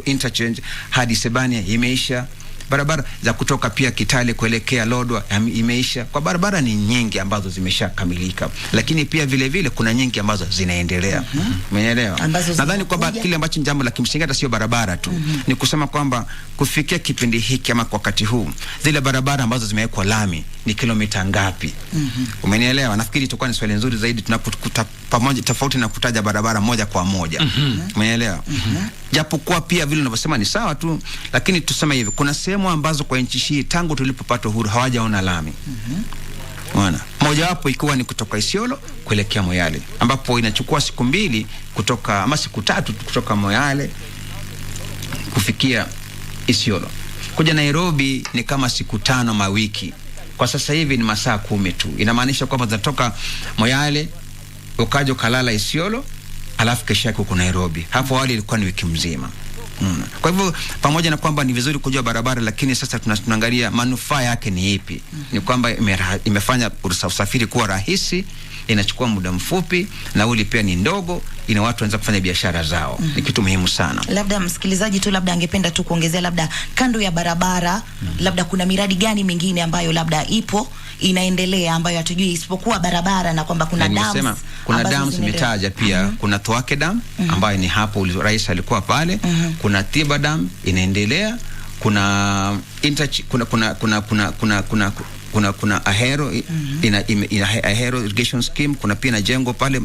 interchange hadi Sebania imeisha. barabara za kutoka pia Kitale kuelekea Lodwar imeisha. Kwa barabara ni nyingi ambazo zimeshakamilika, lakini pia vile vile kuna nyingi ambazo zinaendelea. Umeelewa? Nadhani kwamba kile ambacho ni jambo la kimsingi hata sio barabara tu, ni kusema kwamba kufikia kipindi hiki ama kwa wakati huu zile barabara ambazo zimewekwa lami ni kilomita ngapi? Umenielewa? Nafikiri itakuwa ni swali nzuri zaidi tunapokuta pamoja, tofauti na kutaja barabara moja kwa moja. Umeelewa? Japokuwa pia vile unavyosema ni sawa tu, lakini tuseme hivi, kuna sehemu ambazo kwa nchi hii tangu tulipopata uhuru hawajaona lami. Unaona? Moja wapo ikiwa ni kutoka Isiolo kuelekea Moyale, ambapo inachukua siku 2 kutoka ama siku 3 kutoka Moyale kufikia Isiolo. Kuja Nairobi ni kama siku 5 mawiki. Kwa sasa hivi ni masaa 10 tu. Inamaanisha kwamba tunatoka Moyale ukaja kalala Isiolo, alafu kesho yake uko Nairobi. Hapo awali ilikuwa ni wiki mzima. Kwa hivyo pamoja na kwamba ni vizuri kujua barabara, lakini sasa tunaangalia manufaa yake ni ipi. Ni kwamba imefanya usafiri kuwa rahisi, inachukua muda mfupi, nauli pia ni ndogo, ina watu wanaweza kufanya biashara zao. Ni kitu muhimu sana. Labda msikilizaji tu labda angependa tu kuongezea, labda kando ya barabara labda kuna miradi gani mingine ambayo labda ipo inaendelea ambayo hatujui isipokuwa barabara, na kwamba kuna dams, kuna dams imetaja pia. Kuna Thwake Dam ambayo ni hapo rais alikuwa pale. Kuna Tiba Dam inaendelea. Kuna kuna Ahero Ahero irrigation scheme. Kuna pia na jengo pale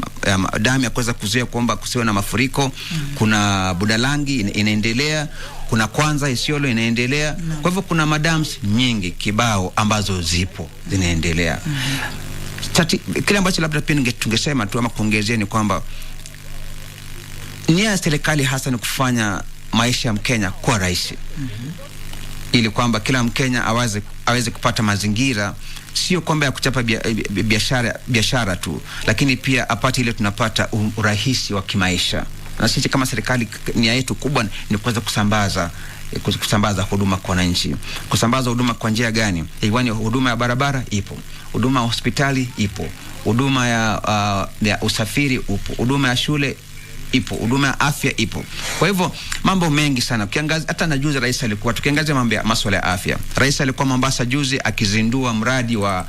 damu ya kuweza kuzuia kwamba kusiwe na mafuriko. Kuna Budalangi inaendelea. Kuna Kwanza Isiolo inaendelea. Kwa hivyo kuna madams nyingi kibao ambazo zipo zinaendelea. Kile ambacho labda pia tungesema tu ama kuongezea ni kwamba nia ya serikali hasa ni kufanya maisha ya Mkenya kuwa rahisi. Ili kwamba kila Mkenya aweze kupata mazingira, sio kwamba ya kuchapa biashara tu, lakini pia apate ile tunapata urahisi wa kimaisha. Na sisi kama serikali nia yetu kubwa ni kuweza kusambaza huduma kwa wananchi. Kusambaza huduma kwa njia gani? Iwani huduma ya barabara ipo, huduma ya hospitali ipo, huduma ya usafiri upo, huduma ya shule ipo, huduma ya afya ipo. Kwa hivyo mambo mengi sana. Ukiangaza hata na juzi rais alikuwa, tukiangazia mambo ya masuala ya afya, rais alikuwa Mombasa juzi akizindua mradi wa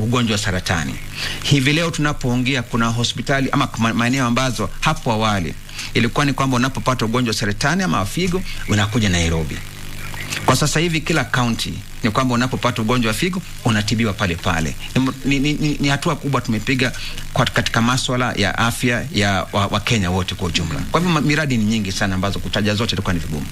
ugonjwa wa saratani. Hivi leo tunapoongea kuna hospitali ama maeneo ambazo hapo awali ilikuwa ni kwamba unapopata ugonjwa wa saratani ama figo unakuja Nairobi. Kwa sasa hivi kila county ni kwamba unapopata ugonjwa wa figo unatibiwa pale pale. Ni hatua kubwa tumepiga katika masuala ya afya ya Wakenya wote kwa ujumla. Kwa hivyo miradi ni nyingi sana ambazo kutaja zote itakuwa ni vigumu.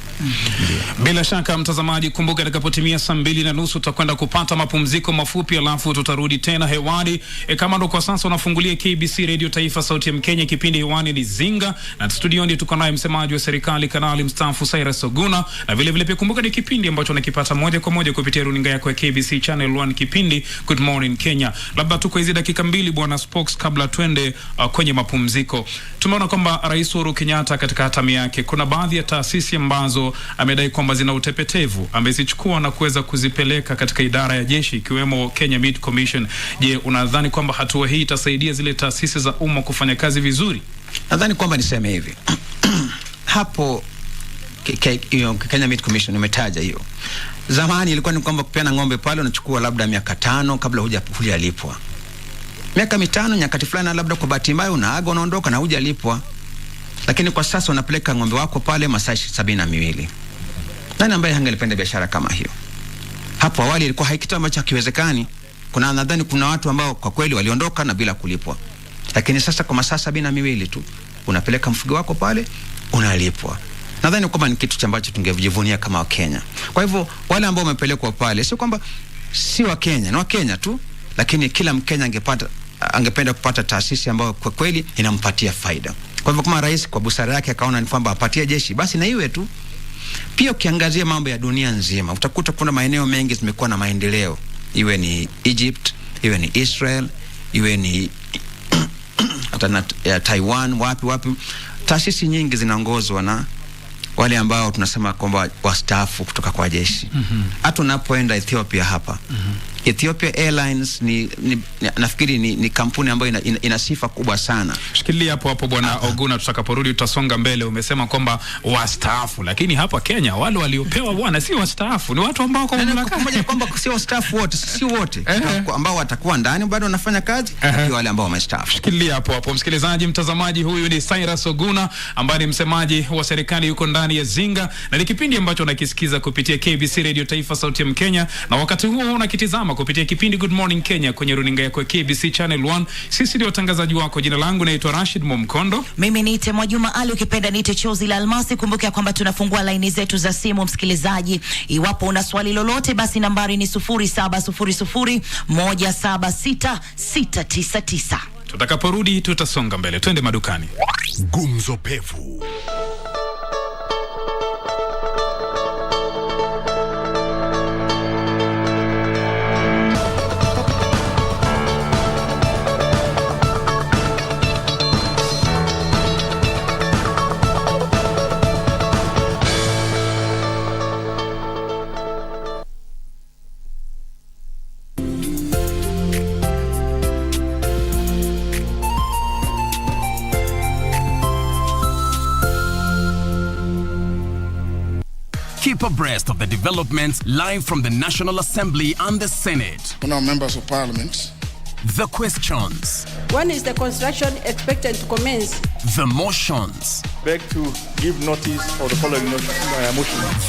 Bila shaka mtazamaji, kumbuka itakapotimia saa 2:30 tutakwenda kupata mapumziko mafupi, alafu tutarudi tena hewani. Kama ndo kwa sasa unafungulia KBC Radio Taifa Sauti ya Mkenya, kipindi hewani ni Zinga, na studioni tuko naye msemaji wa serikali Kanali mstaafu Cyrus Oguna, na vile vile pia kumbuka ni kipindi ambacho unakipata moja kwa moja kupitia runinga yako ya KBC Channel 1, kipindi Good Morning Kenya. Labda tu kwa hizi dakika 2 bwana Spokes, kabla twende kwenye mapumziko. Tumeona kwamba Rais Uhuru Kenyatta katika hatamu yake kuna baadhi ya taasisi ambazo amedai kwamba zina utepetevu amezichukua na kuweza kuzipeleka katika idara ya jeshi, ikiwemo Kenya Meat Commission. Je, unadhani kwamba hatua hii itasaidia zile taasisi za umma kufanya kazi vizuri? Nadhani kwamba niseme hivi hapo Kenya Meat Commission umetaja hiyo. Zamani ilikuwa ni kwamba kupeana ng'ombe pale unachukua labda miaka 5 kabla hujalipwa. Miaka 5 nyakati fulani labda kwa bahati mbaya unaaga unaondoka na hujalipwa. Lakini kwa sasa unapeleka ng'ombe wako pale masaa 72. Nani ambaye hangelipenda biashara kama hiyo? Hapo awali ilikuwa haikitoa ambacho hakiwezekani. Nadhani kuna watu ambao kwa kweli waliondoka na bila kulipwa. Lakini sasa kwa masaa 72 tu unapeleka mfugo wako pale unalipwa. Nadhani kwamba ni kitu ambacho tungejivunia kama Wakenya. Kwa hivyo wale ambao wamepelekwa pale sio kwamba si Wakenya, ni Wakenya tu, lakini kila Mkenya angependa kupata taasisi ambayo kwa kweli inampatia faida. Kwa hivyo kama rais kwa busara yake akaona ni kwamba apatie jeshi, basi na iwe tu. Pia ukiangazia mambo ya dunia nzima, utakuta kuna maeneo mengi zimekuwa na maendeleo. Iwe ni Egypt, iwe ni Israel, iwe ni Taiwan, wapi. Taasisi nyingi zinaongozwa na wale ambao tunasema kwamba wastaafu kutoka kwa jeshi. Hata unapoenda Ethiopia hapa, Ethiopia Airlines nafikiri ni kampuni ambayo ina sifa kubwa sana. Shikilia hapo bwana Oguna, tutakaporudi tutasonga mbele. Umesema kwamba wastaafu, lakini hapa Kenya wale waliopewa bwana si wastaafu, ni watu ambao kwa mamlaka moja kwamba sio wastaafu wote, si wote ambao watakuwa ndani bado wanafanya kazi, na wale ambao wamestaafu. Shikilia hapo msikilizaji, mtazamaji, huyu ni Cyrus Oguna ambaye ni msemaji wa serikali, yuko ndani ya Zinga, na ni kipindi ambacho unakisikiza kupitia KBC Radio Taifa Sauti ya Kenya, na wakati huo unakitizama kupitia kipindi Good Morning Kenya kwenye runinga yako ya KBC Channel 1. Sisi ndio watangazaji wako. Jina langu naitwa Rashid Momkondo. Mimi niite Mwajuma Ali, ukipenda niite Chozi la Almasi. Kumbuka kwamba tunafungua laini zetu za simu msikilizaji. Iwapo una swali lolote, basi nambari ni 0700176699. Tutakaporudi tutasonga mbele. Twende madukani. Gumzo Pevu. Keep abreast of the developments live from the National Assembly and the Senate. On our members of parliament. The questions. When is the construction expected to commence? The motions. Beg to give notice of the following motion.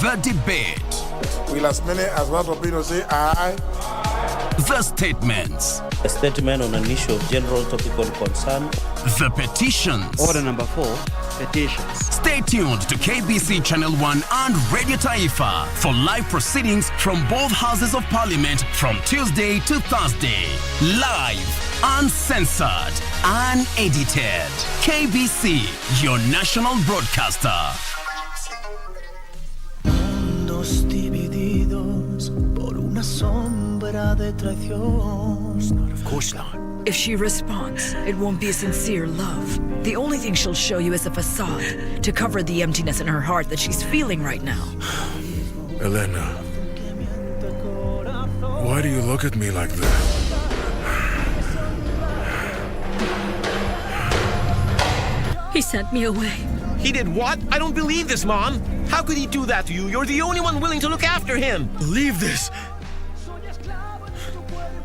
The debate. Will as many as one opinion say aye? The statements. A statement on an issue of general topical concern. The petitions. Order number 4, petitions. Stay tuned to KBC Channel 1 and Radio Taifa for live proceedings from both houses of parliament from Tuesday to Thursday. Live, uncensored, unedited. KBC, your national broadcaster. Mundos divididos por una sombra de traición. Of course not. If she responds, it won't be a sincere love. The only thing she'll show you is a facade to cover the emptiness in her heart that she's feeling right now. Elena, why do you look at me like that? He sent me away. He did what? I don't believe this, Mom. How could he do that to you? You're the only one willing to look after him. Believe this.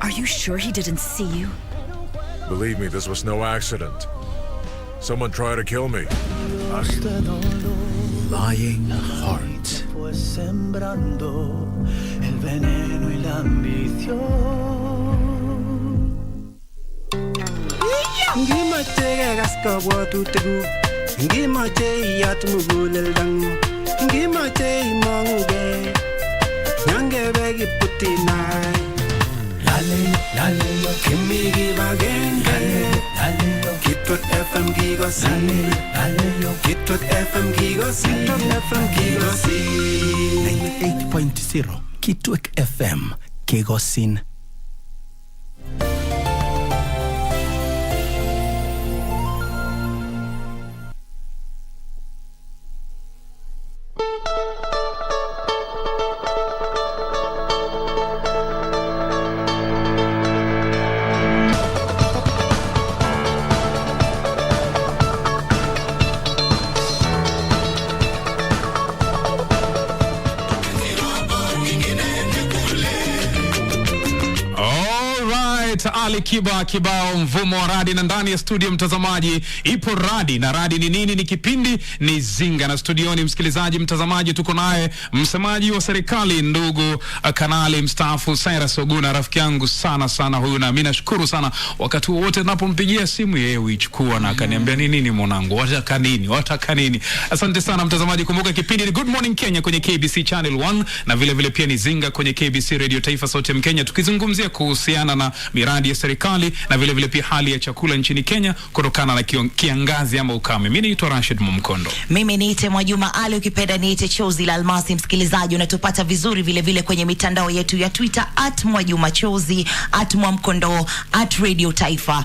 Are you sure he didn't see you? Believe me, this was no accident. Someone tried to kill me. Lying heart. Fue sembrando el veneno y la ambición. Ngima te gaska watu tegu. Ngima te yatmugul dang. Ngima te mangue. Nyange begi putinai. Lale, give me give again. Lale, get what FM Gigos. Lale, get what FM Gigos. 98.0 Kitwek FM Gigosin. Ali Kiba kibao mvumo wa radi, na ndani ya studio mtazamaji ipo radi. Na radi ni nini? Ni kipindi ni Zinga, na studioni msikilizaji mtazamaji tuko naye msemaji wa serikali ndugu kanali mstaafu Cyrus Oguna, rafiki yangu sana huyu, na mimi nashukuru sana wakati wote ninapompigia simu yeye huichukua na akaniambia nini mwanangu, wataka nini. Asante sana mtazamaji, kumbuka kipindi ni Good Morning Kenya kwenye KBC Channel 1 na vile pia ni Zinga kwenye KBC Radio Taifa Sauti ya Kenya, tukizungumzia kuhusiana na miradi ya serikali na vile pia hali ya chakula nchini Kenya kutokana na kiangazi ama ukame. Mimi naitwa Rashid Momkondo. Mimi niite Mwajuma Ali, ukipenda niite Chozi la Almasi. Msikilizaji, unatupata vizuri vile kwenye mitandao yetu ya Twitter @Mwajuma Chozi, @Mwamkondo, @Radio Taifa,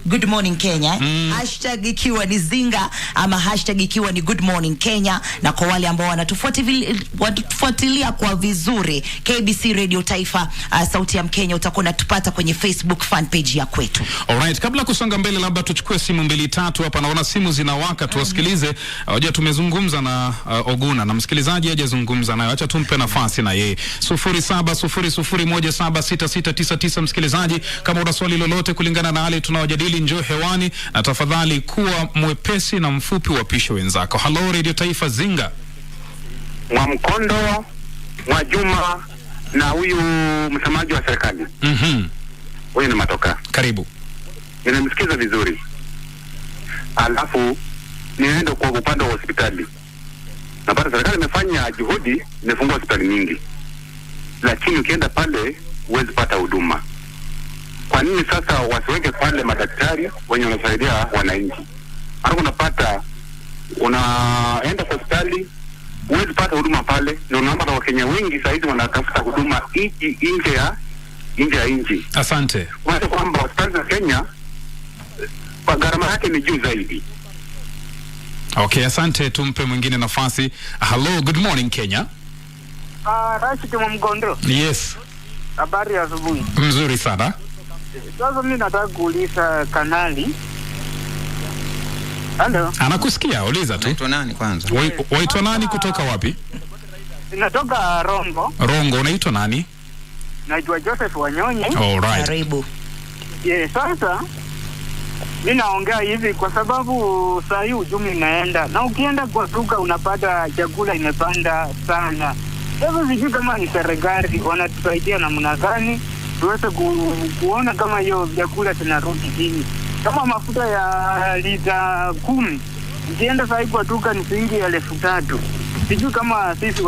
Good Morning Kenya. Hashtag ikiwa ni Zinga ama hashtag ikiwa ni Good Morning Kenya, na kwa wale ambao wanatufuatilia kwa vizuri KBC Radio Taifa, sauti ya Mkenya, utakuwa unatupata kwenye Facebook fan page ya kwetu. Alright, kabla kusonga mbele labda tuchukue simu 2-3 hapa, naona simu zinawaka, tuwasikilize. Hoja tumezungumza na Oguna na msikilizaji hajazungumza naye, acha tumpe nafasi na yeye. 0700176699. Msikilizaji, kama una swali lolote kulingana na hali tunaojadili, njoo hewani na tafadhali kuwa mwepesi na mfupi, wapishe wenzako. Hello Radio Taifa Zinga. Mwamkondo, Mwajuma na huyu msemaji wa serikali. Huyu ni Matoka. Karibu. Ninamsikiza vizuri. Alafu niende kwa upande wa hospitali. Napata serikali imefanya juhudi, imefungua hospitali nyingi. Lakini ukienda pale huwezi pata huduma. Kwa nini sasa wasiweke pale madaktari wenye wanasaidia wananchi? Hapo unapata unaenda kwa hospitali huwezi pata huduma pale, na unaomba Wakenya wengi sasa hivi wanatafuta huduma nje ya nchi. Asante. Kwa kwamba hospitali za Kenya kwa gharama yake ni juu zaidi. Okay, asante, tumpe mwingine nafasi. Hello, Good Morning Kenya. Rashid Mwamgondo. Yes. Habari ya asubuhi. Mzuri sana. Sasa mimi nataka kuuliza kanali. Hello. Anakusikia, uliza tu. Unaitwa nani kwanza? Waitwa nani kutoka wapi? Natoka Rongo. Rongo, unaitwa nani? Naitwa Joseph Wanyonyi. Alright. Karibu. Sasa mimi naongea hivi kwa sababu saa hii ujumi inaenda, na ukienda kwa duka unapata chakula imepanda sana. Sasa sijui kama ni serikali wanatusaidia namna gani tuweze kuona kama hiyo vyakula tunarudi chini. Kama mafuta ya lita 10 ukienda saa hii kwa duka ni shilingi 3,000. Sijui kama sisi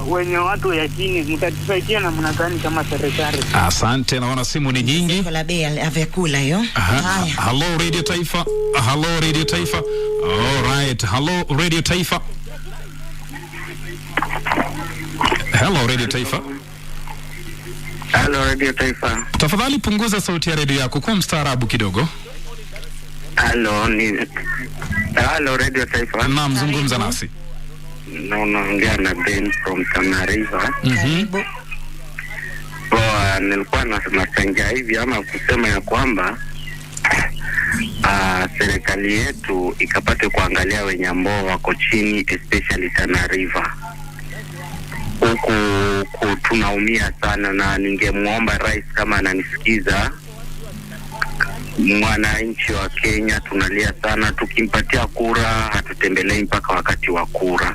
wenye watu ya chini mtatusaidia namna gani kama serikali. Asante, naona simu ni nyingi. Kwa bei ya vyakula hiyo. Hello Radio Taifa. Hello Radio Taifa. Alright. Hello Radio Taifa. Hello Radio Taifa. Hello Radio Taifa. Tafadhali punguza sauti ya redio yako, kwa mstaarabu kidogo. Hello Radio Taifa. Naam, zungumza nasi. Naongea na Ben from Tana River. Karibu. Nilikuwa nasema hivi ama kusema ya kwamba serikali yetu ikapate kuangalia wenye ambao wako chini, especially Tana River. Huku tunaumia sana, na ningemuomba rais kama ananisikiza, mwananchi wa Kenya tunalia sana, tukimpatia kura hatutembelei mpaka wakati wa kura.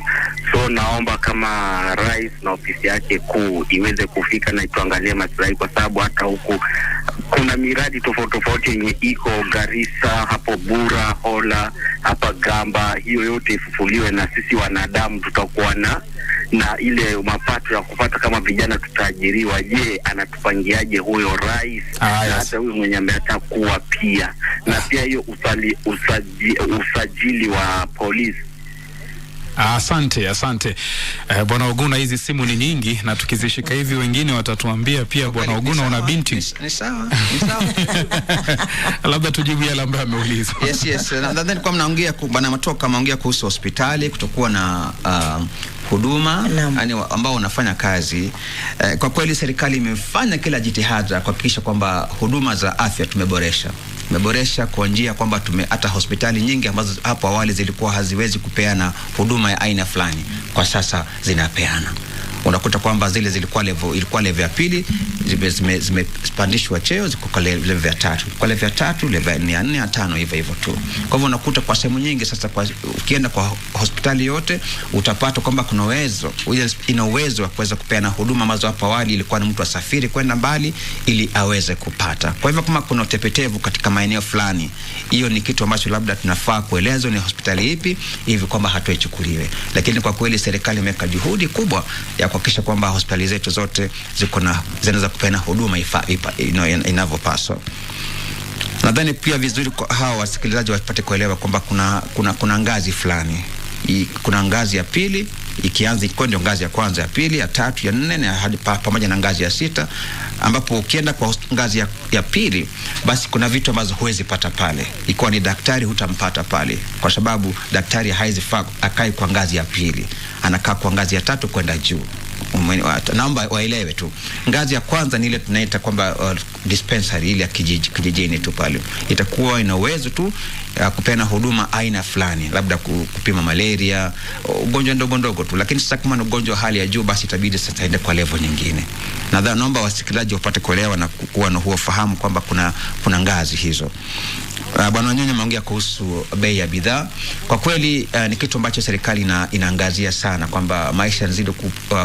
So naomba kama rais na ofisi yake kuu iweze kufika na ituangalie maslahi, kwa sababu hata huku kuna miradi tofauti yenye iko Garissa, hapo Bura, Hola, hapa Gamba, hiyo yote ifufuliwe na sisi wanadamu tutakuwa na ile mapato ya kupata kama vijana tutaajiriwa. Je, anatupangiaje huyo rais? Hata huyo mwenye ambaye atakuwa pia na pia hiyo usajili wa polisi. Asante. Bwana Oguna, hizi simu ni nyingi na tukizishika hivi wengine watatuambia pia Bwana Oguna una binti. Ni sawa. Labda tujibu yale ambayo ameuliza. Yes. Nadhani kwa mnaongea Bwana Matoka ameongea kuhusu hospitali kutokuwa na huduma yani ambao wanafanya kazi. Kwa kweli serikali imefanya kila jitihada kuhakikisha kwamba huduma za afya tumeboresha kwa njia kwamba hata hospitali nyingi ambazo hapo awali zilikuwa haziwezi kupeana huduma ya aina fulani kwa sasa zinapeana. Unakuta kwamba zile ilikuwa level ya pili zimepandishwa cheo ziko kwa level ya 3. Kwa level ya 3, level ya 4, ya 5 hivyo tu. Kwa hivyo unakuta kwa sehemu nyingi sasa ukienda kwa hospitali yote utapata kwamba ina uwezo wa kuweza kupeana huduma ambazo hapo awali ilikuwa ni mtu asafiri kwenda mbali ili aweze kupata. Kwa hivyo kama kuna utepetevu katika maeneo fulani, hiyo ni kitu ambacho labda tunafaa kuelezwa ni hospitali ipi hivi kwamba hatuichukuliwe. Lakini kwa kweli serikali imeweka juhudi kubwa ya kuhakikisha kwamba hospitali zetu zote zinaweza kupeana huduma inavyopaswa. Nadhani pia vizuri kwa hawa wasikilizaji wapate kuelewa kwamba kuna ngazi fulani. Kuna ngazi ya pili ikianza iko ndio ngazi ya kwanza, ya pili, ya tatu, ya nne na hadi pamoja na ngazi ya 6, ambapo ukienda kwa ngazi ya pili basi kuna vitu ambazo huwezi pata pale. Ikiwa ni daktari hutampata pale kwa sababu daktari haizi akai kwa ngazi ya pili, anakaa kwa ngazi ya 3 kwenda juu. Naomba waelewe tu, ngazi ya kwanza ni ile tunaita kwamba dispensary, ile ya kijijini tu pale, itakuwa ina uwezo tu kupeana huduma aina fulani, labda kupima malaria, ugonjwa ndogo tu. Lakini sasa kama ni ugonjwa hali ya juu, basi itabidi sasa ende kwa level nyingine. Nadhani naomba wasikilizaji wapate kuelewa na kuwa na huo fahamu kwamba kuna ngazi hizo. Bwana Wanyonyi ameongea kuhusu bei ya bidhaa. Kwa kweli ni kitu ambacho serikali inaangazia sana, kwamba maisha yanazidi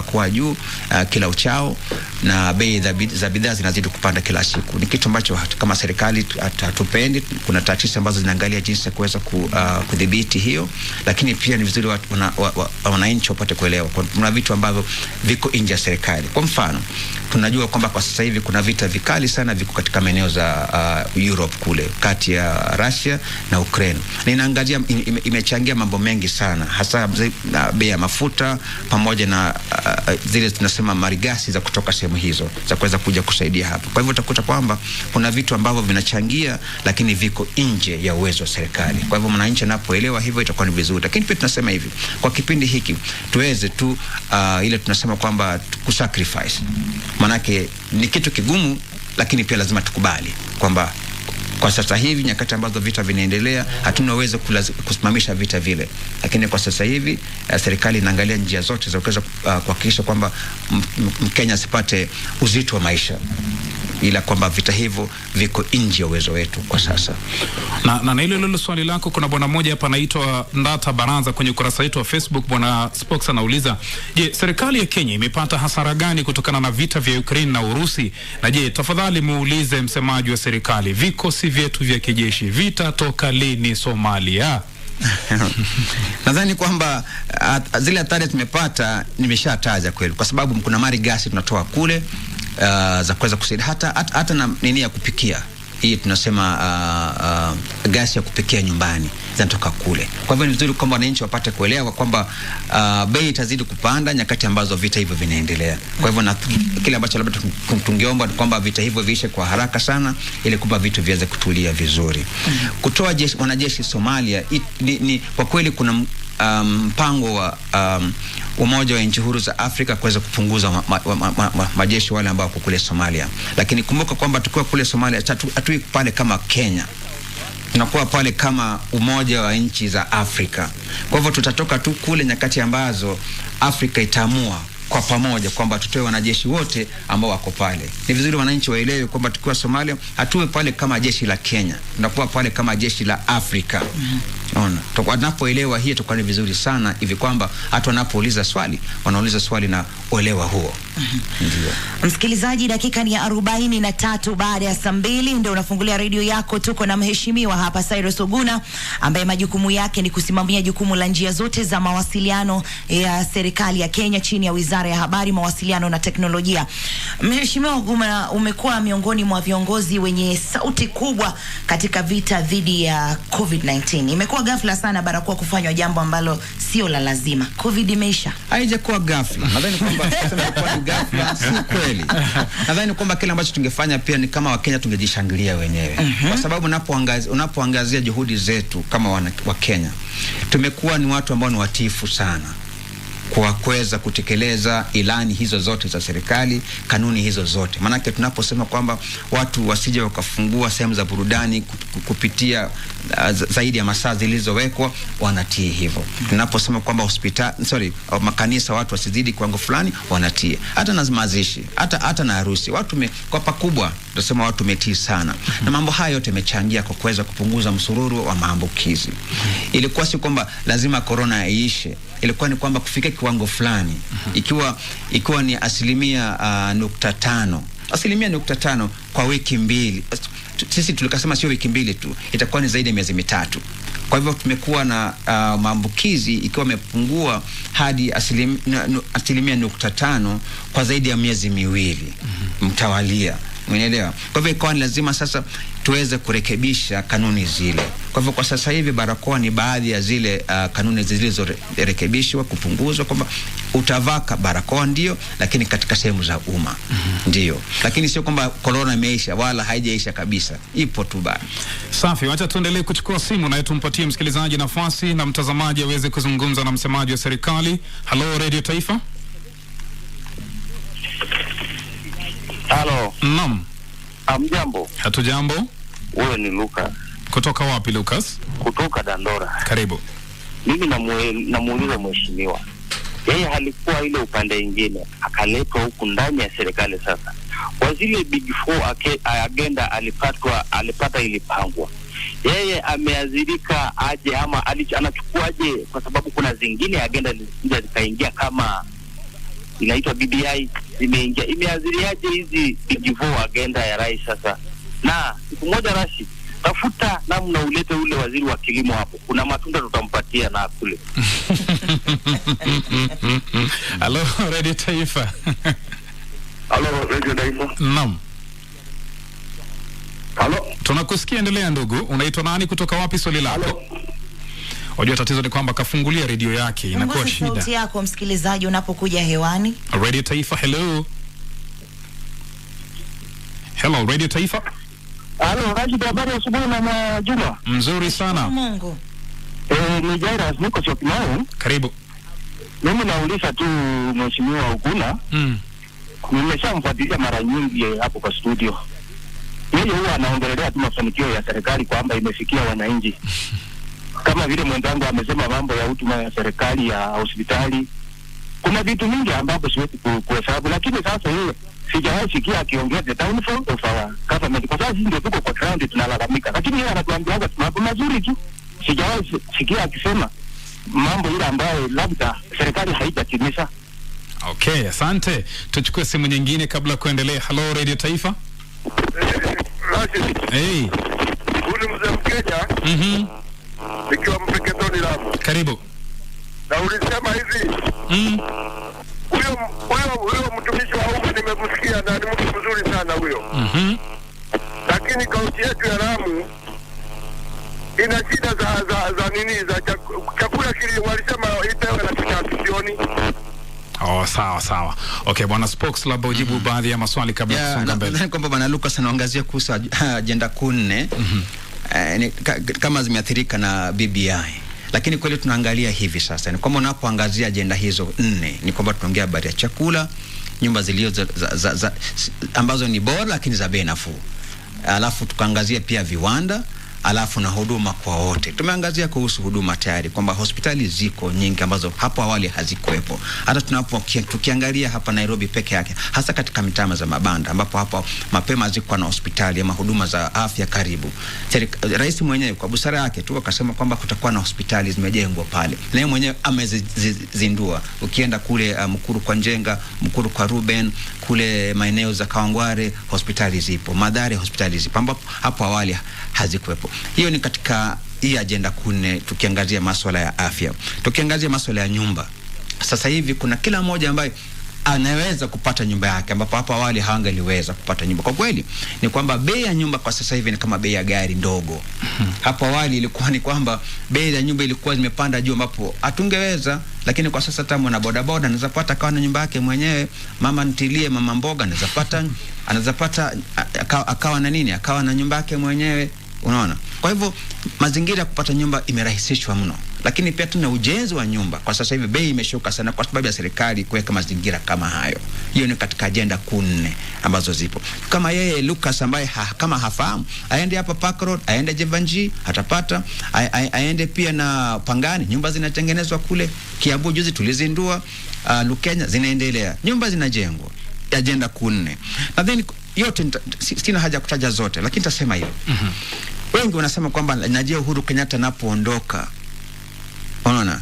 kuwa juu kila uchao, na bei za bidhaa zinazidi kupanda kila siku. Ni kitu ambacho kama serikali hatupendi. Kuna taasisi ambazo zinaangalia jinsi ya kuweza kudhibiti hiyo, lakini pia ni vizuri wananchi wapate kuelewa kuna vitu ambavyo viko nje ya serikali. Kwa mfano, tunajua kwamba kwa sasa hivi kuna vita vikali sana viko katika maeneo za Europe kule, kati ya Russia na Ukraine. Na inaangazia imechangia mambo mengi sana, hasa bei ya mafuta pamoja na zile tunasema marigasi za kutoka sehemu hizo za kuweza kuja kusaidia hapa. Kwa hivyo utakuta kwamba kuna vitu ambavyo vinachangia lakini viko nje ya uwezo wa serikali. Kwa hivyo mwananchi anapoelewa hivyo itakuwa ni vizuri. Lakini pia tunasema hivi, kwa kipindi hiki tuweze tu ile tunasema kwamba kusacrifice. Manake ni kitu kigumu, lakini pia lazima tukubali kwamba kwa sasa hivi nyakati ambazo vita vinaendelea hatuna uwezo kusimamisha vita vile, lakini kwa sasa hivi serikali inaangalia njia zote za kuweza kuhakikisha kwamba Mkenya asipate uzito wa maisha, ila kwamba vita hivyo viko nje ya uwezo wetu kwa sasa. Na ile swali lako, kuna bwana mmoja hapa anaitwa Ndata Baranza kwenye ukurasa wetu wa Facebook. Bwana Spokes anauliza, je, serikali ya Kenya imepata hasara gani kutokana na vita vya Ukraine na Urusi? Na je, tafadhali muulize msemaji wa serikali, vikosi vyetu vya kijeshi vitatoka lini Somalia? Nadhani kwamba zile hatari tumepata nimeshataja kweli, kwa sababu kuna mali gasi tunatoa kule za kuweza kusaidia hata na nini ya kupikia. Hii tunasema gasi ya kupikia nyumbani zinatoka kule. Kwa hivyo ni vizuri kwamba wananchi wapate kuelewa kwamba bei itazidi kupanda nyakati ambazo vita hivyo vinaendelea. Kwa hivyo na kile ambacho labda tungeomba kwamba vita hivyo viishe kwa haraka sana ili kwamba vitu viweze kutulia vizuri. Kutoa wanajeshi Somalia ni kwa kweli kuna mpango wa Umoja wa Nchi Huru za Afrika kuweza kupunguza majeshi wale ambao wako kule Somalia. Lakini kumbuka kwamba tukiwa kule Somalia hatui pale kama Kenya, tunakuwa pale kama Umoja wa Nchi za Afrika. Kwa hivyo tutatoka tu kule nyakati ambazo Afrika itaamua kwa pamoja kwamba tutoe wanajeshi wote ambao wako pale. Ni vizuri wananchi waelewe kwamba tukiwa Somalia hatuwe pale kama jeshi la Kenya, tunakuwa pale kama jeshi la Afrika. Unaona, wanapoelewa hiyo tutakuwa ni vizuri sana hivi kwamba hata wanapouliza swali wanauliza swali na uelewa huo. Ndio. Msikilizaji, dakika ni 43 baada ya saa 2 ndio unafungulia redio yako. Tuko na mheshimiwa hapa Cyrus Oguna ambaye majukumu yake ni kusimamia jukumu la njia zote za mawasiliano ya serikali ya Kenya chini ya Wizara ya Habari, Mawasiliano na Teknolojia. Mheshimiwa Oguna, umekuwa miongoni mwa viongozi wenye sauti kubwa katika vita dhidi ya COVID-19. Imekuwa ghafla sana barakoa kufanywa, jambo ambalo sio la lazima. COVID imeisha. Haijakuwa ghafla. Nadhani kwamba kwa ghafla si kweli. Nadhani kwamba kile ambacho tungefanya pia ni kama Wakenya tungejishangilia wenyewe. Kwa sababu unapoangazia juhudi zetu kama wa Kenya, tumekuwa ni watu ambao ni watiifu sana kwa kuweza kutekeleza ilani hizo zote za serikali, kanuni hizo zote. Manake tunaposema kwamba watu wasije wakafungua sehemu za burudani kupitia zaidi ya masaa zilizowekwa, wanatii hivyo. Tunaposema kwamba makanisa watu wasizidi kiwango fulani, wanatii. Hata na mazishi, hata na harusi, watu kwa pakubwa tunasema watu metii sana. Na mambo haya yote yamechangia kwa kuweza kupunguza msururu wa maambukizi. Ilikuwa si kwamba lazima corona iishe, ilikuwa ni kwamba kufika kiwango fulani, ikiwa ni 0.5 kwa wiki 2. Sisi tulikasema sio wiki 2 tu, itakuwa ni zaidi ya miezi 3. Kwa hivyo tumekuwa na maambukizi ikiwa imepungua hadi 0.5 kwa zaidi ya miezi 2 mtawalia. Umeelewa? Kwa hivyo ikawa ni lazima sasa tuweze kurekebisha kanuni zile. Kwa hivyo kwa sasa hivi barakoa ni baadhi ya zile kanuni zilizorekebishwa kupunguzwa, kwamba utavaa barakoa ndio, lakini katika sehemu za umma ndio, lakini sio kwamba corona imeisha, wala haijaisha kabisa, ipo tu bado. Safi, wacha tuendelee kuchukua simu na tumpatie msikilizaji nafasi na mtazamaji aweze kuzungumza na msemaji wa serikali. Hello Radio Taifa. Halo. Naam. Amjambo. Hatujambo. Wewe ni Lucas. Kutoka wapi Lucas? Kutoka Dandora. Karibu. Mimi namuuliza mheshimiwa, yeye halikuwa ile upande mwingine, akaletwa huku ndani ya serikali sasa. Kwa zile big four agenda alipata ilipangwa, yeye ameazirika aje ama anachukuaje? Kwa sababu kuna zingine agenda zikaingia kama inaitwa BBI zimeingia, imeaziriaje hizi big four agenda ya rais sasa? Na siku moja Rashid, tafuta namna ulete ule waziri wa kilimo hapo, kuna matunda tutampatia na kule. Hello Radio Taifa. Hello Radio Taifa. Naam. Hello. Tunakusikia, endelea ndugu. Unaitwa nani, kutoka wapi, swali lako? Wajua tatizo ni kwamba kafungulia redio yake, inakuwa shida. Sauti yako msikilizaji unapokuja hewani. Radio Taifa, hello. Hello Radio Taifa. Hello, Rashid, habari ya asubuhi na Juma. Mzuri sana. Mungu. Ni Jairus, niko Safina. Karibu. Mimi nauliza tu mheshimiwa Uguna. Nimeshamfuatilia mara nyingi hapo kwa studio. Yeye huwa anaongelea tu mafanikio ya serikali kwamba imefikia wananchi. Kama vile mwenzangu amesema mambo ya huduma ya serikali ya hospitali. Kuna vitu mingi ambavyo siwezi kuhesabu, lakini sasa yeye sijawahi sikia akiongea the downfall of our government. Kwa sababu ndio tuko kwa ground tunalalamika, lakini yeye anatuambia mambo mazuri tu. Sijawahi sikia akisema mambo ile ambayo labda serikali haijatimiza. Okay, asante. Tuchukue simu nyingine kabla kuendelea. Hello Radio Taifa. Hey. Huyu mzee Mkenya. Nikiwa Mpeketoni Lamu. Karibu. Na ulisema hivi. Huyo mtumishi wa umma nimemsikia na ni mtu mzuri sana huyo. Lakini kaunti yetu ya Lamu ina shida za nini, za chakula kile walisema ipewe na kinasioni. Oh, sawa. Okay, bwana Spokes, labda ujibu baadhi ya maswali kabla ya kusonga mbele. Nadhani kwamba bwana Lucas anaangazia kuhusu agenda 4 kama zimeathirika na BBI. Lakini kweli tunaangalia hivi sasa ni kwamba unapoangazia agenda hizo 4 ni kwamba tunaongea habari ya chakula, nyumba zilizo ambazo ni bora lakini za bei nafuu. Alafu tukaangazia pia viwanda, alafu na huduma kwa wote. Tumeangazia kuhusu huduma tayari kwamba hospitali ziko nyingi ambazo hapo awali hazikuwepo. Hata tukiangalia hapa Nairobi peke yake, hasa katika mitaa za mabanda ambapo hapo mapema ziko na hospitali ama huduma za afya karibu. Rais mwenyewe kwa busara yake tu akasema kwamba kutakuwa na hospitali zimejengwa pale. Na yeye mwenyewe amezindua. Ukienda kule Mkuru kwa Njenga, Mkuru kwa Ruben, kule maeneo za Kawangware hospitali zipo. Madhari hospitali zipo ambapo hapo awali hazikuwepo. Hiyo ni katika hii agenda 4 tukiangazia masuala ya afya. Tukiangazia masuala ya nyumba. Sasa hivi kuna kila mmoja ambaye anaweza kupata nyumba yake ambapo hapo awali hangaliweza kupata nyumba. Kwa kweli ni kwamba bei ya nyumba kwa sasa hivi ni kama bei ya gari ndogo. Hapo awali ilikuwa ni kwamba bei ya nyumba ilikuwa zimepanda juu ambapo hatungeweza, lakini kwa sasa tamu na bodaboda anaweza pata akawa na nyumba yake mwenyewe, mama ntilie, mama mboga anaweza pata akawa na nini, akawa na nyumba yake mwenyewe. Unaona? Kwa hivyo mazingira ya kupata nyumba imerahisishwa mno. Lakini pia tuna ujenzi wa nyumba. Kwa sasa hivi bei imeshuka sana kwa sababu ya serikali kuweka mazingira kama hayo. Hiyo ni katika agenda 4 ambazo zipo. Kama yeye Lucas ambaye kama hafahamu, aende hapa Park Road, aende Jevanji, atapata. Aende pia na Pangani, nyumba zinatengenezwa kule. Kiambu juzi tulizindua, Lukenya zinaendelea. Nyumba zinajengwa. Agenda 4. Nadhani yote sina haja kutaja zote, lakini nitasema hiyo. Wengi wanasema kwamba najua Uhuru Kenyatta anapoondoka, unaona,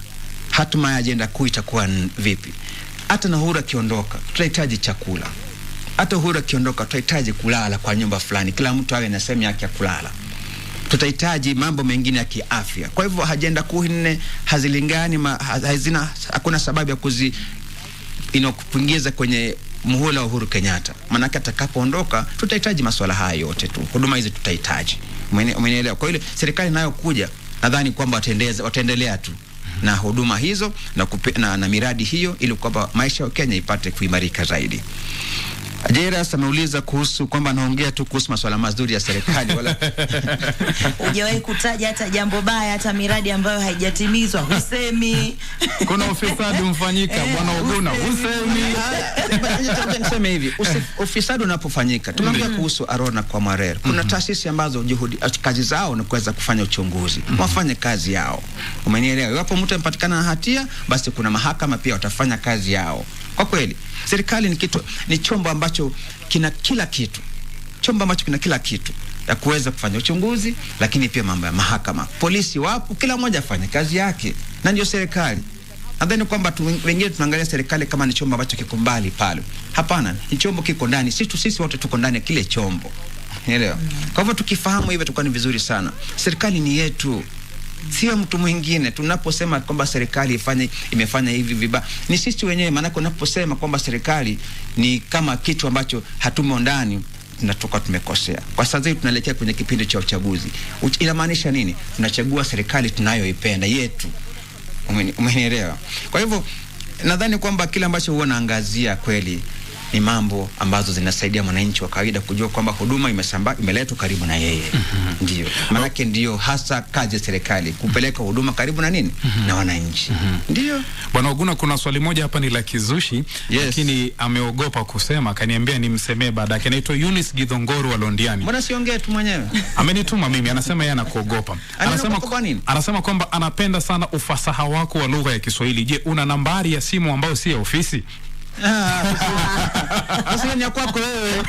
hatima ya agenda kuu itakuwa vipi? Hata na Uhuru akiondoka, tutahitaji chakula. Hata Uhuru akiondoka, tutahitaji kulala kwa nyumba fulani. Kila mtu awe na sehemu yake ya kulala. Tutahitaji mambo mengine ya kiafya. Kwa hivyo agenda kuu 4 hazilingani, hakuna sababu ya kuingiza kwenye muhula wa Uhuru Kenyatta. Manake atakapoondoka tutahitaji masuala haya yote tu. Huduma hizi tutahitaji. Umenielewa? Kwa hiyo serikali nayo kuja, nadhani kwamba wataendelea tu na huduma hizo na miradi hiyo ili kwamba maisha ya Kenya ipate kuimarika zaidi. Jairus ameuliza kuhusu kwamba anaongea tu kuhusu masuala mazuri ya serikali wala hujawahi kutaja hata jambo baya, hata miradi ambayo haijatimizwa husemi. Kuna ufisadi mfanyika bwana Oguna husemi. Niseme hivi, ufisadi unapofanyika, tumeongea kuhusu Arona kwa Marer. Kuna taasisi ambazo kazi zao ni kuweza kufanya uchunguzi. Wafanye kazi yao. Umenielewa? Iwapo mtu amepatikana na hatia, basi kuna mahakama pia watafanya kazi yao. Kwa kweli, serikali ni chombo ambacho kina kila kitu. Chombo ambacho kina kila kitu ya kuweza kufanya uchunguzi, lakini pia mambo ya mahakama. Polisi wapo, kila mmoja afanye kazi yake. Na ndio serikali. Nadhani kwamba wengine tunaangalia serikali kama ni chombo ambacho kiko mbali pale. Hapana, ni chombo kiko ndani. Sisi wote tuko ndani ya kile chombo. Unaelewa? Kwa hivyo tukifahamu hivyo tutakuwa ni vizuri sana. Serikali ni yetu. Sio mtu mwingine. Tunaposema kwamba serikali imefanya hivi vibaya, ni sisi wenyewe. Maana unaposema kwamba serikali ni kama kitu ambacho hatumo ndani, tunatoka tumekosea. Kwa sasa hivi tunaelekea kwenye kipindi cha uchaguzi. Inamaanisha nini? Tunachagua serikali tunayoipenda yetu. Umenielewa? Kwa hivyo nadhani kwamba kile ambacho huwa naangazia kweli ni mambo ambazo zinasaidia mwananchi wa kawaida kujua kwamba huduma imeletwa karibu na yeye. Ndio. Maana ndio hasa kazi ya serikali, kupeleka huduma karibu na nini? Na wananchi. Ndio. Bwana Oguna, kuna swali moja hapa ni la kizushi, lakini ameogopa kusema, akaniambia nimsemee baada yake. Anaitwa Eunice Githongoro wa Londiani. Mbona siongee tu mwenyewe? Amenituma mimi, anasema yeye anakuogopa. Anasema kwamba anapenda sana ufasaha wako wa lugha ya Kiswahili. Je, una nambari ya simu ambayo si ya ofisi? Sasa ni kwako wewe.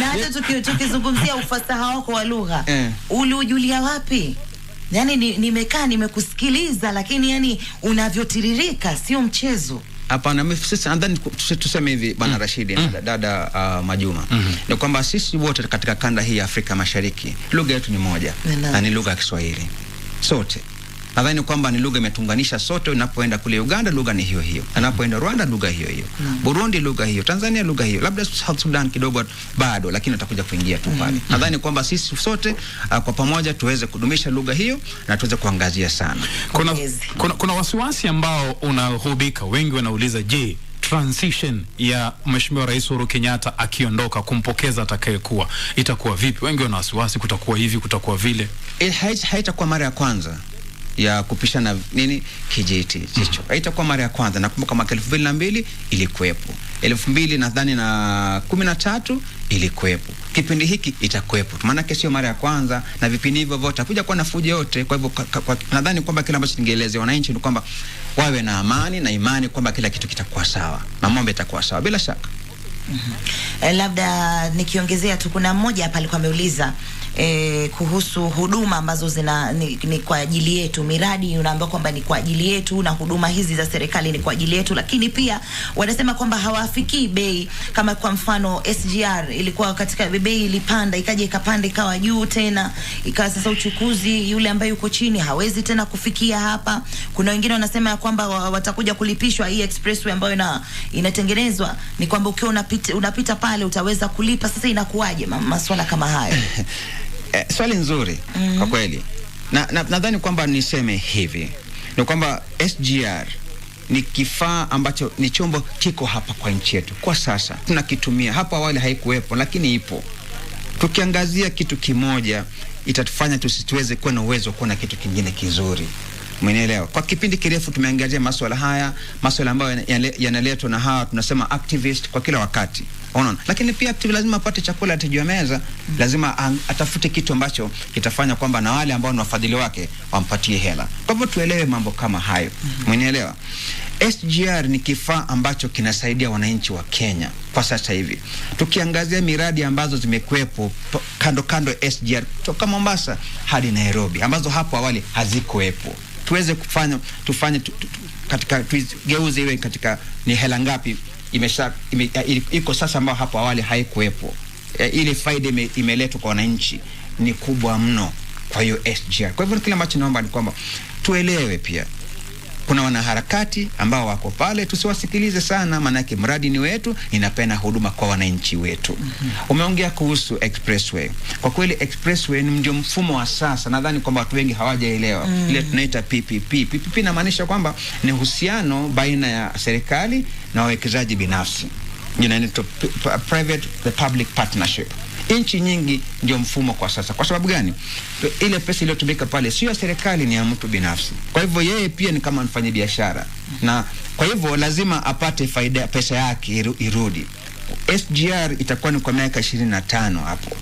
Na hata tukizungumzia ufasaha wako wa lugha, uliujulia wapi? Yani nimekaa nimekusikiliza, lakini yani unavyotiririka sio mchezo. Hapana, sisi nadhani tuseme hivi bwana Rashidi na dada Majuma, ni kwamba sisi wote katika kanda hii ya Afrika Mashariki lugha yetu ni moja, na ni lugha ya Kiswahili. Sote nadhani kwamba ni lugha imetunganisha sote. Unapoenda kule Uganda lugha ni hiyo hiyo, unapoenda Rwanda lugha hiyo hiyo, Burundi lugha hiyo, Tanzania lugha hiyo, labda South Sudan kidogo bado, lakini utakuja kuingia tu pale. Nadhani kwamba sisi sote kwa pamoja tuweze kudumisha lugha hiyo na tuweze kuangazia sana. Kuna wasiwasi ambao unahubika, wengi wanauliza, je, transition ya Mheshimiwa Rais Uhuru Kenyatta akiondoka kumpokeza atakayekuwa itakuwa vipi? Wengi wana wasiwasi, kutakuwa hivi, kutakuwa vile. Haitakuwa mara ya kwanza ya kupishana kijiti hicho. Haitakuwa mara ya kwanza. Nakumbuka mwaka 2002 ilikuwepo. 2013 ilikuwepo. Kipindi hiki itakuwepo. Maana sio mara ya kwanza, na vipindi hivyo vyote hakuja kuwa na fujo yote. Kwa hivyo nadhani kwamba kile ambacho ningeelezea wananchi ni kwamba wawe na amani na imani kwamba kila kitu kitakuwa sawa. Na mambo yatakuwa sawa bila shaka. Labda nikiongezea tu, kuna mmoja hapa alikuwa ameuliza kuhusu huduma ambazo ni kwa ajili yetu. Miradi unaambiwa kwamba ni kwa ajili yetu na huduma hizi za serikali ni kwa ajili yetu, lakini pia wanasema kwamba hawafikii bei. Kama kwa mfano SGR ilikuwa katika bei ilipanda, ikaja ikapanda ikawa juu tena, ikawa sasa uchukuzi yule ambaye yuko chini hawezi tena kufikia hapa. Kuna wengine wanasema kwamba watakuja kulipishwa hii expressway ambayo inatengenezwa, ni kwamba ukiwa unapita pale utaweza kulipa. Sasa inakuwaje masuala kama hayo? Swali nzuri kwa kweli. Nadhani kwamba niseme hivi, ni kwamba SGR ni kifaa ambacho ni chombo kiko hapa kwa nchi yetu kwa sasa, tunakitumia. Hapo awali haikuwepo, lakini ipo. Tukiangazia kitu kimoja itatufanya tusiweze kuwa na uwezo kuwa na kitu kingine kizuri. Umenielewa? Kwa kipindi kirefu tumeangazia masuala haya, masuala ambayo yanaletwa na hawa tunasema activist kwa kila wakati. Unaona? Lakini pia activist lazima apate chakula atajua meza, lazima atafute kitu ambacho kitafanya kwamba na wale ambao ni wafadhili wake wampatie hela. Kwa hivyo tuelewe mambo kama hayo. Umenielewa? SGR ni kifaa ambacho kinasaidia wananchi wa Kenya kwa sasa hivi. Tukiangazia miradi ambazo zimekuepo kando SGR kutoka Mombasa hadi Nairobi ambazo hapo awali hazikuwepo, tuweze tufanye katika tugeuze iwe katika ni hela ngapi iko sasa ambao hapo awali haikuwepo. Ile faida imeletwa kwa wananchi ni kubwa mno kwa hiyo SGR. Kwa hivyo kile ambacho naomba ni kwamba tuelewe pia kuna wanaharakati ambao wako pale, tusiwasikilize sana, manake mradi ni wetu, inapena huduma kwa wananchi wetu. Umeongea kuhusu expressway. Kwa kweli expressway ni ndio mfumo wa sasa, nadhani kwamba watu wengi hawajaelewa. Ile tunaita PPP. PPP inamaanisha kwamba ni uhusiano baina ya serikali na wawekezaji binafsi. Inaitwa private the public partnership. Nchi nyingi ndio mfumo kwa sasa. Kwa sababu gani? Ile pesa iliyotumika pale sio ya serikali, ni ya mtu binafsi. Kwa hivyo yeye pia ni kama mfanya biashara, na kwa hivyo lazima apate faida, pesa yake irudi. SGR itakuwa ni kwa miaka 25 hapo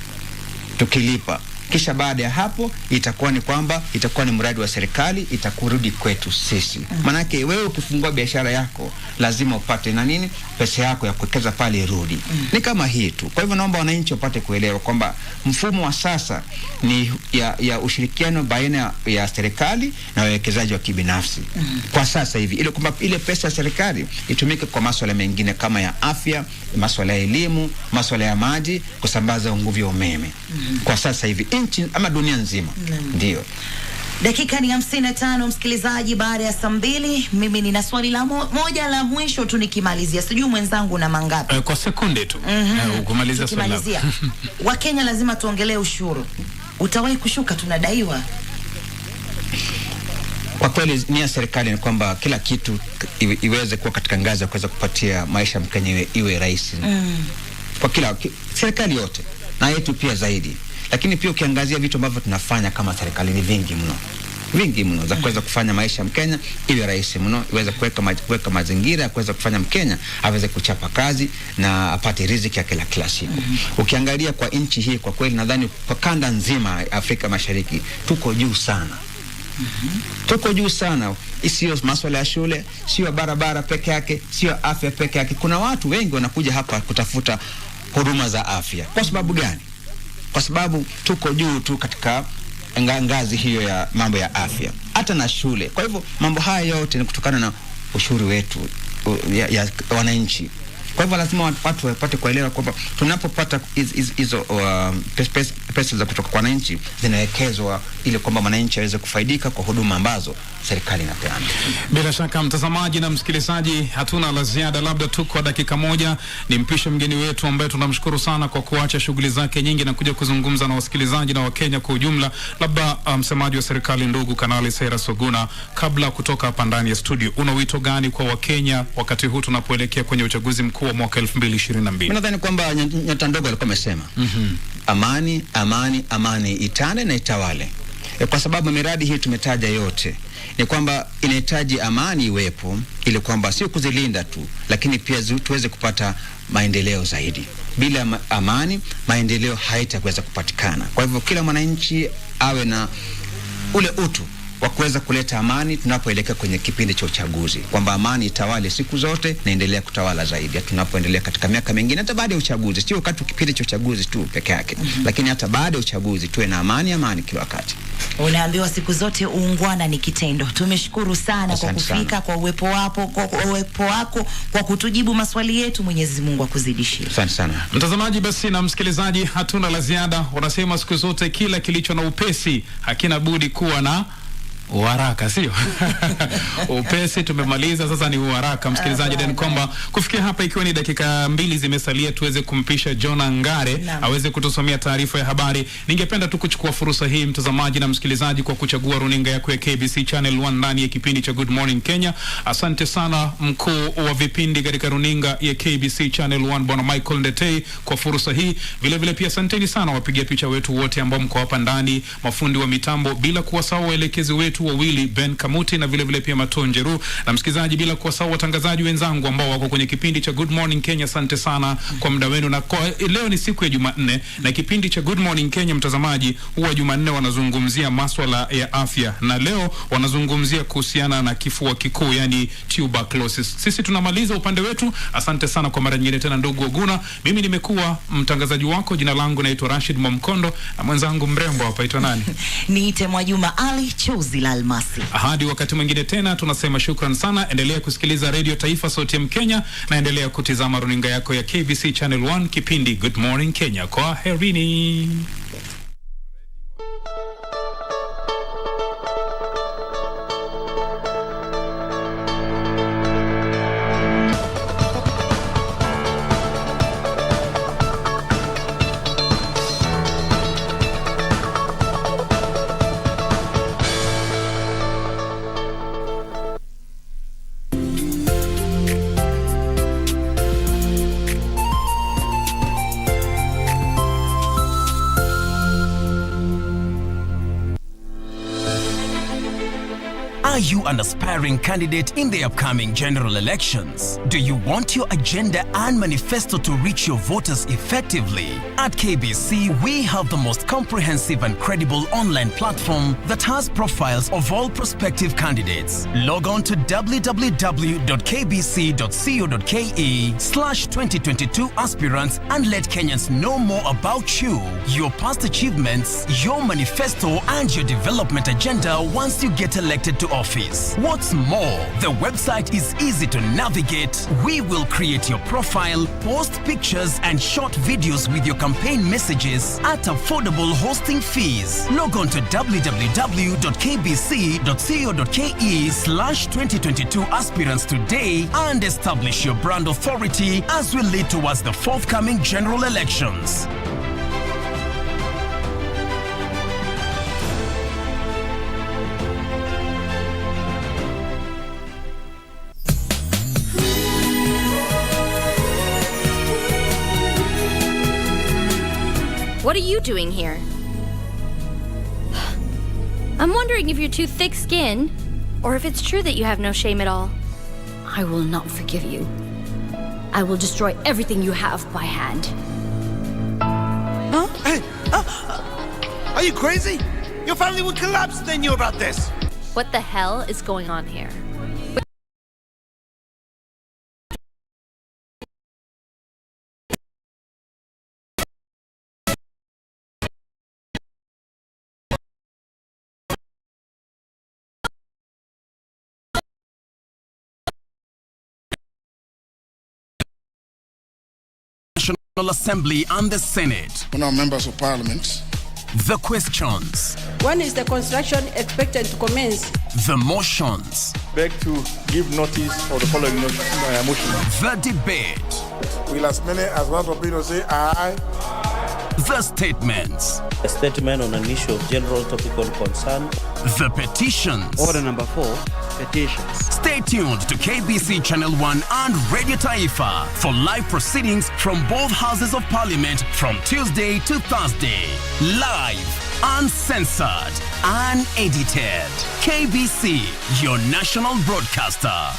tukilipa, kisha baada ya hapo itakuwa ni kwamba itakuwa ni mradi wa serikali, itakurudi kwetu sisi. Manake wewe ukifungua biashara yako lazima upate na nini, pesa yako ya kuwekeza pale irudi. Ni kama hii tu. Kwa hivyo naomba wananchi wapate kuelewa kwamba mfumo wa sasa ni ya ushirikiano baina ya serikali na wawekezaji wa kibinafsi. Kwa sasa hivi ile kwamba ile pesa ya serikali itumike kwa masuala mengine kama ya afya, masuala ya elimu, masuala ya maji, kusambaza nguvu ya umeme. Kwa sasa hivi nchi ama dunia nzima. Ndio. Dakika ni 55 msikilizaji, baada ya saa 2. Mimi nina swali la moja la mwisho tu nikimalizia. Sijui mwenzangu na mangapi. Kwa sekunde tu. Kumalizia swali. Wakenya lazima tuongelee ushuru. Utawahi kushuka, tunadaiwa? Kwa kweli nia serikali ni kwamba kila kitu iweze kuwa katika ngazi ya kuweza kupatia maisha Mkenya iwe rahisi. Kwa kila serikali yote na yetu pia zaidi. Lakini pia ukiangazia vitu ambavyo tunafanya kama serikali ni vingi mno za kuweza kufanya maisha Mkenya iwe rahisi mno, iweze kuweka mazingira ya kuweza kufanya Mkenya aweze kuchapa kazi na apate riziki ya kila siku. Ukiangalia kwa nchi hii, kwa kweli nadhani kwa kanda nzima Afrika Mashariki tuko juu sana. Tuko juu sana. Sio masuala ya shule, sio barabara peke yake, sio afya peke yake. Kuna watu wengi wanakuja hapa kutafuta huduma za afya. Kwa sababu gani? Kwa sababu tuko juu tu katika ngazi hiyo ya mambo ya afya, hata na shule. Kwa hivyo mambo haya yote ni kutokana na ushuru wetu ya wananchi. Kwa hivyo lazima watu wapate kuelewa kwamba tunapopata hizo pesa za kutoka kwa wananchi zinawekezwa ili kwamba wananchi waweze kufaidika kwa huduma ambazo serikali inapeana. Bila shaka mtazamaji na msikilizaji, hatuna la ziada, labda tu kwa dakika moja nimpishe mgeni wetu ambaye tunamshukuru sana kwa kuacha shughuli zake nyingi na kuja kuzungumza na wasikilizaji na Wakenya kwa ujumla. Labda msemaji wa serikali ndugu Kanali Sera Soguna, kabla kutoka hapa ndani ya studio, una wito gani kwa Wakenya wakati huu tunapoelekea kwenye uchaguzi mkuu wa mwaka 2022? Nadhani kwamba nyota ndogo alikuwa amesema amani, amani, amani itane na itawale. Kwa sababu miradi hii tumetaja yote ni kwamba inahitaji amani iwepo, ili kwamba sio kuzilinda tu, lakini pia tuweze kupata maendeleo zaidi. Bila amani maendeleo haitaweza kupatikana. Kwa hivyo kila mwananchi awe na ule utu wa kuweza kuleta amani tunapoelekea kwenye kipindi cha uchaguzi, kwamba amani itawale siku zote na endelea kutawala zaidi tunapoendelea katika miaka mingine, hata baada ya uchaguzi. Sio wakati kipindi cha uchaguzi tu peke yake, lakini hata baada ya uchaguzi tuwe na amani kila wakati. Unaambiwa siku zote uungwana ni kitendo. Tumeshukuru sana kwa kufika, kwa uwepo wako, kwa kutujibu maswali yetu. Mwenyezi Mungu akuzidishie. Asante sana. Mtazamaji basi na msikilizaji, hatuna la ziada. Wanasema siku zote kila kilicho na upesi hakina budi kuwa na uharaka, sio? Upesi tumemaliza, sasa ni uharaka msikilizaji. Then kwamba kufikia hapa, ikiwa ni dakika 2 zimesalia tuweze kumpisha Jona Ngare aweze kutusomea taarifa ya habari. Ningependa tu kuchukua fursa hii mtazamaji na msikilizaji kwa kuchagua runinga yako ya KBC Channel 1 ndani ya kipindi cha Good Morning Kenya. Asante sana mkuu wa vipindi katika runinga ya KBC Channel 1 Bwana Michael Ndetei kwa fursa hii. Vile vile pia asanteni sana wapiga picha wetu wote ambao mko hapa ndani, mafundi wa mitambo, bila kuwasahau waelekezi wetu wawili Ben Kamuti na vile vile pia Matonjeru, na msikilizaji bila kuwasahau watangazaji wenzangu ambao wako kwenye kipindi cha Good Morning Kenya. Asante sana kwa muda wenu, na kwa leo ni siku ya Jumanne na kipindi cha Good Morning Kenya mtazamaji huwa Jumanne wanazungumzia masuala ya afya, na leo wanazungumzia kuhusiana na kifua kikuu, yani tuberculosis. Sisi tunamaliza upande wetu. Asante sana kwa mara nyingine tena ndugu Oguna. Mimi nimekuwa mtangazaji wako, jina langu naitwa Rashid Mwamkondo na mwenzangu mrembo hapa aitwa nani? Niite Mwajuma Ali Chozi la Almasi. Hadi wakati mwingine tena tunasema shukran sana. Endelea kusikiliza Radio Taifa Sauti ya Mkenya na endelea kutizama runinga yako ya KBC Channel 1 kipindi Good Morning Kenya. Kwa herini. you an aspiring candidate in the upcoming general elections? Do you want your agenda and manifesto to reach your voters effectively? At KBC, we have the most comprehensive and credible online platform that has profiles of all prospective candidates. Log on to www.kbc.co.ke/2022 aspirants and let Kenyans know more about you, your past achievements, your manifesto, and your development agenda once you get elected to office. What's more, the website is easy to navigate. We will create your profile, post pictures and short videos with your campaign messages at affordable hosting fees. Log on to www.kbc.co.ke/2022 aspirants today and establish your brand authority as we lead towards the forthcoming general elections. What are you doing here? I'm wondering if you're too thick-skinned, or if it's true that you have no shame at all. I will not forgive you. I will destroy everything you have by hand. Huh? Hey, are you crazy? Your family would collapse if they knew about this. What the hell is going on here? National Assembly and the Senate. When our members of parliament. The questions. When is the construction expected to commence? The motions. Beg to give notice of the following motion. The debate. Will as many as want to be to say aye. The statements. A statement on an issue of general topical concern. The petitions. Order number 4, petitions. Stay tuned to KBC Channel 1 and Radio Taifa for live proceedings from both houses of parliament from Tuesday to Thursday. Live, uncensored, unedited. KBC, your national broadcaster.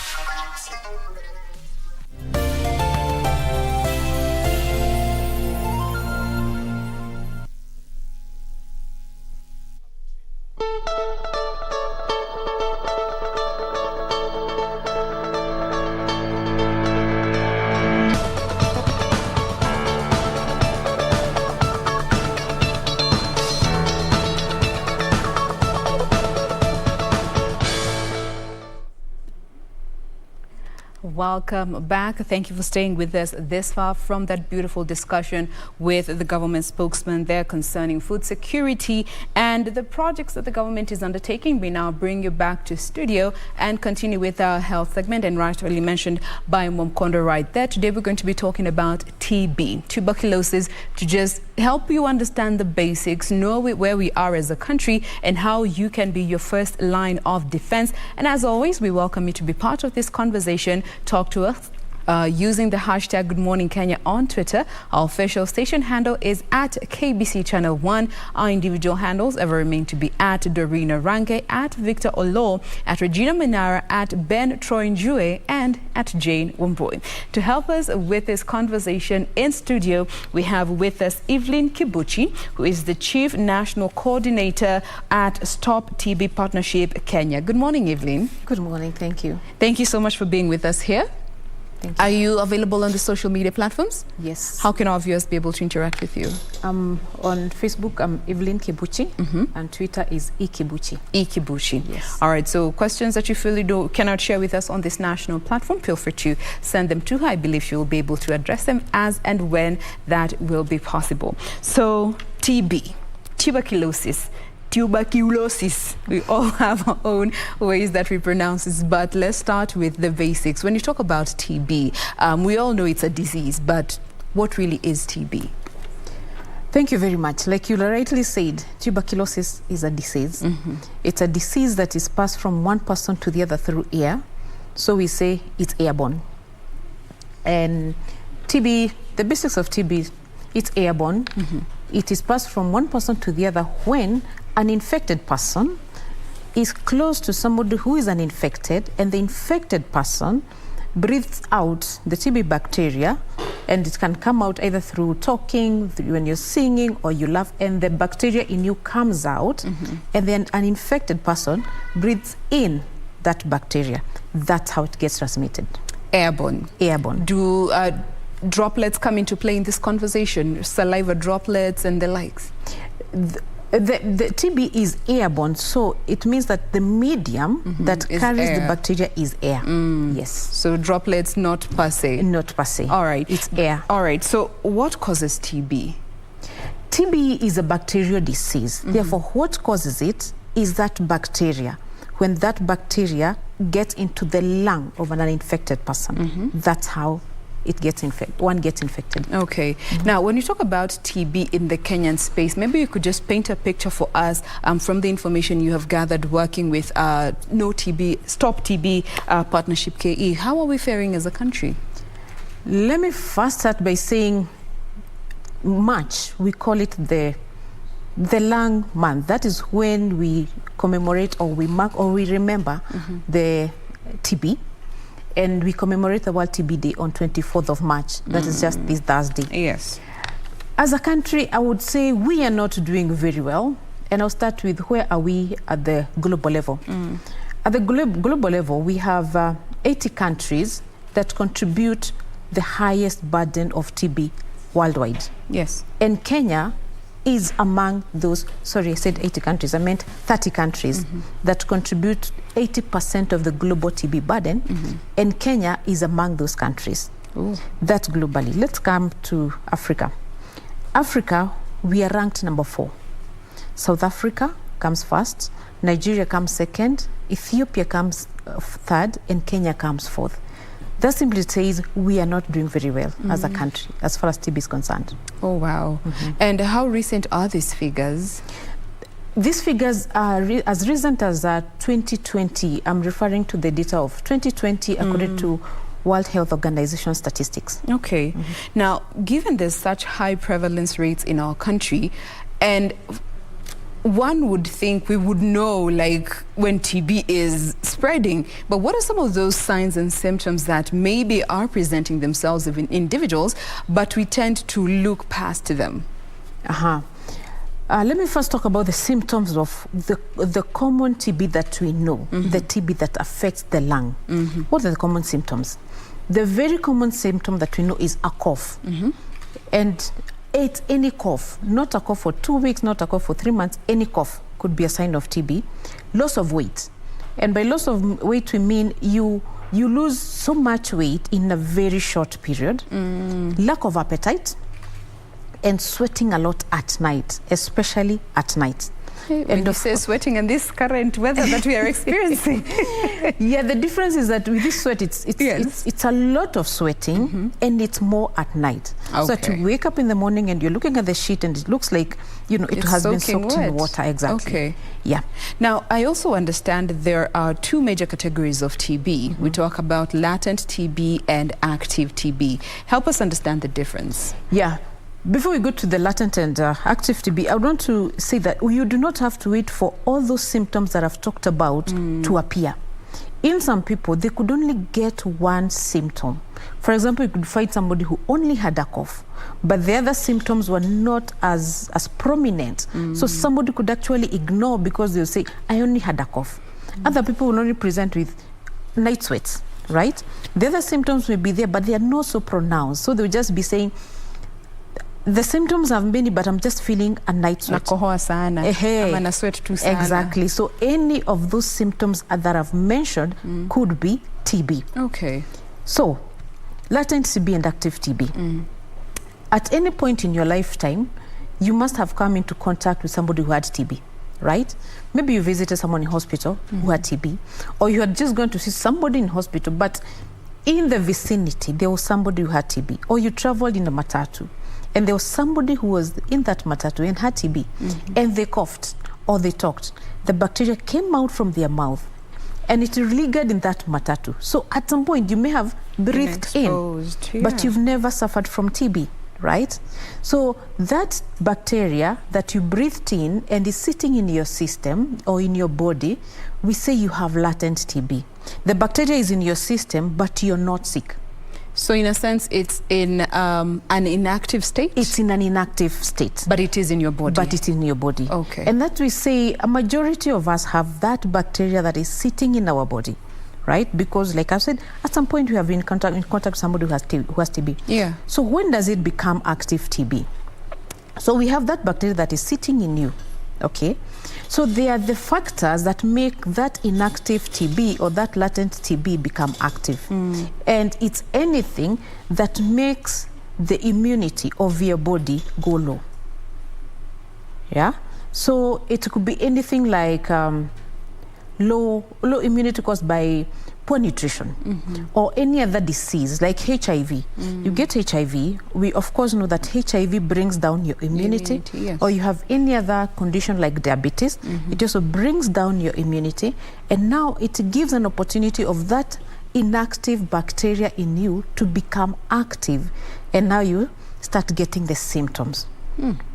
Welcome back. Thank you for staying with us this far from that beautiful discussion with the government spokesman there concerning food security and the projects that the government is undertaking. We now bring you back to studio and continue with our health segment, and rightly mentioned by Momkondo right there. Today we're going to be talking about TB, tuberculosis, to just help you understand the basics, know where we are as a country and how you can be your first line of defense. And as always, we welcome you to be part of this conversation. Talk to us using the hashtag Good Morning Kenya on Twitter. Our official station handle is at KBC Channel 1. Our individual handles ever remain to be at Dorina Range, at Victor Olo, at Regina Minara, at Ben Troy and at Jane Wumboy. To help us with this conversation in studio, we have with us Evelyn Kibuchi, who is the Chief National Coordinator at Stop TB Partnership Kenya. Good morning, Evelyn. Good morning. Thank you. Thank you so much for being with us here. Thank you. Are you available on the social media platforms? Yes. How can our viewers be able to interact with you? On Facebook, I'm Evelyn Kibuchi, and Twitter is ekibuchi. Ekibuchi. Yes. All right, so questions that you feel you cannot share with us on this national platform, feel free to send them to her. I believe she will be able to address them as and when that will be possible. So, TB, tuberculosis. We all have our own ways that we pronounce this, but let's start with the basics. When you talk about TB, we all know it's a disease, but what really is TB? Thank you very much. Like you rightly said, tuberculosis is a disease. It's a disease that is passed from one person to the other through air. So we say it's airborne. And TB, the basics of TB, it's airborne. It is passed from one person to the other when an infected person is close to somebody who is uninfected, and the infected person breathes out the TB bacteria, and it can come out either through talking, when you're singing, or you laugh, and the bacteria in you comes out, and then an infected person breathes in that bacteria. That's how it gets transmitted. Airborne. Airborne. Do droplets come into play in this conversation? Saliva droplets and the likes? The TB is airborne, so it means that the medium that carries the bacteria is air. Yes. So droplets not per se? Not per se. All right. It's air. All right. So what causes TB? TB is a bacterial disease. Therefore, what causes it is that bacteria. When that bacteria gets into the lung of an uninfected person, that's how it gets one gets infected. Okay. Now, when you talk about TB in the Kenyan space, maybe you could just paint a picture for us from the information you have gathered working with No TB, Stop TB Partnership KE. How are we faring as a country? Let me first start by saying March, we call it the lung month. That is when we commemorate, or we mark, or we remember the TB. And we commemorate the World TB Day on 24th of March. That is just this Thursday. Yes. As a country, I would say we are not doing very well. And I'll start with, where are we at the global level? At the global level, we have 80 countries that contribute the highest burden of TB worldwide. Yes. And Kenya is among those, sorry, I said 80 countries, I meant 30 countries that contribute 80% of the global TB burden, and Kenya is among those countries. That's globally. Let's come to Africa. Africa, we are ranked number 4. South Africa comes first, Nigeria comes second, Ethiopia comes third, and Kenya comes fourth. That simply says we are not doing very well as a country as far as TB is concerned. Oh, wow. And how recent are these figures? These figures are as recent as 2020. I'm referring to the data of 2020 according to World Health Organization statistics. Okay. Now, given there's such high prevalence rates in our country, and one would think we would know, like, when TB is spreading, but what are some of those signs and symptoms that maybe are presenting themselves in individuals, but we tend to look past them? Let me first talk about the symptoms of the common TB that we know, the TB that affects the lung. What are the common symptoms? The very common symptom that we know is a cough. And it's any cough, not a cough for 2 weeks, not a cough for 3 months, any cough could be a sign of TB. Loss of weight. And by loss of weight, we mean you lose so much weight in a very short period. Lack of appetite, and sweating a lot at night, especially at night. And you say sweating in this current weather that we are experiencing. Yeah, the difference is that with this sweat, it's a lot of sweating, and it's more at night. So that you wake up in the morning and you're looking at the sheet and it looks like, it has been soaked in water. Exactly. Okay. Yeah. Now, I also understand there are 2 major categories of TB. We talk about latent TB and active TB. Help us understand the difference. Yeah. Before we go to the latent and active TB, I want to say that you do not have to wait for all those symptoms that I've talked about to appear. In some people, they could only get one symptom. For example, you could find somebody who only had a cough, but the other symptoms were not as prominent. So somebody could actually ignore because they'll say, I only had a cough. Other people will only present with night sweats, right? The other symptoms will be there, but they are not so pronounced. So they'll just be saying, the symptoms have many, but I'm just feeling a night sweat. Nakohoa sana. Ama na sweat tu sana. Exactly. So any of those symptoms that I've mentioned could be TB. Okay. So, latent TB and active TB. At any point in your lifetime, you must have come into contact with somebody who had TB, right? Maybe you visited someone in hospital who had TB, or you had just gone to see somebody in hospital, but in the vicinity, there was somebody who had TB, or you traveled in a matatu, and there was somebody who was in that matatu and had TB, and they coughed or they talked. The bacteria came out from their mouth, and it lingered in that matatu. So at some point, you may have breathed in, but you've never suffered from TB, right? So that bacteria that you breathed in and is sitting in your system or in your body, we say you have latent TB. The bacteria is in your system, but you're not sick. So in a sense, it's in an inactive state? It's in an inactive state. But it is in your body? But it's in your body. Okay. And that we say a majority of us have that bacteria that is sitting in our body, right? Because like I said, at some point we have been in contact with somebody who has TB. Yeah. So when does it become active TB? So we have that bacteria that is sitting in you, okay? So they are the factors that make that inactive TB or that latent TB become active. And it's anything that makes the immunity of your body go low. Yeah? So it could be anything like low immunity caused by poor nutrition, or any other disease like HIV. You get HIV, we of course know that HIV brings down your immunity, yes. Or you have any other condition like diabetes, it also brings down your immunity, and now it gives an opportunity of that inactive bacteria in you to become active, and now you start getting the symptoms,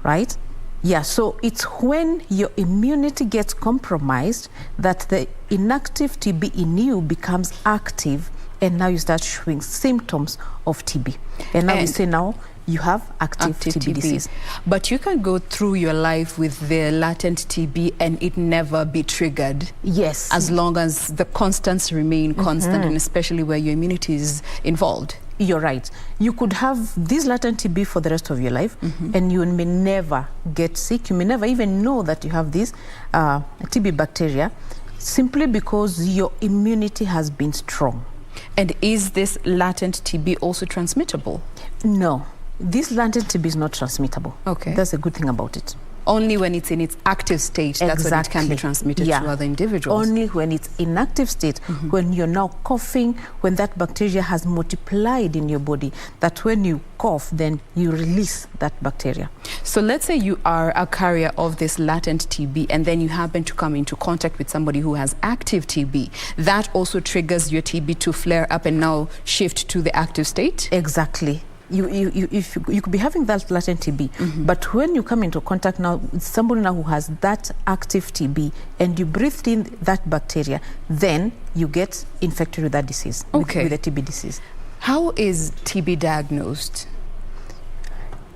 right? Yeah, so it's when your immunity gets compromised that the inactive TB in you becomes active, and now you start showing symptoms of TB. And now we say now you have active TB disease. But you can go through your life with the latent TB and it never be triggered. Yes. As long as the constants remain constant, and especially where your immunity is involved. You're right. You could have this latent TB for the rest of your life, and you may never get sick. You may never even know that you have this TB bacteria, simply because your immunity has been strong. And is this latent TB also transmittable? No. This latent TB is not transmittable. Okay. That's a good thing about it. Only when it's in its active state, that's when it can be transmitted to other individuals. Only when it's inactive state, when you're now coughing, when that bacteria has multiplied in your body, that when you cough, then you release that bacteria. So let's say you are a carrier of this latent TB, and then you happen to come into contact with somebody who has active TB. That also triggers your TB to flare up and now shift to the active state? Exactly. You could be having that latent TB, but when you come into contact now with somebody now who has that active TB and you breathe in that bacteria, then you get infected with that disease, with the TB disease. How is TB diagnosed?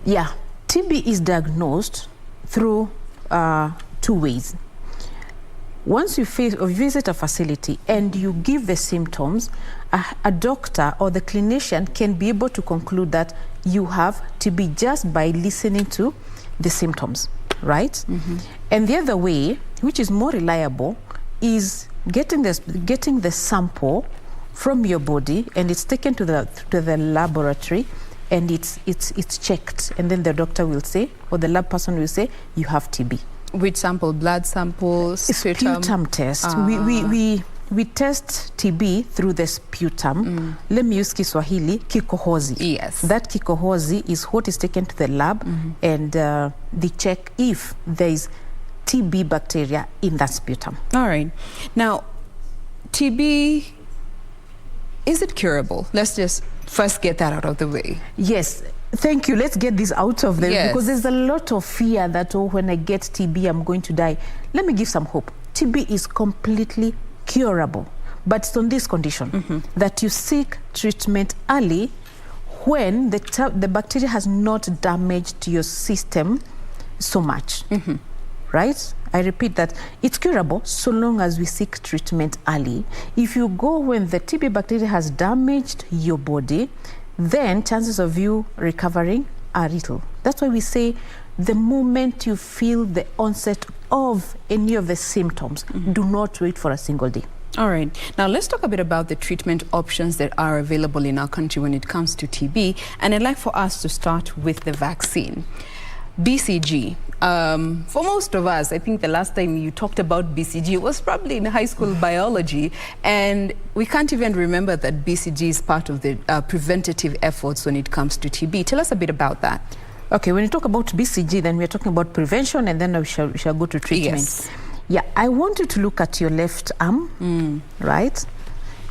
Yeah, TB is diagnosed through 2 ways. Once you visit a facility and you give the symptoms, a doctor or the clinician can be able to conclude that you have TB just by listening to the symptoms, right? And the other way, which is more reliable, is getting the sample from your body, and it's taken to the laboratory, and it's checked, and then the doctor will say, or the lab person will say, you have TB. Which sample? Blood samples? Sputum test. We test TB through the sputum. Let me use Kiswahili, kikohozi. Yes. That kikohozi is what is taken to the lab, and they check if there is TB bacteria in that sputum. All right. Now, TB, is it curable? Let's just first get that out of the way. Yes. Thank you. Let's get this out of there, because there's a lot of fear that, oh, when I get TB, I'm going to die. Let me give some hope. TB is completely curable, but it's on this condition, that you seek treatment early when the bacteria has not damaged your system so much, right? I repeat that it's curable so long as we seek treatment early. If you go when the TB bacteria has damaged your body, then chances of you recovering are little. That's why we say the moment you feel the onset of any of the symptoms, do not wait for a single day. All right. Now let's talk a bit about the treatment options that are available in our country when it comes to TB. And I'd like for us to start with the vaccine. BCG. For most of us, I think the last time you talked about BCG was probably in high school biology, and we can't even remember that BCG is part of the preventative efforts when it comes to TB. Tell us a bit about that. Okay, when you talk about BCG, then we're talking about prevention, and then we shall go to treatment. Yes. Yeah, I want you to look at your left arm, right?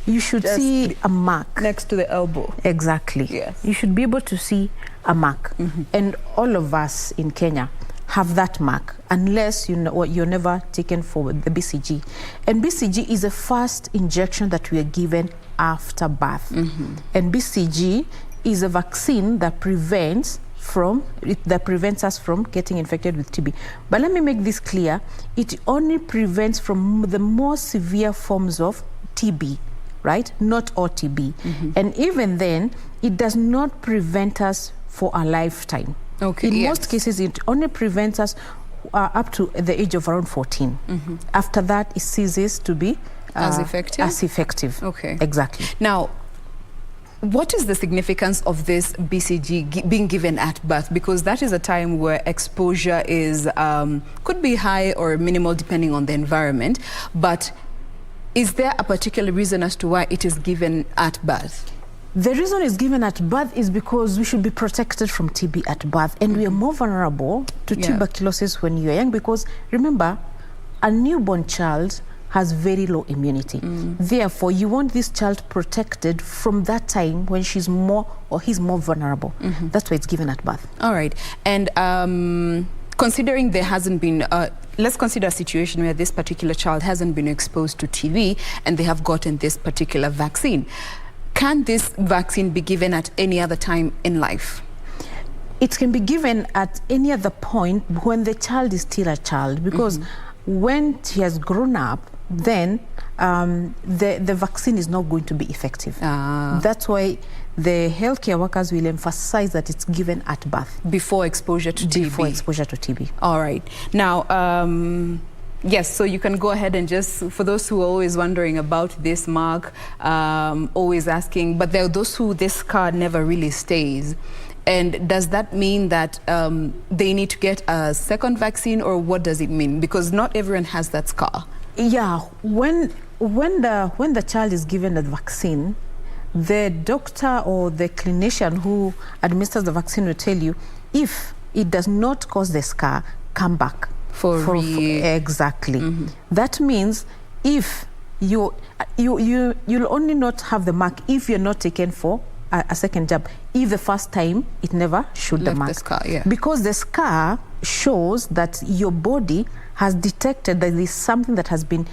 you should see a mark next to the elbow. Exactly. Yes. You should be able to see a mark, and all of us in Kenya have that mark, unless you're never taken for the BCG. And BCG is the first injection that we are given after birth. And BCG is a vaccine that prevents us from getting infected with TB. But let me make this clear: it only prevents from the more severe forms of TB, right? Not all TB. And even then, it does not prevent us for a lifetime. Okay. In most cases, it only prevents us up to the age of around 14. After that, it ceases to be as effective. Okay. Exactly. Now, what is the significance of this BCG being given at birth? Because that is a time where exposure is could be high or minimal depending on the environment. But is there a particular reason as to why it is given at birth? The reason it's given at birth is because we should be protected from TB at birth, and we are more vulnerable to tuberculosis when you're young, because remember, a newborn child has very low immunity. Therefore, you want this child protected from that time when she's more or he's more vulnerable. That's why it's given at birth. All right. And considering there hasn't been, let's consider a situation where this particular child hasn't been exposed to TB and they have gotten this particular vaccine. Can this vaccine be given at any other time in life? It can be given at any other point when the child is still a child, because when he has grown up, then the vaccine is not going to be effective. That's why the healthcare workers will emphasize that it's given at birth. Before exposure to TB. Before exposure to TB. All right. Now, yes, so you can go ahead and just, for those who are always wondering about this mark, always asking, but there are those who this scar never really stays. And does that mean that they need to get a second vaccine, or what does it mean? Because not everyone has that scar. Yeah, when the child is given the vaccine, the doctor or the clinician who administers the vaccine will tell you, if it does not cause the scar, come back. Exactly. That means if you'll only not have the mark if you're not taken for a second jab, if the first time it never showed the mark. The scar, yeah. Because the scar shows that your body has detected that there is something that has been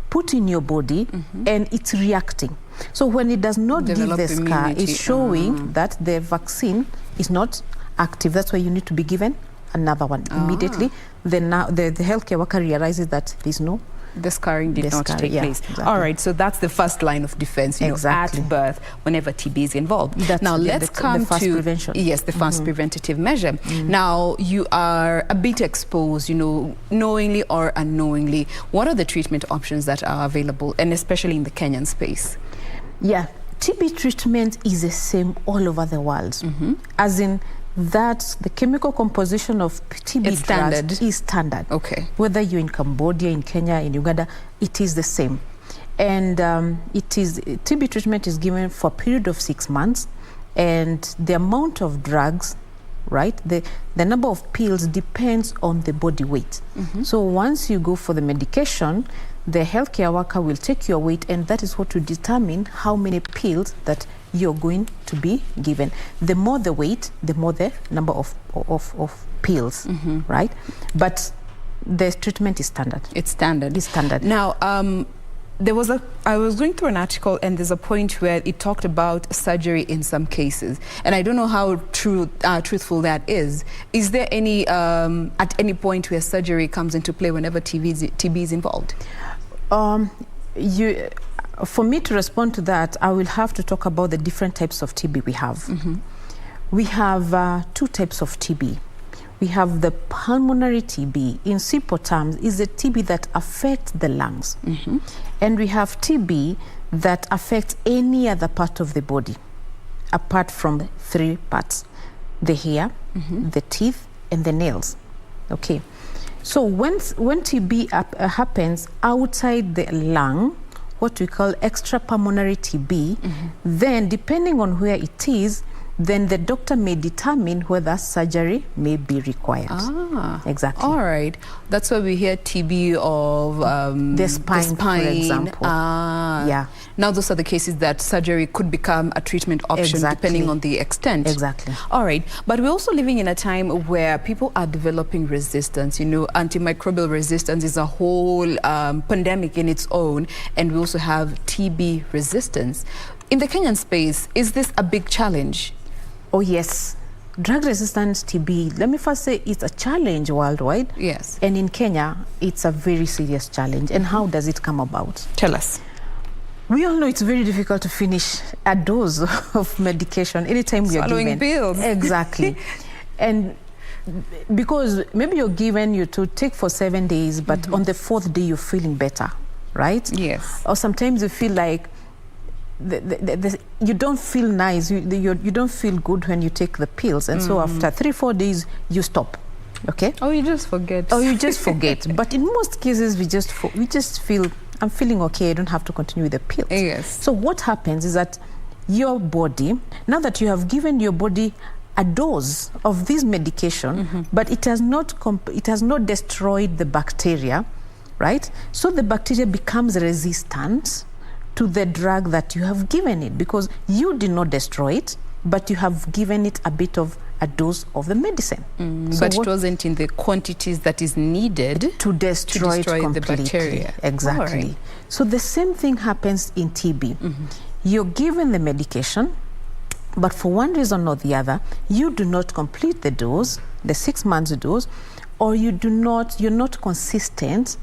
put in your body and it's reacting. So when it does not give the scar, it's showing that the vaccine is not active. That's why you need to be given another one immediately. Then now the healthcare worker realizes that there's no... The scarring did not take place. Exactly. All right, so that's the first line of defense, you know, at birth, whenever TB is involved. Now let's come the first to prevention. Yes, the first preventative measure. Now you are a bit exposed, you know, knowingly or unknowingly. What are the treatment options that are available, and especially in the Kenyan space? Yeah, TB treatment is the same all over the world, as in that the chemical composition of TB drugs is standard. Okay. Whether you're in Cambodia, in Kenya, in Uganda, it is the same. And TB treatment is given for a period of 6 months, and the amount of drugs, right, the number of pills depends on the body weight. So once you go for the medication, the healthcare worker will take your weight, and that is what will determine how many pills that you're going to be given. The more the weight, the more the number of pills, right? But the treatment is standard. It's standard. It's standard. Now, I was going through an article, and there's a point where it talked about surgery in some cases, and I don't know how truthful that is. Is there any at any point where surgery comes into play whenever TB is involved? For me to respond to that, I will have to talk about the different types of TB we have. We have 2 types of TB. We have the pulmonary TB. In simple terms, is a TB that affects the lungs. And we have TB that affects any other part of the body, apart from the 3 parts: the hair, the teeth, and the nails. Okay. So when TB happens outside the lung, what we call extrapulmonary TB, then depending on where it is, then the doctor may determine whether surgery may be required. Exactly. All right. That's why we hear TB of the spine, for example. Yeah. Now those are the cases that surgery could become a treatment option depending on the extent. Exactly. All right. But we're also living in a time where people are developing resistance. You know, antimicrobial resistance is a whole pandemic in its own, and we also have TB resistance. In the Kenyan space, is this a big challenge? Oh, yes. Drug-resistant TB, let me first say it's a challenge worldwide. Yes. And in Kenya, it's a very serious challenge. And how does it come about? Tell us. We all know it's very difficult to finish a dose of medication anytime we are given. Swallowing pills. Exactly. And because maybe you're given you to take for 7 days, but on the 4th day you're feeling better, right? Yes. Or sometimes you feel like you don't feel nice, you don't feel good when you take the pills, and so after 3-4 days you stop. Okay. Oh, you just forget. Oh, you just forget. But in most cases we just feel, I'm feeling okay, I don't have to continue with the pills. Yes. So what happens is that your body, now that you have given your body a dose of this medication, but it has not destroyed the bacteria, right? So the bacteria becomes resistant to the drug that you have given it, because you did not destroy it, but you have given it a bit of a dose of the medicine. So but it wasn't in the quantities that is needed to destroy it completely. The bacteria. Exactly. Right. So the same thing happens in TB. You're given the medication, but for one reason or the other, you do not complete the dose, the 6 months dose, or you're not consistent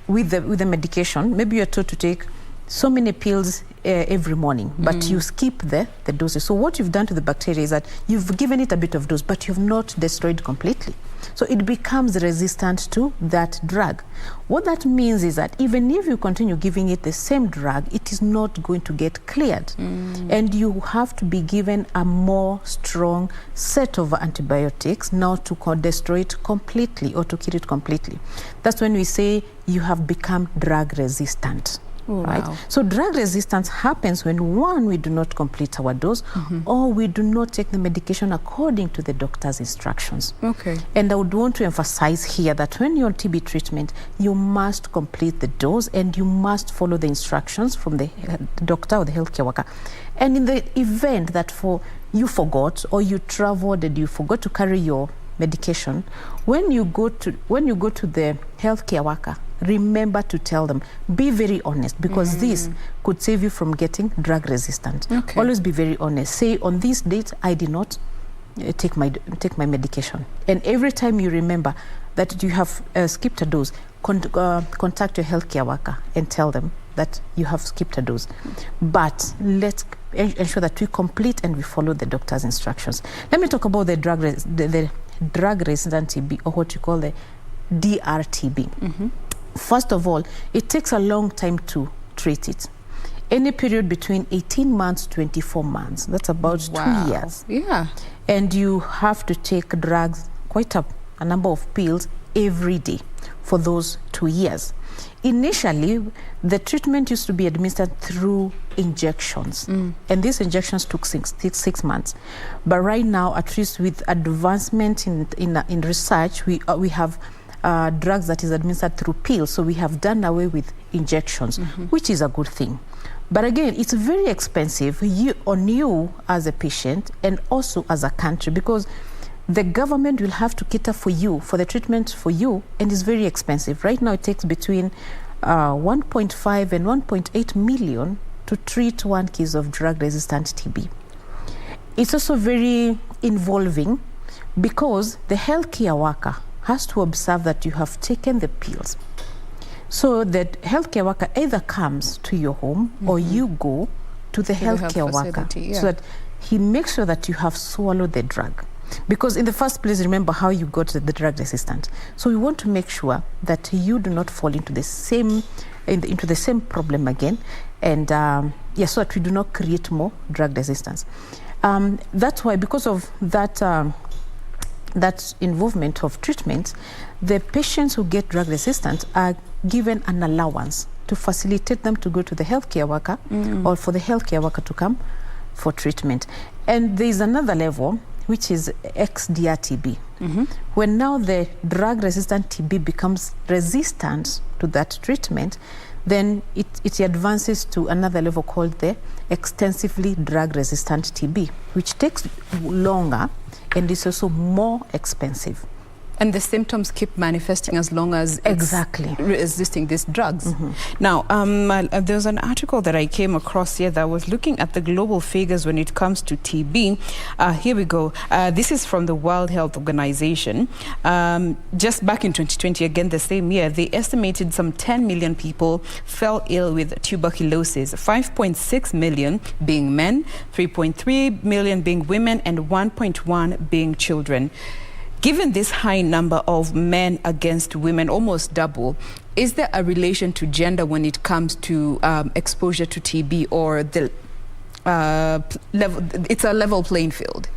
with the medication. Maybe you're told to take so many pills every morning, but you skip the doses. So what you've done to the bacteria is that you've given it a bit of dose, but you've not destroyed completely. So it becomes resistant to that drug. What that means is that even if you continue giving it the same drug, it is not going to get cleared. And you have to be given a more strong set of antibiotics now to destroy it completely or to kill it completely. That's when we say you have become drug resistant. Right? Wow. So drug resistance happens when, one, we do not complete our dose, or we do not take the medication according to the doctor's instructions. Okay. And I would want to emphasize here that when you're on TB treatment, you must complete the dose and you must follow the instructions from the doctor or the healthcare worker. And in the event that you forgot, or you traveled and you forgot to carry your medication, when you go to the healthcare worker, remember to tell them, be very honest, because this could save you from getting drug resistant. Okay. Always be very honest. Say, on this date I did not take my medication. And every time you remember that you have skipped a dose, contact your healthcare worker and tell them that you have skipped a dose. But let's ensure that we complete and we follow the doctor's instructions. Let me talk about the drug resistant TB, or what you call the DRTB. First of all, it takes a long time to treat it. Any period between 18 months to 24 months. That's about 2 years. Yeah. And you have to take drugs, quite a number of pills every day for those 2 years. Initially, the treatment used to be administered through injections. And these injections took six months. But right now, at least with advancement in research, we have drugs that is administered through pills. So we have done away with injections, which is a good thing. But again, it's very expensive on you as a patient and also as a country, because the government will have to cater for you, for the treatment for you, and it's very expensive. Right now, it takes between 1.5 and 1.8 million to treat 1 case of drug-resistant TB. It's also very involving, because the healthcare worker has to observe that you have taken the pills. So that healthcare worker either comes to your home or you go to the healthcare worker, so that he makes sure that you have swallowed the drug. Because in the first place, remember how you got the drug resistant. So we want to make sure that you do not fall into the same problem again, and so that we do not create more drug resistance. That's why, because of that involvement of treatment, the patients who get drug resistant are given an allowance to facilitate them to go to the healthcare worker, or for the healthcare worker to come for treatment. And there's another level, which is XDR-TB. When now the drug-resistant TB becomes resistant to that treatment, then it advances to another level called the extensively drug-resistant TB, which takes longer and is also more expensive. And the symptoms keep manifesting as long as exactly resisting these drugs. Now, there was an article that I came across here that was looking at the global figures when it comes to TB. Here we go. This is from the World Health Organization. Just back in 2020, again the same year, they estimated some 10 million people fell ill with tuberculosis, 5.6 million being men, 3.3 million being women, and 1.1 being children. Given this high number of men against women, almost double, is there a relation to gender when it comes to exposure to TB, or the level? It's a level playing field.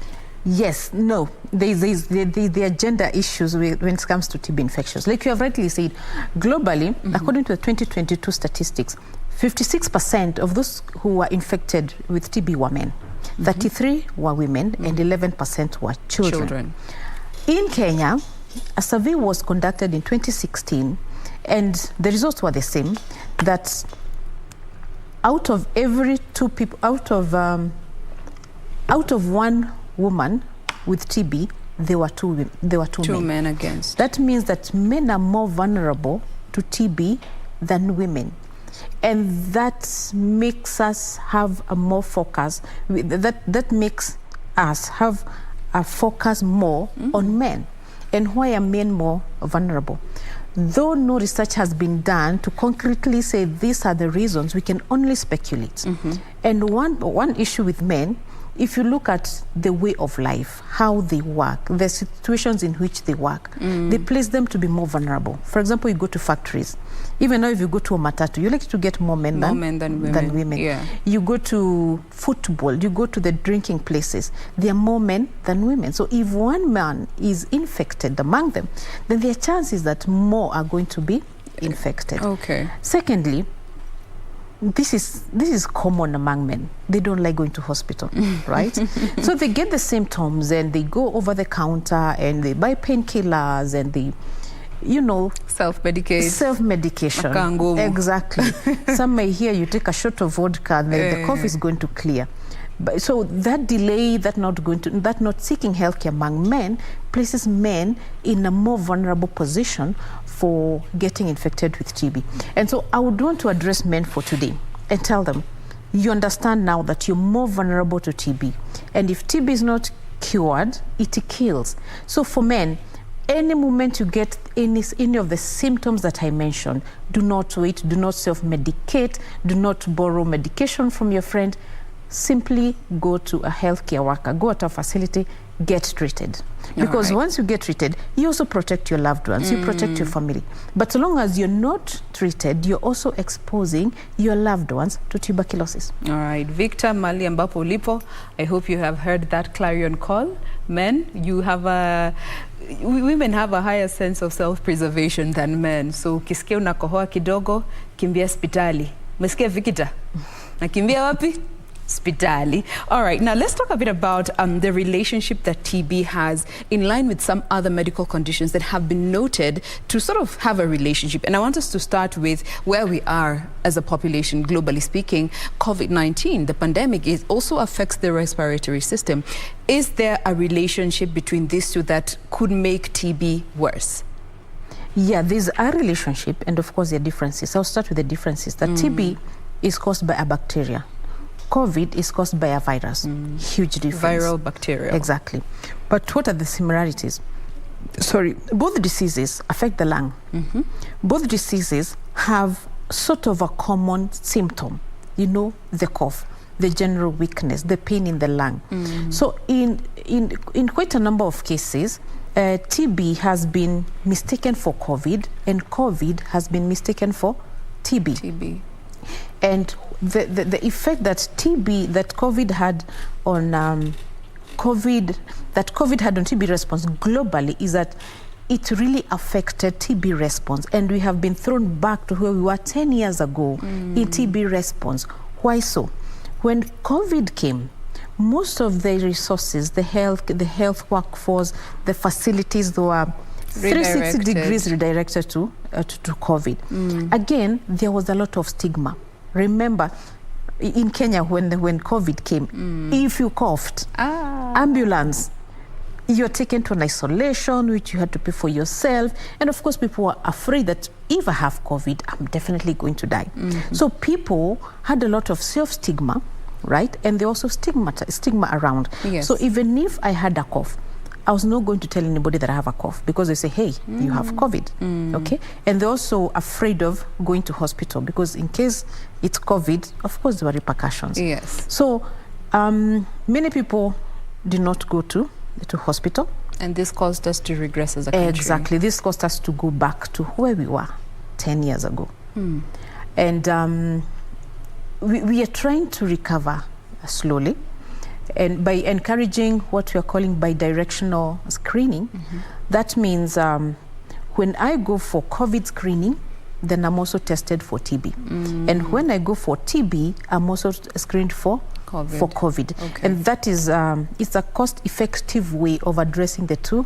Yes, no. There are gender issues when it comes to TB infections. Like you have rightly said, globally, according to the 2022 statistics, 56% of those who were infected with TB were men, 33% were women, and 11% were children. In Kenya, a survey was conducted in 2016, and the results were the same, that out of every two people, out of one woman with TB, there were two men against. That means that men are more vulnerable to TB than women. And that makes us have a more focus, that makes us have a focus more on men. And why are men more vulnerable? Though no research has been done to concretely say these are the reasons, we can only speculate. And one issue with men, if you look at the way of life, how they work, the situations in which they work, they place them to be more vulnerable. For example, you go to factories. Even now, if you go to a matatu, you like to get more men than women. Yeah. You go to football, you go to the drinking places, there are more men than women. So if one man is infected among them, then there are chances that more are going to be infected. Okay. Secondly, this is common among men. They don't like going to hospital, right? So they get the symptoms and they go over the counter and they buy painkillers and they, self-medication. Exactly. Some may hear you take a shot of vodka and the cough is going to clear. But, so that delay, that not seeking healthcare among men places men in a more vulnerable position for getting infected with TB. And so I would want to address men for today and tell them, you understand now that you're more vulnerable to TB. And if TB is not cured, it kills. So for men, any moment you get any of the symptoms that I mentioned, do not wait, do not self-medicate, do not borrow medication from your friend. Simply go to a healthcare worker, go to a facility, get treated. Because once you get treated, you also protect your loved ones, you protect your family. But so long as you're not treated, you're also exposing your loved ones to tuberculosis. All right, Victor, Mali ambapo ulipo, I hope you have heard that clarion call. Men, women have a higher sense of self-preservation than men. So ukisikia unakohoa kidogo, kimbia hospitali. Umesikia Victor? Nakimbia wapi? Hospitali. All right, now let's talk a bit about the relationship that TB has in line with some other medical conditions that have been noted to sort of have a relationship. And I want us to start with where we are as a population, globally speaking. COVID-19, the pandemic, it also affects the respiratory system. Is there a relationship between these two that could make TB worse? Yeah, there's a relationship, and of course there are differences. I'll start with the differences. That TB is caused by a bacteria. COVID is caused by a virus. Huge difference. Viral bacteria. Exactly. But what are the similarities? Sorry, both diseases affect the lung. Both diseases have sort of a common symptom. The cough, the general weakness, the pain in the lung. So in quite a number of cases, TB has been mistaken for COVID, and COVID has been mistaken for TB. And the effect that COVID had on TB response globally is that it really affected TB response, and we have been thrown back to where we were 10 years ago in TB response. Why so? When COVID came, most of the resources, the health workforce, the facilities, they were 360 degrees redirected to COVID. Again, there was a lot of stigma. Remember, in Kenya, when COVID came, if you coughed, ambulance, you're taken to an isolation, which you had to pay for yourself. And of course, people were afraid that if I have COVID, I'm definitely going to die. So people had a lot of self-stigma, right? And they also stigma around. Yes. So even if I had a cough, I was not going to tell anybody that I have a cough, because they say, hey, you have COVID, okay? And they're also afraid of going to hospital, because in case it's COVID, of course, there were repercussions. Yes. So many people did not go to hospital. And this caused us to regress as a country. Exactly. This caused us to go back to where we were 10 years ago. And we are trying to recover slowly, and by encouraging what we are calling bidirectional screening. That means when I go for COVID screening, then I'm also tested for TB. And when I go for TB, I'm also screened for COVID. Okay. And that is it's a cost-effective way of addressing the two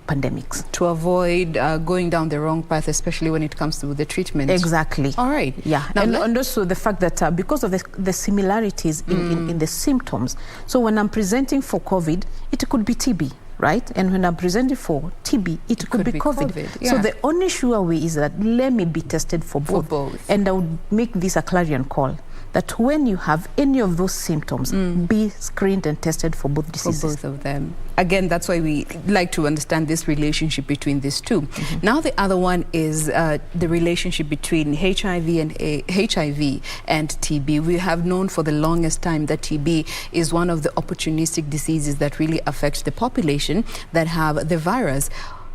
pandemics. To avoid going down the wrong path, especially when it comes to the treatment. Exactly. All right. Yeah. Now, and also the fact that because of the similarities in the symptoms. So when I'm presenting for COVID, it could be TB, right? And when I'm presenting for TB, it could be COVID. Yeah. So the only sure way is that let me be tested for both. And I would make this a clarion call, that when you have any of those symptoms, be screened and tested for both diseases. For both of them. Again, that's why we like to understand this relationship between these two. Now the other one is the relationship between HIV and TB. We have known for the longest time that TB is one of the opportunistic diseases that really affects the population that have the virus.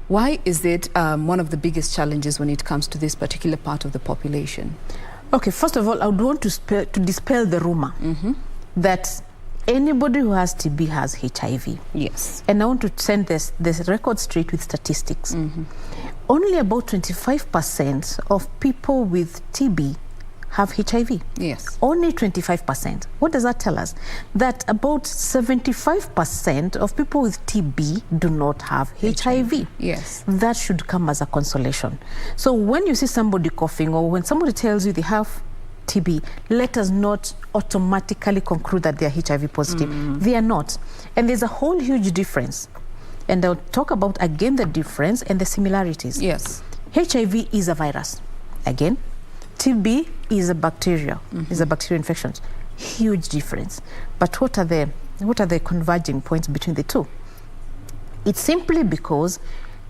Why is it one of the biggest challenges when it comes to this particular part of the population? Okay, first of all, I would want to dispel the rumor that anybody who has TB has HIV. Yes. And I want to send this record straight with statistics. Only about 25% of people with TB have HIV. Yes. Only 25%. What does that tell us? That about 75% of people with TB do not have HIV. Yes. That should come as a consolation. So when you see somebody coughing, or when somebody tells you they have TB, let us not automatically conclude that they are HIV positive. They are not. And there's a whole huge difference. And I'll talk about again the difference and the similarities. Yes. HIV is a virus. Again, TB is a bacteria, is a bacterial infection. Huge difference. But what are the converging points between the two? It's simply because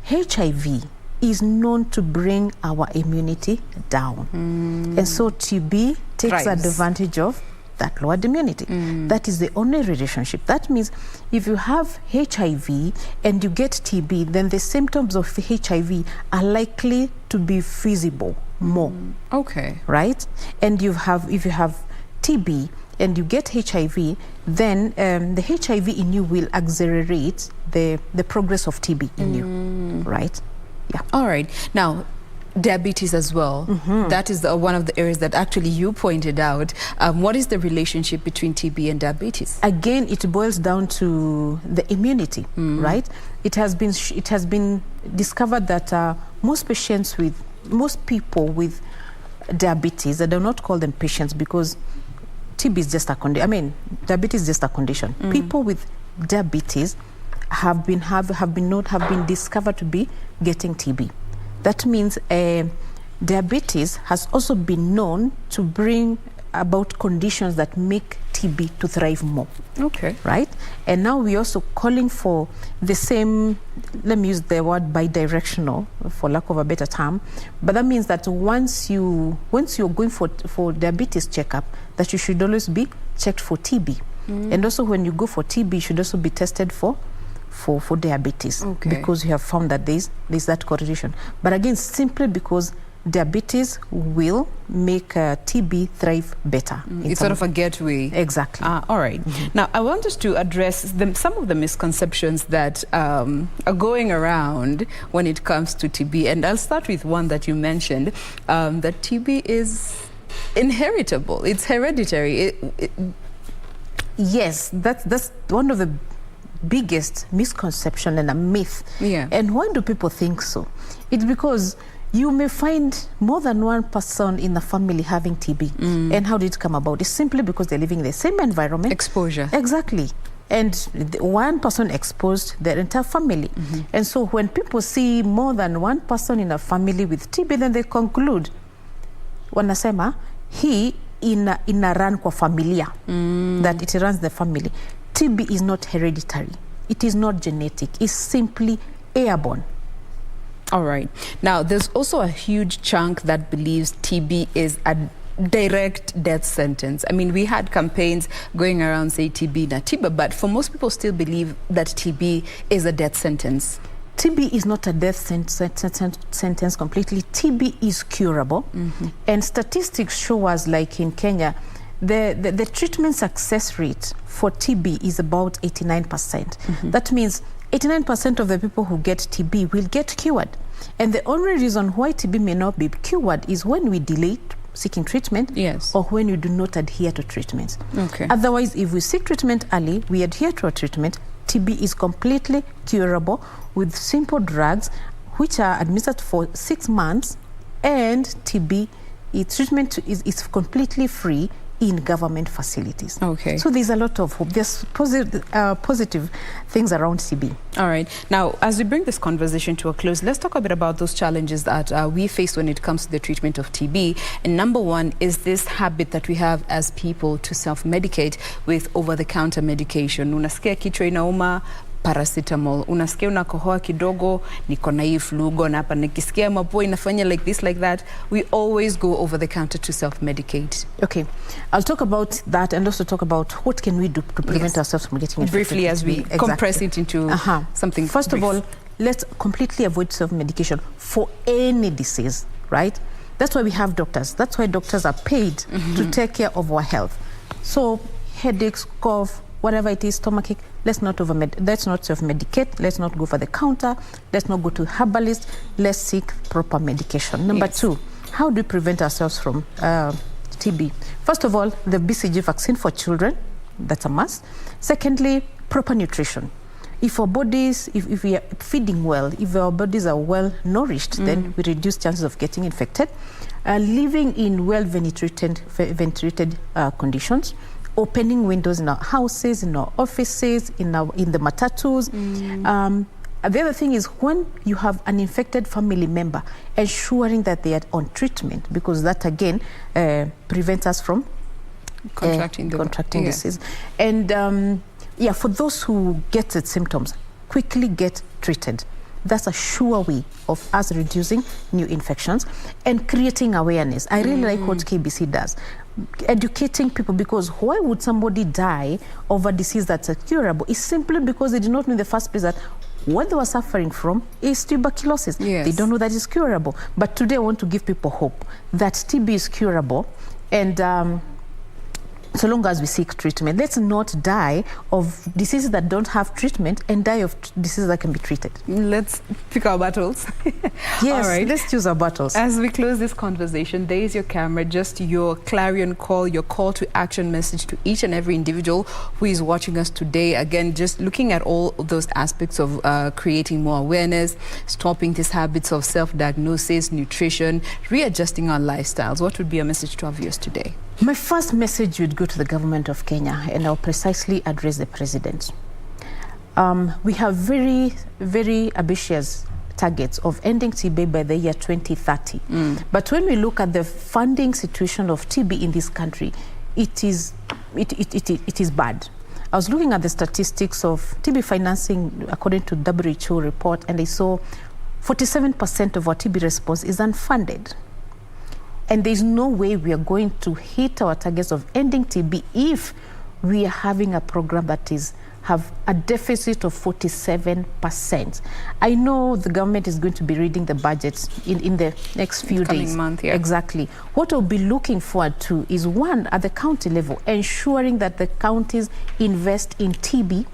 HIV is known to bring our immunity down. And so TB takes advantage of that lowered immunity. That is the only relationship. That means if you have HIV and you get TB, then the symptoms of HIV are likely to be visible more. Okay. Right? And if you have TB and you get HIV, then the HIV in you will accelerate the progress of TB in you. Right? Yeah. All right. Now, diabetes as well. That is one of the areas that actually you pointed out. What is the relationship between TB and diabetes? Again, it boils down to the immunity, right? It has been discovered that most people with diabetes, I do not call them patients because TB is just a condition. I mean, diabetes is just a condition. People with diabetes have been discovered to be getting TB. That means diabetes has also been known to bring about conditions that make TB to thrive more. Okay. Right? And now we're also calling for the same, let me use the word bidirectional, for lack of a better term, but that means that once you're going for diabetes checkup, that you should always be checked for TB. And also when you go for TB, you should also be tested for diabetes, because you have found that there's that correlation. But again, simply because diabetes will make TB thrive better. It's sort of a gateway. Exactly. All right. Now, I want us to address some of the misconceptions that are going around when it comes to TB. And I'll start with one that you mentioned, that TB is inheritable. It's hereditary. Yes, that's one of the biggest misconception and a myth. Yeah. And why do people think so? It's because you may find more than one person in the family having TB. And how did it come about? It's simply because they're living in the same environment. Exposure. Exactly. And one person exposed their entire family. And so when people see more than one person in a family with TB, then they conclude, wanasema, he ina run kwa familia, that it runs the family. TB is not hereditary. It is not genetic. It's simply airborne. All right. Now, there's also a huge chunk that believes TB is a direct death sentence. I mean, we had campaigns going around say TB na TB, but for most people still believe that TB is a death sentence. TB is not a death sentence completely. TB is curable. And statistics show us, like in Kenya, the treatment success rate for TB is about 89%. That means 89% of the people who get TB will get cured. And the only reason why TB may not be cured is when we delay seeking treatment, or when you do not adhere to treatment. Okay. Otherwise, if we seek treatment early, we adhere to a treatment, TB is completely curable with simple drugs which are administered for 6 months, and TB treatment is completely free in government facilities. Okay. So there's a lot of hope. There's positive things around TB. All right. Now, as we bring this conversation to a close, let's talk a bit about those challenges that we face when it comes to the treatment of TB. And number one is this habit that we have as people to self-medicate with over-the-counter medication. Unasikia kichwa inauma, paracetamol. Unasikia unakohoa kidogo, niko na hii flu, na hapa nikisikia mapua inafanya like this, like that. We always go over the counter to self-medicate. Okay. I'll talk about that and also talk about what can we do to prevent ourselves from getting infected. Briefly, as we compress it into something First brief. of all, let's completely avoid self-medication for any disease, right? That's why we have doctors. That's why doctors are paid to take care of our health. So headaches, cough, whatever it is, stomachache, let's not self-medicate. Let's not go for the counter. Let's not go to herbalist. Let's seek proper medication. Number two, how do we prevent ourselves from TB? First of all, the BCG vaccine for children, that's a must. Secondly, proper nutrition. If our bodies, if we are feeding well, if our bodies are well nourished, then we reduce chances of getting infected. Living in well-ventilated conditions. Opening windows in our houses, in our offices, in the matatus. The other thing is when you have an infected family member, ensuring that they are on treatment, because that again prevents us from contracting disease. And for those who get the symptoms, quickly get treated. That's a sure way of us reducing new infections and creating awareness. I really like what KBC does. Educating people, because why would somebody die of a disease that's curable? It's simply because they did not know in the first place that what they were suffering from is tuberculosis. They don't know that it's curable. But today I want to give people hope that TB is curable, and so long as we seek treatment. Let's not die of diseases that don't have treatment and die of diseases that can be treated. Let's pick our battles. Yes, all right. Let's choose our battles. As we close this conversation, there is your camera, just your clarion call, your call to action message to each and every individual who is watching us today. Again, just looking at all those aspects of creating more awareness, stopping these habits of self-diagnosis, nutrition, readjusting our lifestyles. What would be a message to our viewers today? My first message would go to the government of Kenya, and I'll precisely address the president. We have very, very ambitious targets of ending TB by the year 2030. But when we look at the funding situation of TB in this country, it is bad. I was looking at the statistics of TB financing according to WHO report, and I saw 47% of our TB response is unfunded. And there's no way we are going to hit our targets of ending TB if we are having a program that have a deficit of 47%. I know the government is going to be reading the budgets in the next few days. Month, Exactly. What I'll be looking forward to is, one, at the county level, ensuring that the counties invest in TB,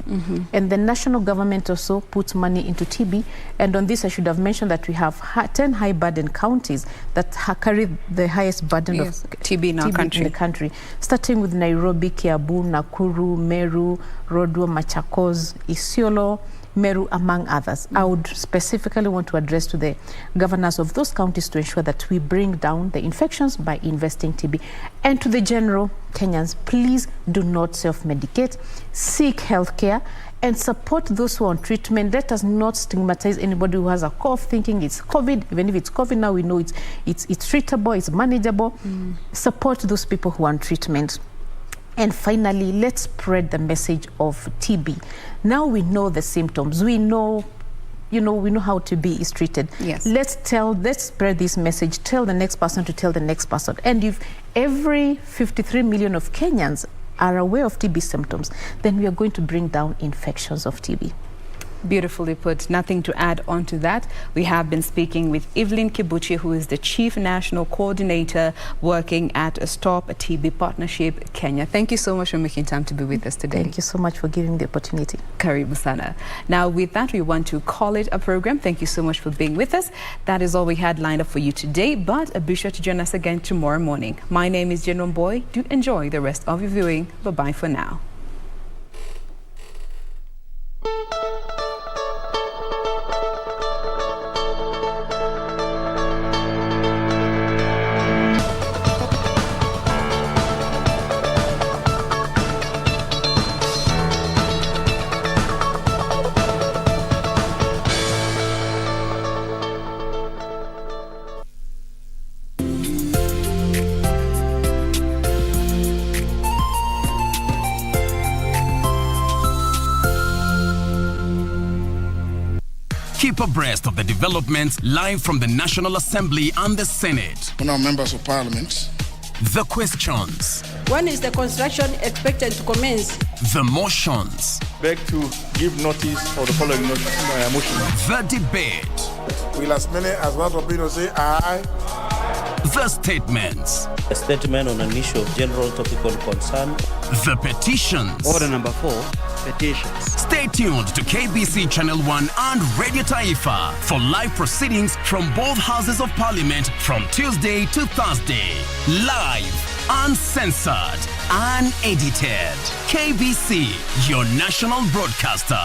and the national government also puts money into TB. And on this, I should have mentioned that we have 10 high burden counties that carry the highest burden of TB in our country. In the country, starting with Nairobi, Kiambu, Nakuru, Meru, Lodwar, Machakos, Isiolo, Meru, among others. I would specifically want to address to the governors of those counties to ensure that we bring down the infections by investing TB. And to the general Kenyans, please do not self-medicate, seek health care, and support those who are on treatment. Let us not stigmatize anybody who has a cough thinking it's COVID. Even if it's COVID now, we know it's treatable, it's manageable. Support those people who are on treatment. And finally, let's spread the message of TB. Now we know the symptoms. We know, we know how TB is treated. Yes. Let's spread this message. Tell the next person to tell the next person. And if every 53 million of Kenyans are aware of TB symptoms, then we are going to bring down infections of TB. Beautifully put. Nothing to add on to that. We have been speaking with Evelyn Kibuchi, who is the Chief National Coordinator working at Stop TB Partnership Kenya. Thank you so much for making time to be with us today. Thank you so much for giving me the opportunity. Karibu sana. Now, with that, we want to call it a program. Thank you so much for being with us. That is all we had lined up for you today, but be sure to join us again tomorrow morning. My name is Jen Boy. Do enjoy the rest of your viewing. Bye-bye for now. Keep abreast of the developments live from the National Assembly and the Senate. Honourable members of Parliament. The questions. When is the construction expected to commence? The motions. Beg to give notice of the following motion. The debate. Will as many as one opinion say aye? The statements. A statement on an issue of general topical concern. The petitions. Order number 4, petitions. Stay tuned to KBC Channel 1 and Radio Taifa for live proceedings from both houses of Parliament from Tuesday to Thursday. Live, uncensored, unedited. KBC, your national broadcaster.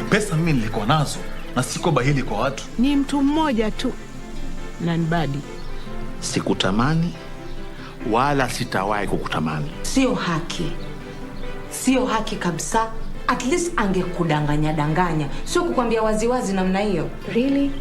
Pesa mimi nilikuwa nazo na siko bahili kwa watu. Ni mtu mmoja tu na nibadi. Sikutamani wala sitawahi kukutamani. Sio haki. Sio haki kabisa. At least angekudanganya danganya. Sio kukwambia waziwazi namna hiyo. Really?